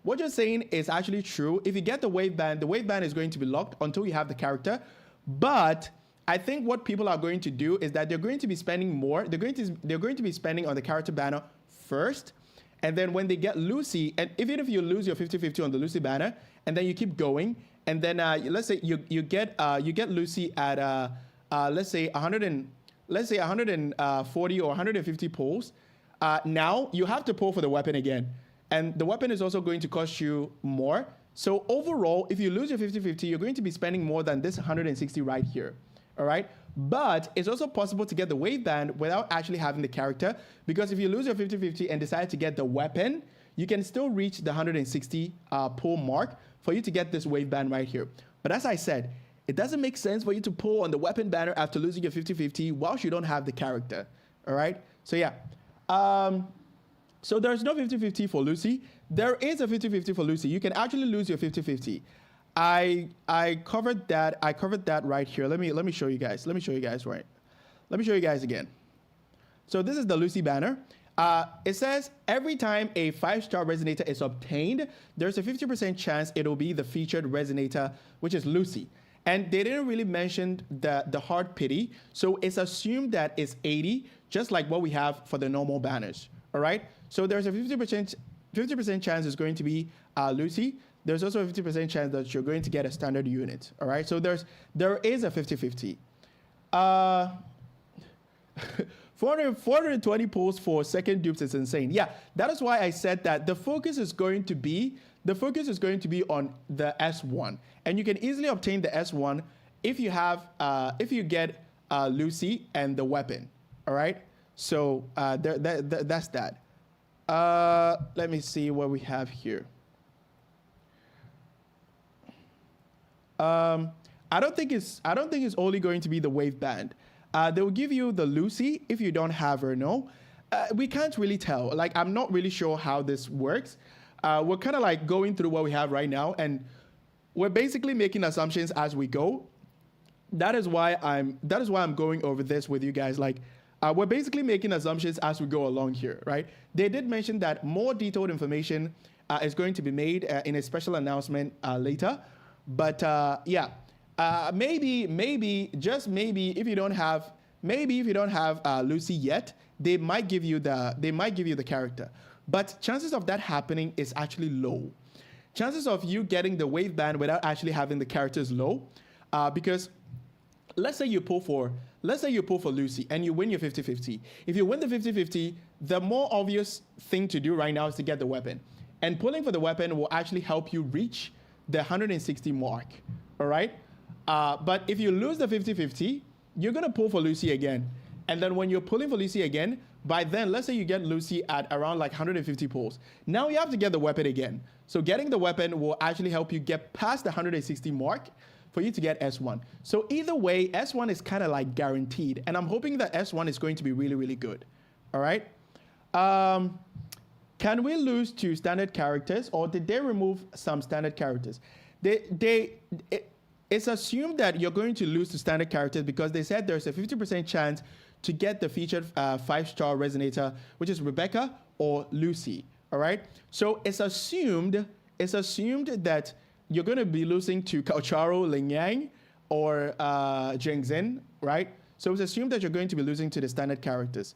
what you're saying is actually true. If you get the wave band is going to be locked until you have the character, but I think what people are going to do is that they're going to be spending more. They're going to be spending on the character banner first, and then when they get Lucy, and even if you lose your 50-50 on the Lucy banner, and then you keep going, and then let's say you get Lucy at let's say 140 or 150 pulls. Now you have to pull for the weapon again, and the weapon is also going to cost you more. So overall, if you lose your 50-50, you're going to be spending more than this 160 right here. All right. But it's also possible to get the wave band without actually having the character, because if you lose your 50-50 and decide to get the weapon, you can still reach the 160 pull mark for you to get this wave band right here. But as I said, it doesn't make sense for you to pull on the weapon banner after losing your 50-50 whilst you don't have the character. All right. So yeah. So there's no 50-50 for Lucy. There is a 50-50 for Lucy. You can actually lose your 50-50. I covered that. I covered that right here. Let me show you guys. Let me show you guys right. Let me show you guys again. So this is the Lucy banner. It says every time a 5-star resonator is obtained, there's a 50% chance it'll be the featured resonator, which is Lucy. And they didn't really mention the hard pity, so it's assumed that it's 80, just like what we have for the normal banners. All right. So there's a 50% chance it's going to be Lucy. There's also a 50% chance that you're going to get a standard unit. All right. So there is a 50-50. 420 pulls for second dupes is insane. Yeah, that is why I said that the focus is going to be on the S1, and you can easily obtain the S1 if you get Lucy and the weapon. All right, so that's that. Let me see what we have here. I don't think it's only going to be the wave band. They will give you the Lucy if you don't have her. No, we can't really tell. Like, I'm not really sure how this works. We're kind of like going through what we have right now, and we're basically making assumptions as we go. That is why I'm going over this with you guys. Like, we're basically making assumptions as we go along here, right? They did mention that more detailed information is going to be made in a special announcement later, but yeah. Maybe, just maybe, if you don't have Lucy yet, they might give you the character. But chances of that happening is actually low. Chances of you getting the wave band without actually having the character is low, because let's say you pull for Lucy and you win your 50-50. If you win the 50-50, the more obvious thing to do right now is to get the weapon. And pulling for the weapon will actually help you reach the 160 mark. All right. But if you lose the 50-50, you're going to pull for Lucy again. And then when you're pulling for Lucy again, by then, let's say you get Lucy at around like 150 pulls. Now you have to get the weapon again. So getting the weapon will actually help you get past the 160 mark for you to get S1. So either way, S1 is kind of like guaranteed. And I'm hoping that S1 is going to be really, really good. All right. Can we lose to standard characters, or did they remove some standard characters? It's assumed that you're going to lose to standard characters because they said there's a 50% chance to get the featured 5-star resonator, which is Rebecca or Lucy. All right. So it's assumed that you're going to be losing to Kaucharo, Ling Yang, or Zheng Zhen, right? So it's assumed that you're going to be losing to the standard characters.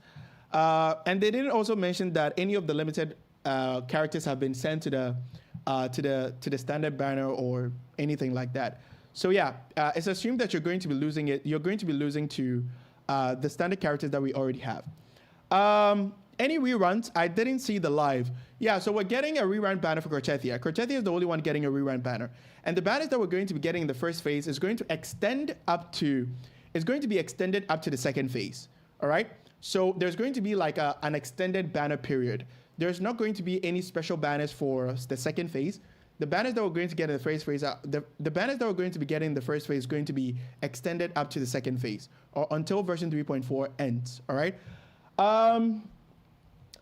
And they didn't also mention that any of the limited characters have been sent to the standard banner or anything like that. So yeah, it's assumed that you're going to be losing it. You're going to be losing to the standard characters that we already have. Any reruns? I didn't see the live. Yeah, so we're getting a rerun banner for Cortethia. Cortethia is the only one getting a rerun banner. And the banners that we're going to be getting in the first phase is going to be extended up to the second phase. All right? So there's going to be like an extended banner period. There's not going to be any special banners for the second phase. The banners that we're going to get in the first phase the banners that we're going to be getting in the first phase is going to be extended up to the second phase, or until version 3.4 ends. All right.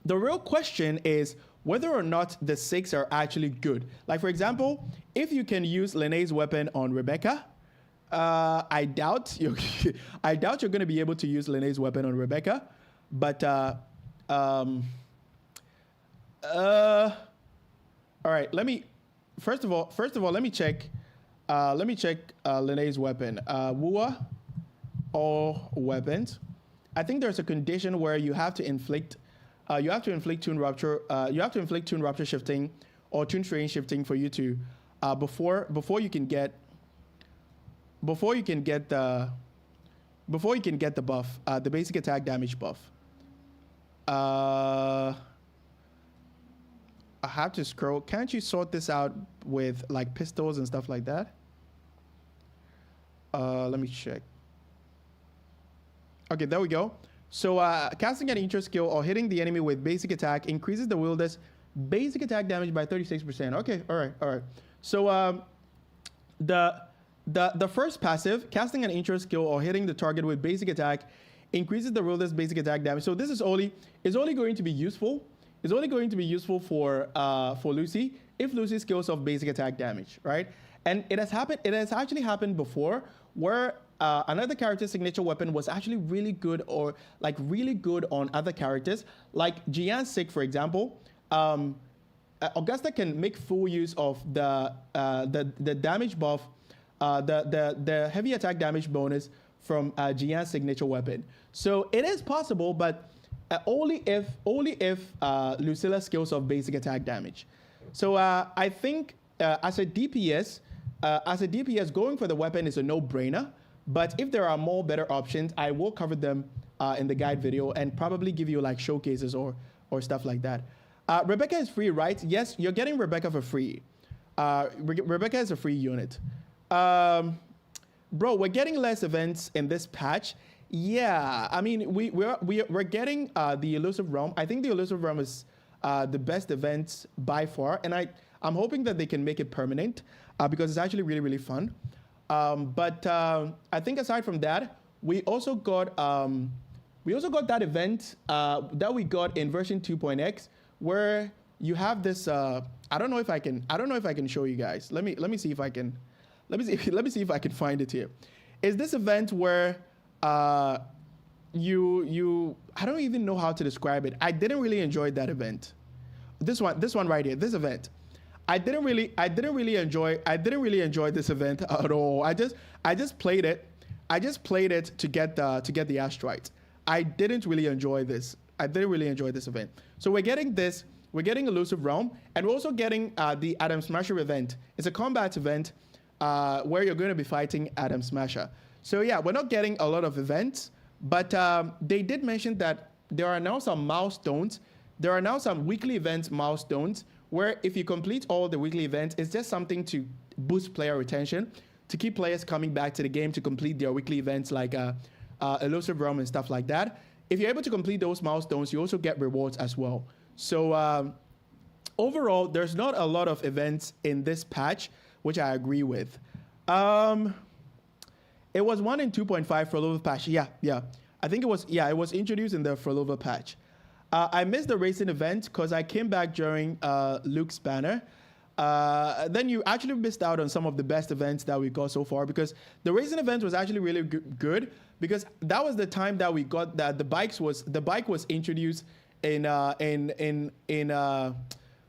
The real question is whether or not the 6 are actually good. Like, for example, if you can use Lene's weapon on Rebecca, I doubt you're going to be able to use Lene's weapon on Rebecca. But all right, First of all, let me check Lene's weapon. Wuwa, all weapons. I think there's a condition where you have to inflict tune rupture. You have to inflict tune rupture shifting or tune strain shifting for you to before you can get the buff, the basic attack damage buff. I have to scroll. Can't you sort this out with like pistols and stuff like that? Let me check. Okay, there we go. So casting an intro skill or hitting the enemy with basic attack increases the wielder's basic attack damage by 36%. Okay, all right. So the first passive, casting an intro skill or hitting the target with basic attack, increases the ruler's basic attack damage. So this is only going to be useful. It's only going to be useful for Lucy if Lucy scales off basic attack damage, right? And it has happened. It has actually happened before where another character's signature weapon was actually really good, or like really good on other characters, like Jian's Sick, for example. Augusta can make full use of the damage buff, the heavy attack damage bonus from Jian's signature weapon. So it is possible, but only if Lucilla scales off basic attack damage. So I think as a DPS, going for the weapon is a no-brainer. But if there are more better options, I will cover them in the guide video and probably give you like showcases or stuff like that. Rebecca is free, right? Yes, you're getting Rebecca for free. Rebecca is a free unit. Bro, we're getting less events in this patch. Yeah, I mean, we're getting the Elusive Realm. I think the Elusive Realm is the best event by far, and I'm hoping that they can make it permanent because it's actually really, really fun. But I think aside from that, we also got that event that we got in version 2.x where you have this. I don't know if I can show you guys. Let me see if I can. Let me see if I can find it here. Is this event where you I don't even know how to describe it. I didn't really enjoy that event. This one right here. This event. I didn't really enjoy this event at all. I just played it. I just played it to get the asteroids. I didn't really enjoy this. I didn't really enjoy this event. So we're getting this. We're getting Elusive Realm, and we're also getting the Adam Smasher event. It's a combat event where you're going to be fighting Adam Smasher. So yeah, we're not getting a lot of events, but they did mention that there are now some milestones. There are now some weekly events milestones where if you complete all the weekly events, it's just something to boost player retention, to keep players coming back to the game to complete their weekly events like Elusive Realm and stuff like that. If you're able to complete those milestones, you also get rewards as well. So overall, there's not a lot of events in this patch, which I agree with. It was 1 in 2.5 for Lova patch. Yeah. I think it was introduced in the Frolova patch. I missed the racing event because I came back during Luke's banner. Then you actually missed out on some of the best events that we got so far, because the racing event was actually really good because that was the time that we got that the bike was introduced in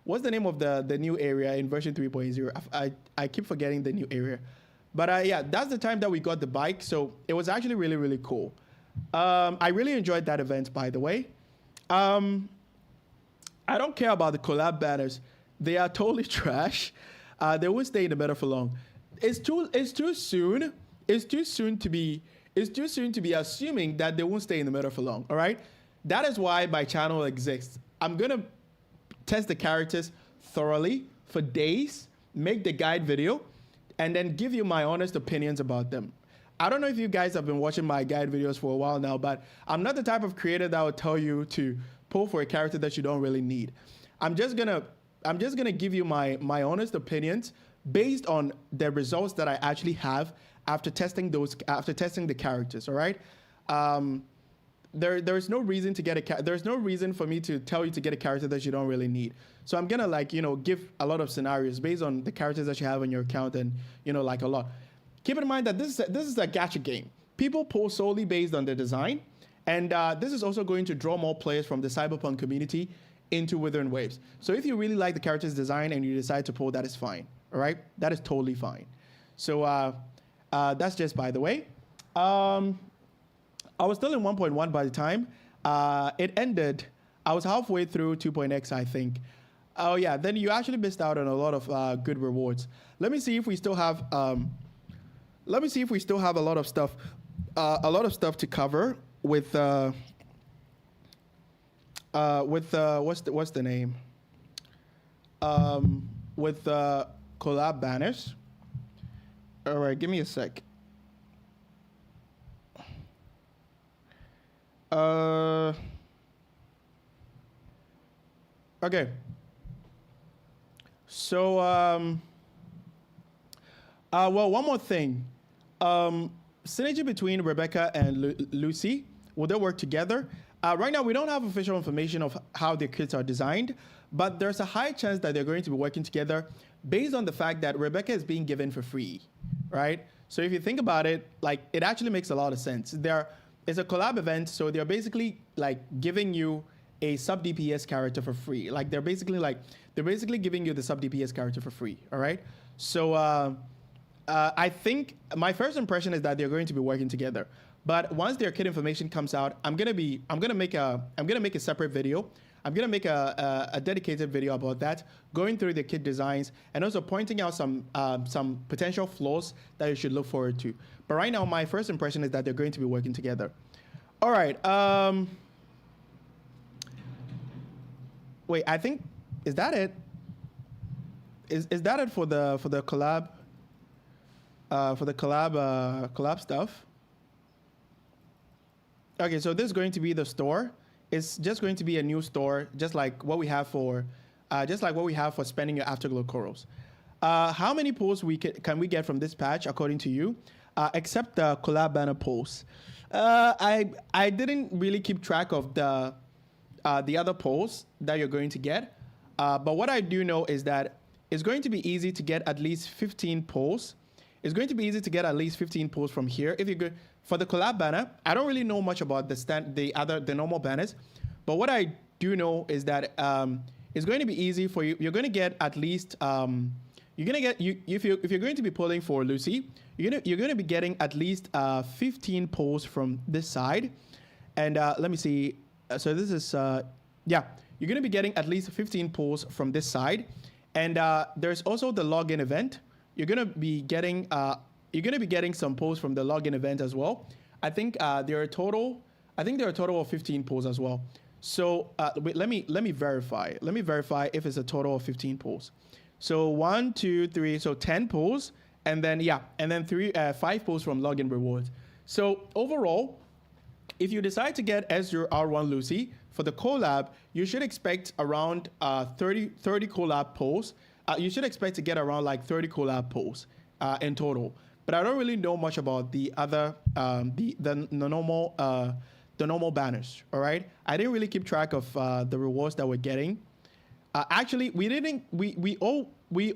what's the name of the new area in version 3.0? I keep forgetting the new area. But yeah, that's the time that we got the bike. So it was actually really, really cool. I really enjoyed that event, by the way. I don't care about the collab banners. They are totally trash. They won't stay in the meta for long. It's too soon. It's too soon to be assuming that they won't stay in the meta for long. All right. That is why my channel exists. I'm gonna test the characters thoroughly for days, make the guide video, and then give you my honest opinions about them. I don't know if you guys have been watching my guide videos for a while now, but I'm not the type of creator that would tell you to pull for a character that you don't really need. I'm just gonna give you my honest opinions based on the results that I actually have after testing the characters. All right. There's no reason to there's no reason for me to tell you to get a character that you don't really need. So I'm gonna give a lot of scenarios based on the characters that you have on your account, and a lot. Keep in mind that this is a gacha game. People pull solely based on the design, and this is also going to draw more players from the Cyberpunk community into Withering Waves. So if you really like the character's design and you decide to pull, that is fine. All right, that is totally fine. So that's just by the way. I was still in 1.1 by the time it ended. I was halfway through 2.x, I think. Oh yeah, then you actually missed out on a lot of good rewards. Let me see if we still have. Let me see if we still have a lot of stuff to cover with what's the name? With collab banners. All right, give me a sec. Okay. So, well, one more thing. Synergy between Rebecca and Lucy Will they work together? Right now, we don't have official information of how the kits are designed, but there's a high chance that they're going to be working together based on the fact that Rebecca is being given for free, right? So if you think about it, like, it actually makes a lot of sense. It's a collab event, so they're basically like giving you a sub DPS character for free. Like they're basically giving you the sub DPS character for free. All right. So I think my first impression is that they're going to be working together. But once their kit information comes out, I'm gonna make a separate video. I'm gonna make a dedicated video about that, going through the kit designs and also pointing out some potential flaws that you should look forward to. But right now, my first impression is that they're going to be working together. All right. Wait, I think, is that it? Is that it for the collab? For the collab stuff. Okay, so this is going to be the store. It's just going to be a new store, just like what we have for spending your Afterglow corals. How many pulls can we get from this patch, according to you? Except the collab banner pulls. I didn't really keep track of the other pulls that you're going to get. But what I do know is that it's going to be easy to get at least 15 pulls. It's going to be easy to get at least 15 pulls from here. If you go for the collab banner, I don't really know much about the normal banners, but what I do know is that it's going to be easy for you. You're going to get at least if you're going to be pulling for Lucy, you're going to be getting at least 15 pulls from this side, and let me see. So this is you're going to be getting at least 15 pulls from this side, and there's also the login event. You're going to be getting some pulls from the login event as well. I think there are a total of 15 pulls as well. So wait, let me verify. Let me verify if it's a total of 15 pulls. So 1, 2, 3, so 10 pulls, and then 5 pulls from login rewards. So overall, if you decide to get S0R1 Lucy for the collab, you should expect around 30 collab pulls. You should expect to get around like 30 collab pulls in total. But I don't really know much about the other the normal banners. All right, I didn't really keep track of the rewards that we're getting. Actually, we didn't. We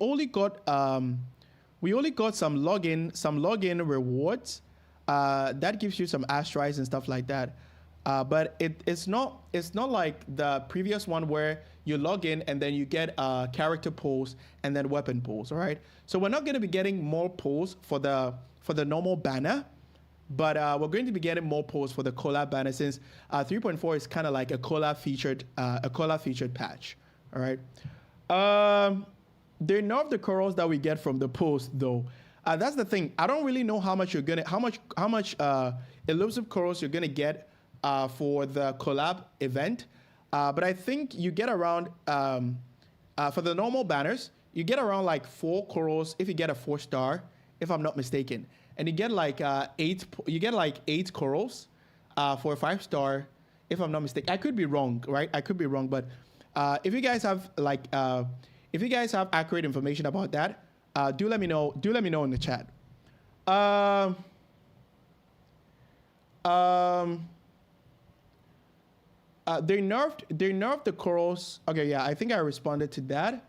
only got some login rewards. That gives you some asterisks and stuff like that. But it's not like the previous one where you log in and then you get character pulls and then weapon pulls. All right. So we're not going to be getting more pulls for the normal banner, but we're going to be getting more pulls for the collab banner since 3.4 is kind of like a collab featured patch. All right. They nerf the corals that we get from the pulls though. That's the thing. I don't really know how much elusive corals you're gonna get for the collab event. But I think you get around for the normal banners, you get around like 4 corals if you get a 4-star, if I'm not mistaken, and you get like 8 corals for a 5-star, if I'm not mistaken. I could be wrong, right? I could be wrong, but if you guys have accurate information about that, do let me know. Do let me know in the chat. They nerfed the corals. Okay, yeah, I think I responded to that.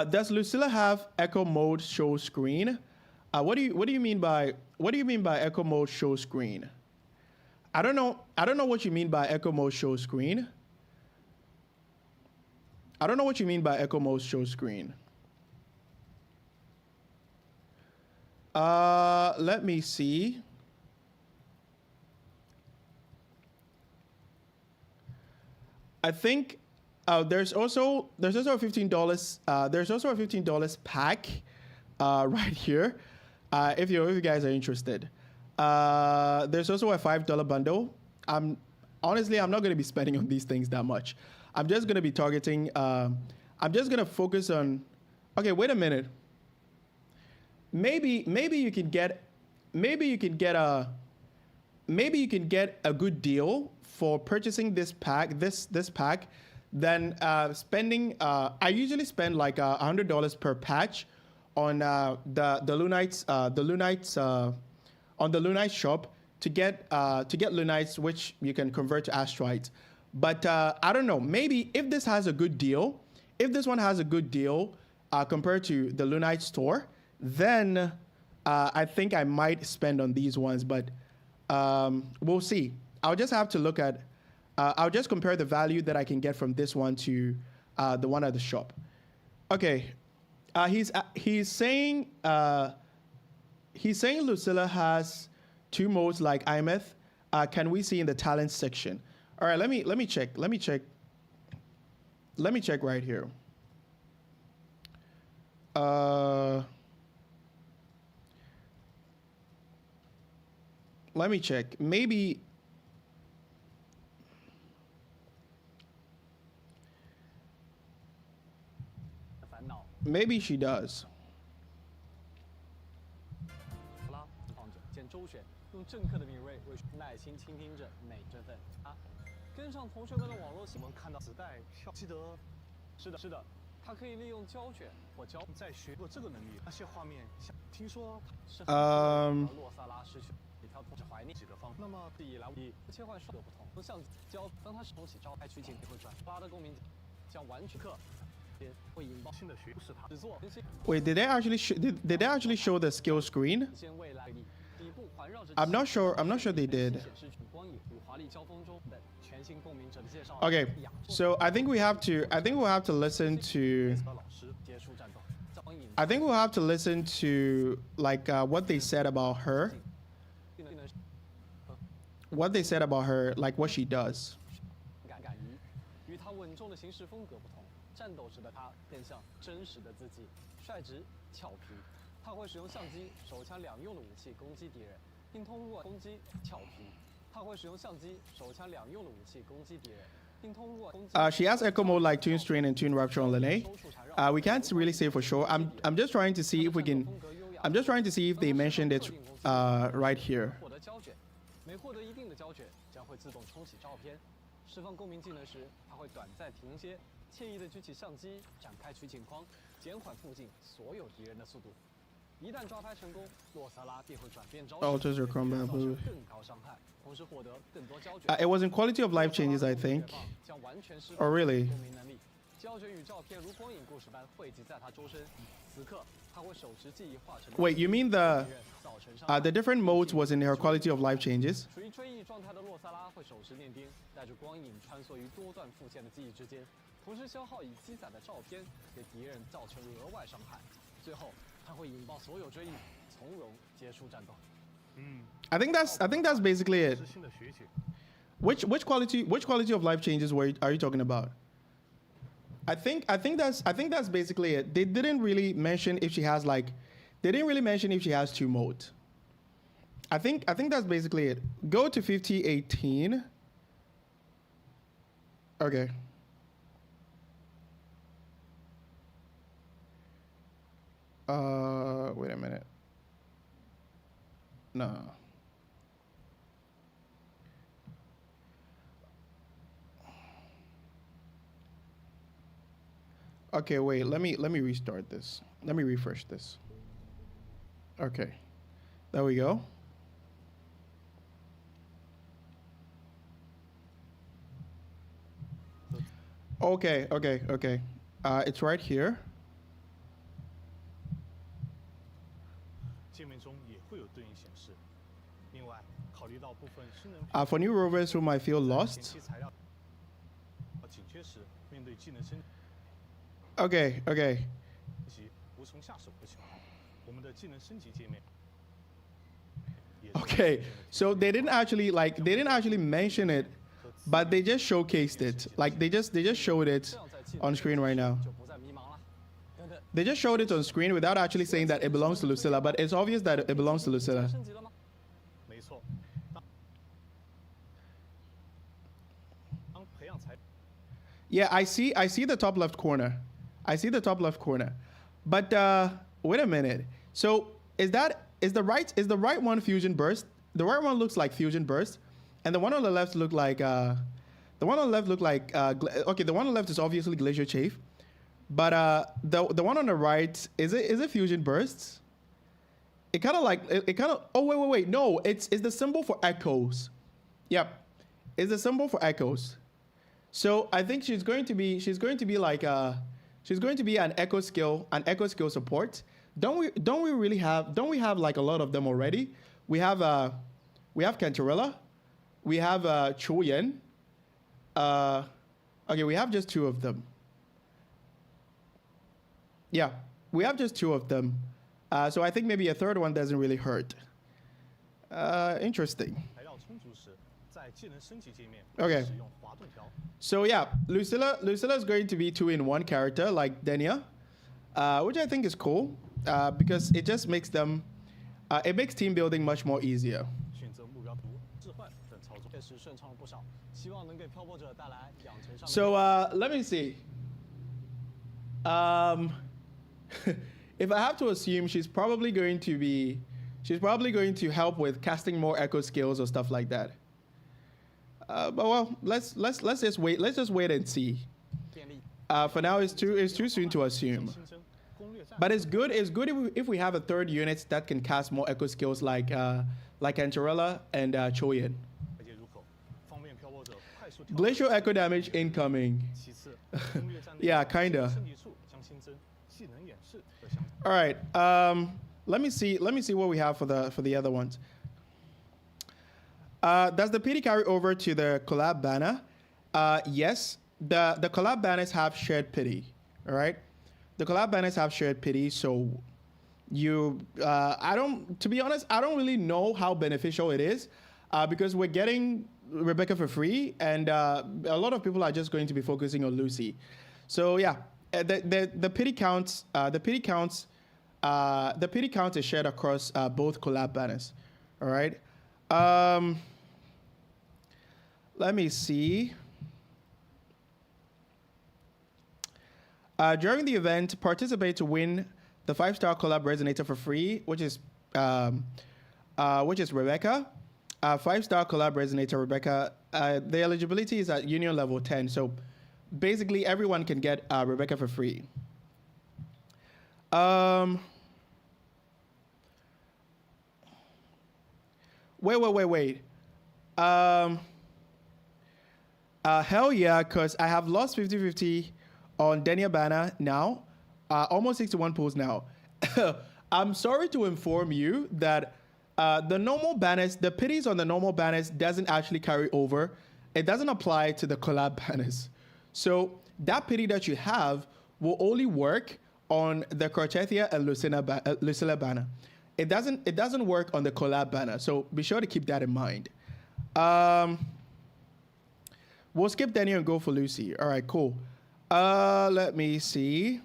Does Lucilla have echo mode show screen? What do you mean by echo mode show screen? I don't know what you mean by echo mode show screen. I don't know what you mean by echo mode show screen. Let me see. I think there's also a $15 there's also a $15 pack right here if you guys are interested. There's also a $5 bundle. Honestly, I'm not going to be spending on these things that much. I'm just going to be targeting. I'm just going to focus on. Okay, wait a minute. Maybe you can get a good deal for purchasing this pack. This pack, than spending. I usually spend like $100 per patch on the Lunites on the Lunite shop to get Lunites, which you can convert to Astrites. But I don't know. Maybe if this has a good deal, if this one has a good deal compared to the Lunite store, then I think I might spend on these ones. But we'll see. I'll just have to look at. I'll just compare the value that I can get from this one to the one at the shop. Okay, he's saying Lucilla has 2 modes like Imeth. Can we see in the talents section? All right, let me check. Let me check right here. Let me check. Maybe she does. 见周旋，用政客的敏锐为耐心倾听着每身份跟上同学们的网络新闻，看到磁带跳，记得，是的，他可以利用胶卷或胶再学过这个能力，那些画面，像听说是洛萨拉失去一条同时怀念几个方，那么以来以切换双个不同，从相胶，当他重启招拍取景会转发的公民将完全课。 Wait, did they actually show the skill screen? I'm not sure they did. Okay, so I think we'll have to listen to like what they said about her. What they said about her, like what she does. 战斗时的他更像真实的自己，率直、俏皮。他会使用相机、手枪两用的武器攻击敌人，并通过攻击俏皮。他会使用相机、手枪两用的武器攻击敌人，并通过攻击。She has echo mode like Tune Strain and Tune Rapture on Lene. We can't really say for sure. I'm just trying to see if we can. I'm just trying to see if they mentioned it right here. 获得胶卷，每获得一定的胶卷，将会自动冲洗照片。释放共鸣技能时，它会短暂停歇。 惬意地举起相机，展开取景框，减缓附近所有敌人的速度。一旦抓拍成功，洛萨拉便会转变招式，造成更高伤害，同时获得更多胶卷。It was in quality of life changes, I think. Oh, really? 胶卷与照片如光影故事般汇集在他周身，此刻他会手持记忆化成。Wait, you mean the different modes was in her quality of life changes? 处于追忆状态的洛萨拉会手持念钉，带着光影穿梭于多段复现的记忆之间。 同时消耗已积攒的照片，给敌人造成额外伤害。最后，它会引爆所有追忆，从容结束战斗。I think that's basically it. Which quality of life changes are you talking about? I think that's basically it. They didn't really mention if she has like, they didn't really mention if she has 2 modes. I think that's basically it. Go to 5018. Okay. Wait a minute. No. Okay, wait, let me restart this. Let me refresh this. Okay. There we go. Okay. It's right here. For new rovers who might feel lost. Okay. Okay, so they didn't actually mention it, but they just showcased it. Like they just showed it on screen right now. They just showed it on screen without actually saying that it belongs to Lucilla, but it's obvious that it belongs to Lucilla. Yeah, I see the top left corner. But wait a minute. So is the right one fusion burst? The right one looks like fusion burst, and the one on the left look like okay, the one on the left is obviously glacier chafe, but the one on the right is it fusion bursts? it kind of like it kind of. Oh wait. No, it's the symbol for echoes. Yep, it's the symbol for echoes. So I think she's going to be like she's going to be an echo skill support. Don't we have like a lot of them already? We have Cantarella, we have Chuyen. Okay, we have just 2 of them. Yeah, we have just 2 of them. So I think maybe a third one doesn't really hurt. Interesting. Okay. So yeah, Lucilla is going to be 2-in-1 character like Denia, which I think is cool because it just makes them, it makes team building much more easier. So let me see. If I have to assume, she's probably going to help with casting more echo skills or stuff like that. But well, let's just wait. Let's just wait and see. For now, it's too soon to assume. But it's good if we have a third unit that can cast more echo skills like Antarella and Choyen. Glacial echo damage incoming. Yeah, kinda. All right. Let me see what we have for the other ones. Does the pity carry over to the collab banner? Yes. The collab banners have shared pity. All right. The collab banners have shared pity, so to be honest, I don't really know how beneficial it is, because we're getting Rebecca for free, and a lot of people are just going to be focusing on Lucy. So yeah, the pity counts. The pity count is shared across both collab banners. All right. Let me see. During the event, participate to win the 5-star collab resonator for free, which is Rebecca. 5-star collab resonator Rebecca. The eligibility is at union level 10, so basically everyone can get Rebecca for free. Wait. Hell yeah, because I have lost 50-50 on Denia Banner now. Almost 61 pulls now. I'm sorry to inform you that the normal banners, the pities on the normal banners doesn't actually carry over. It doesn't apply to the collab banners. So that pity that you have will only work on the Cortethia and Lucilla banner. It doesn't work on the collab banner. So be sure to keep that in mind. We'll skip Daniel and go for Lucy. All right, cool. Let me see.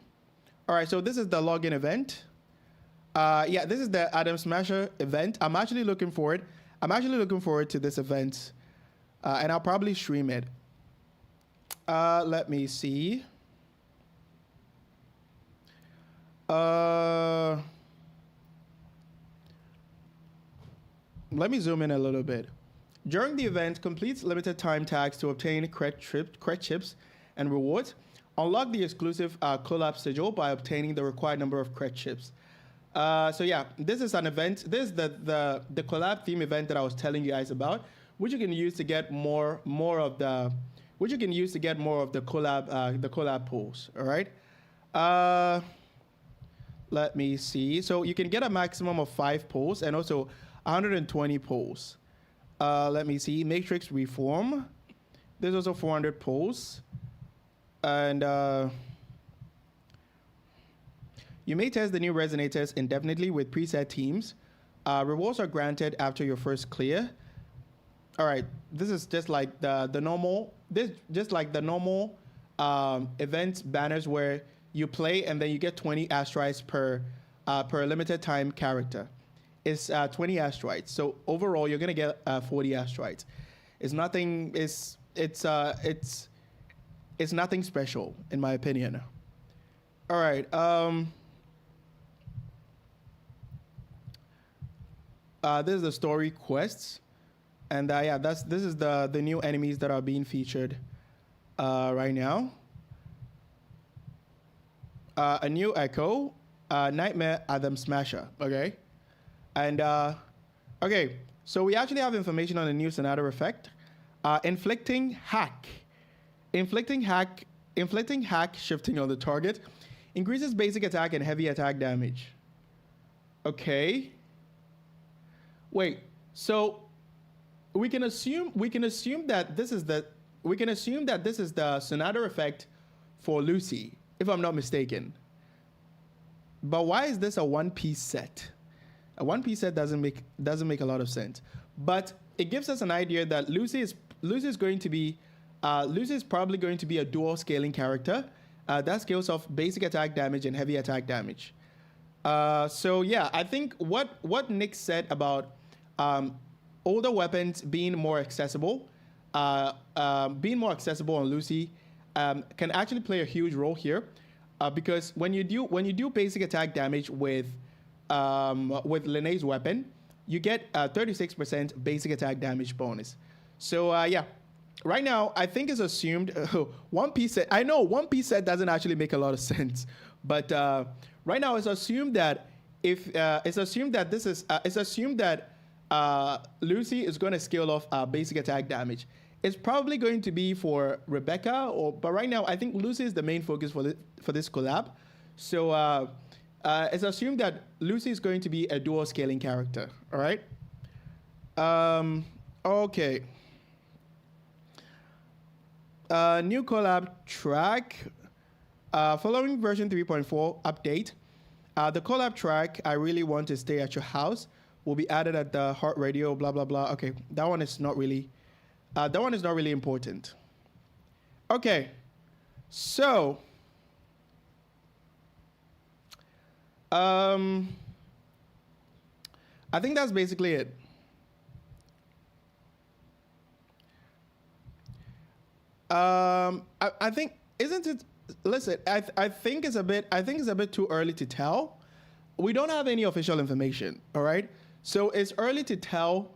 All right, so this is the login event. Yeah, this is the Adam Smasher event. I'm actually looking forward to this event, and I'll probably stream it. Let me see. Let me zoom in a little bit. During the event, complete limited time tags to obtain cred chips and rewards. Unlock the exclusive collab sigil by obtaining the required number of cred chips. So yeah, this is an event. This is the collab theme event that I was telling you guys about, which you can use to get more of the collab pulls. All right. Let me see. So you can get a maximum of 5 pulls and also 120 pulls. Let me see. Matrix Reform. There's also 400 pulls. And you may test the new resonators indefinitely with preset teams. Rewards are granted after your first clear. All right, this is just like the normal. This just like the normal events banners where you play and then you get 20 asteroids per limited time character. It's 20 asteroids. So overall, you're gonna get 40 asteroids. It's nothing. It's nothing special, in my opinion. All right. This is the story quests, and yeah, this is the new enemies that are being featured right now. A new Echo, Nightmare Adam Smasher. Okay. And okay, so we actually have information on the new Sonata effect. Inflicting hack, shifting on the target, increases basic attack and heavy attack damage. Okay. Wait. So we can assume that this is the Sonata effect for Lucy, if I'm not mistaken. But why is this a one-piece set? A one-piece set doesn't make a lot of sense. But it gives us an idea that Lucy is probably going to be a dual scaling character that scales off basic attack damage and heavy attack damage. So yeah, I think what Nick said about older weapons being more accessible on Lucy can actually play a huge role here, because when you do basic attack damage with Lene's weapon, you get 36% basic attack damage bonus. So yeah, right now I think it's assumed One Piece set. I know One Piece set doesn't actually make a lot of sense, but right now it's assumed that Lucy is going to scale off basic attack damage. It's probably going to be for Rebecca, but right now I think Lucy is the main focus for this collab. So it's assumed that Lucy is going to be a dual scaling character. All right. Okay. New collab track. Following version 3.4 update, the collab track "I Really Want to Stay at Your House" will be added at the Heart Radio. Blah blah blah. Okay, that one is not really important. Okay, so I think that's basically it. I think, isn't it? Listen, I think it's a bit too early to tell. We don't have any official information. All right, so it's early to tell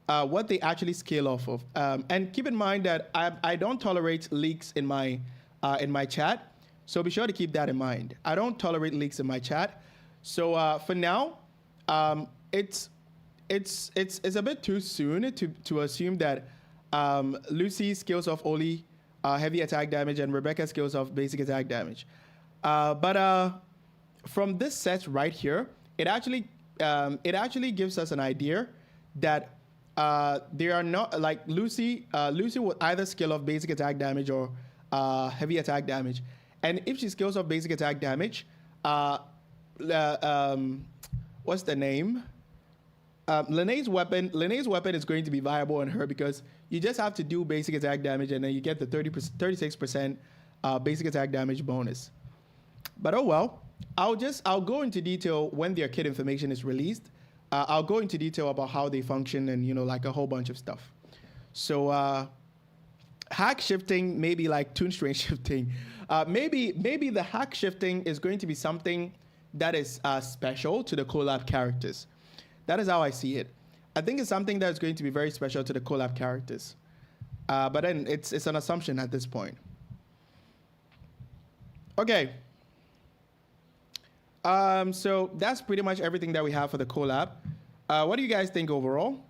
what they actually scale off of. And keep in mind that I don't tolerate leaks in my chat, so be sure to keep that in mind. I don't tolerate leaks in my chat. So for now, it's a bit too soon to assume that Lucy scales off only heavy attack damage and Rebecca scales off basic attack damage. But from this set right here, it actually gives us an idea that they are not like Lucy will either scale off basic attack damage or heavy attack damage. And if she scales off basic attack damage, what's the name? Lene's weapon is going to be viable on her, because you just have to do basic attack damage and then you get the 36% basic attack damage bonus. But oh well, I'll go into detail when their kit information is released. I'll go into detail about how they function and, like a whole bunch of stuff. So hack shifting, maybe like tune strain shifting. Maybe the hack shifting is going to be something that is special to the collab characters. That is how I see it. I think it's something that's going to be very special to the collab characters. But then it's an assumption at this point. Okay. So that's pretty much everything that we have for the collab. What do you guys think overall?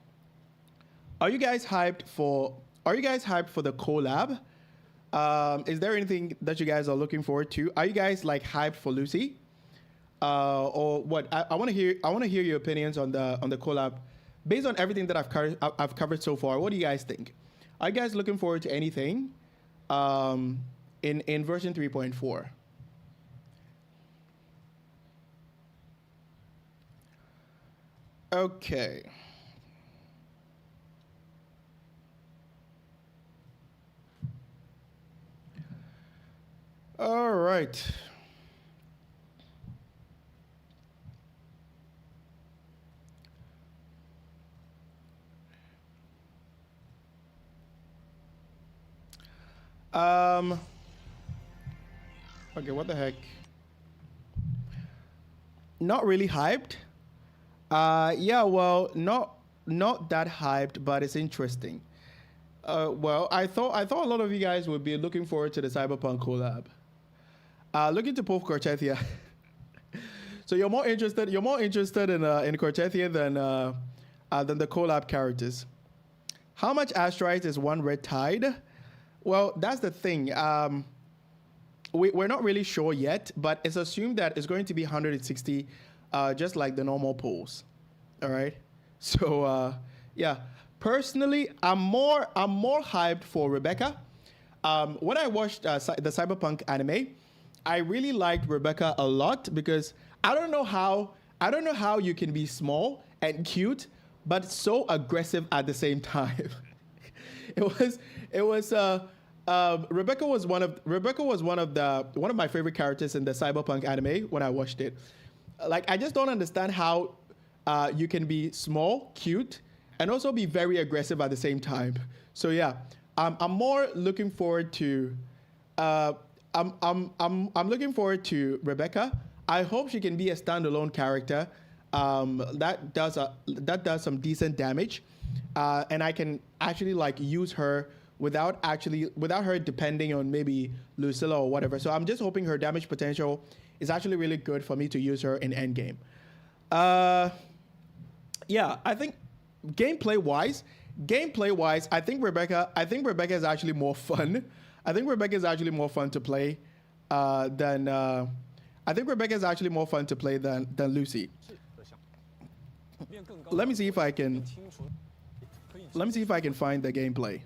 Are you guys hyped for the collab? Is there anything that you guys are looking forward to? Are you guys like hyped for Lucy? Or what? I want to hear your opinions on the collab, based on everything that I've covered so far. What do you guys think? Are you guys looking forward to anything in version 3.4? Okay. All right. Okay, what the heck? Not really hyped. Yeah, well, not that hyped, but it's interesting. Well, I thought a lot of you guys would be looking forward to the Cyberpunk collab. Look into Pov Corchetia. So you're more interested in Cortethia than the collab characters. How much asteroids is one red tide? Well, that's the thing. We're not really sure yet, but it's assumed that it's going to be 160, just like the normal polls. All right. So yeah, personally, I'm more hyped for Rebecca. When I watched the Cyberpunk anime, I really liked Rebecca a lot because I don't know how you can be small and cute but so aggressive at the same time. Rebecca was one of my favorite characters in the Cyberpunk anime when I watched it. Like, I just don't understand how you can be small, cute, and also be very aggressive at the same time. So yeah, I'm more looking forward to. I'm looking forward to Rebecca. I hope she can be a standalone character that does some decent damage, and I can actually like use her without her depending on maybe Lucilla or whatever. So I'm just hoping her damage potential is actually really good for me to use her in endgame. Yeah, I think gameplay wise, I think Rebecca is actually more fun. I think Rebecca is actually more fun to play than Lucy. Let me see if I can find the gameplay.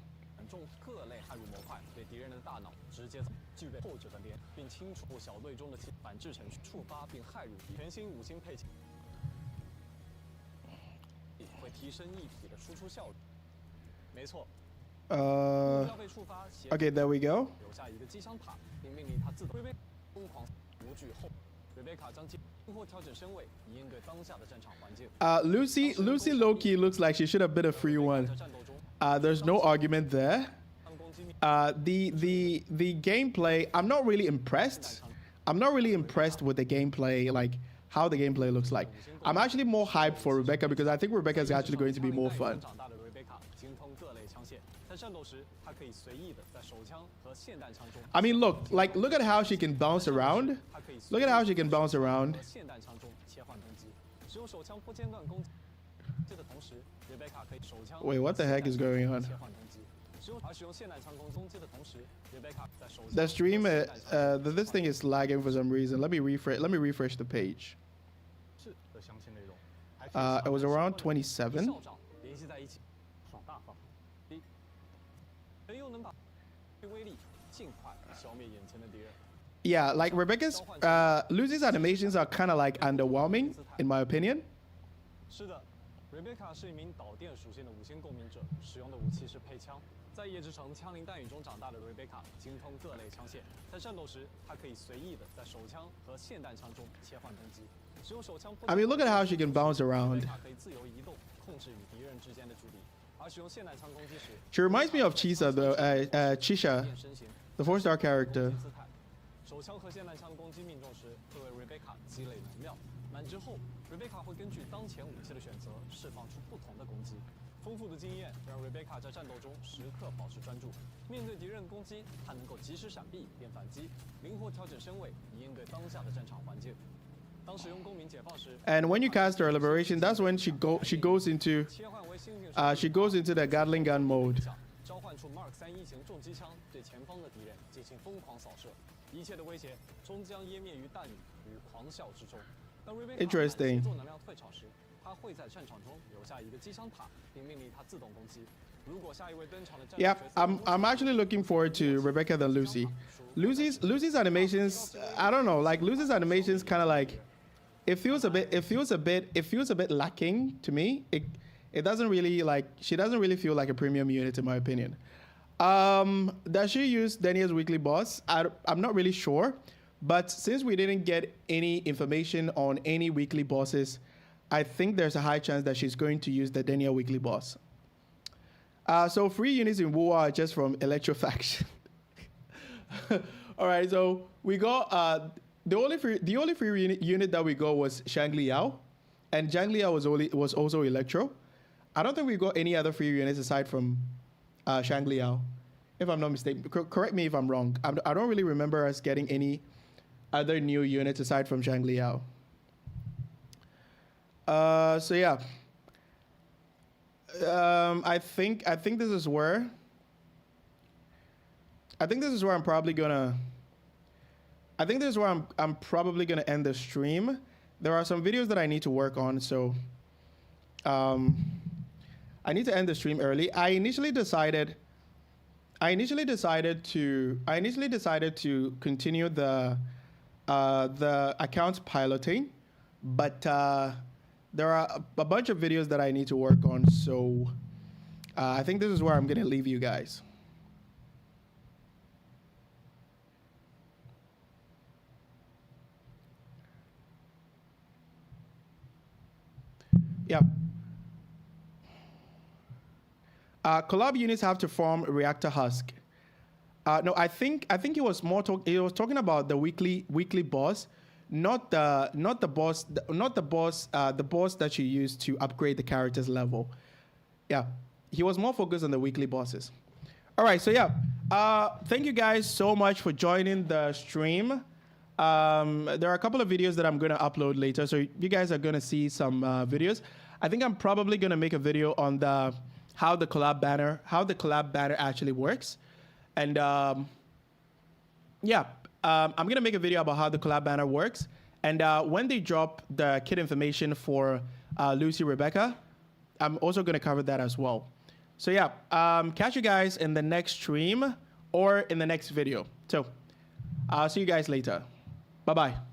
Okay, there we go. Lucy low-key looks like she should have been a free one. There's no argument there. The gameplay, I'm not really impressed. I'm not really impressed with the gameplay, like how the gameplay looks like. I'm actually more hyped for Rebecca because I think Rebecca is actually going to be more fun. I mean, look at how she can bounce around. Look at how she can bounce around. Wait, what the heck is going on? The stream, this thing is lagging for some reason. Let me refresh the page. It was around 27. Yeah, like Rebecca's, Lucy's animations are kind of like underwhelming, in my opinion. I mean, look at how she can bounce around. She reminds me of Chisha, Chisha, the 4-star character. And when you cast her liberation, that's when she goes into the Gatling gun mode. Interesting. Yeah, I'm actually looking forward to Rebecca than Lucy. Lucy's animations, I don't know, like Lucy's animations kind of like it feels a bit lacking to me. It doesn't really like, she doesn't really feel like a premium unit in my opinion. Does she use Denia's weekly boss? I'm not really sure, but since we didn't get any information on any weekly bosses, I think there's a high chance that she's going to use the Denia weekly boss. So free units in Wuwa are just from Electrofaction. All right, so we got the only free unit that we got was Shangli Yao, and Zhang Liao was also Electro. I don't think we got any other free units aside from Shangli Yao, if I'm not mistaken. Correct me if I'm wrong. I don't really remember us getting any other new units aside from Shangli Yao. So yeah. I think this is where I'm probably gonna end the stream. There are some videos that I need to work on, so I need to end the stream early. I initially decided to continue the account piloting, but there are a bunch of videos that I need to work on, so I think this is where I'm gonna leave you guys. Yeah. Collab units have to form reactor husk. No, I think he was more talking about the weekly boss, not the boss that you use to upgrade the character's level. Yeah, he was more focused on the weekly bosses. All right, so yeah, thank you guys so much for joining the stream. There are a couple of videos that I'm going to upload later, so you guys are going to see some videos. I think I'm probably going to make a video on how the collab banner actually works, and yeah, I'm going to make a video about how the collab banner works, and when they drop the kit information for Lucy Rebecca, I'm also going to cover that as well. So yeah, catch you guys in the next stream or in the next video. So I'll see you guys later. Bye-bye.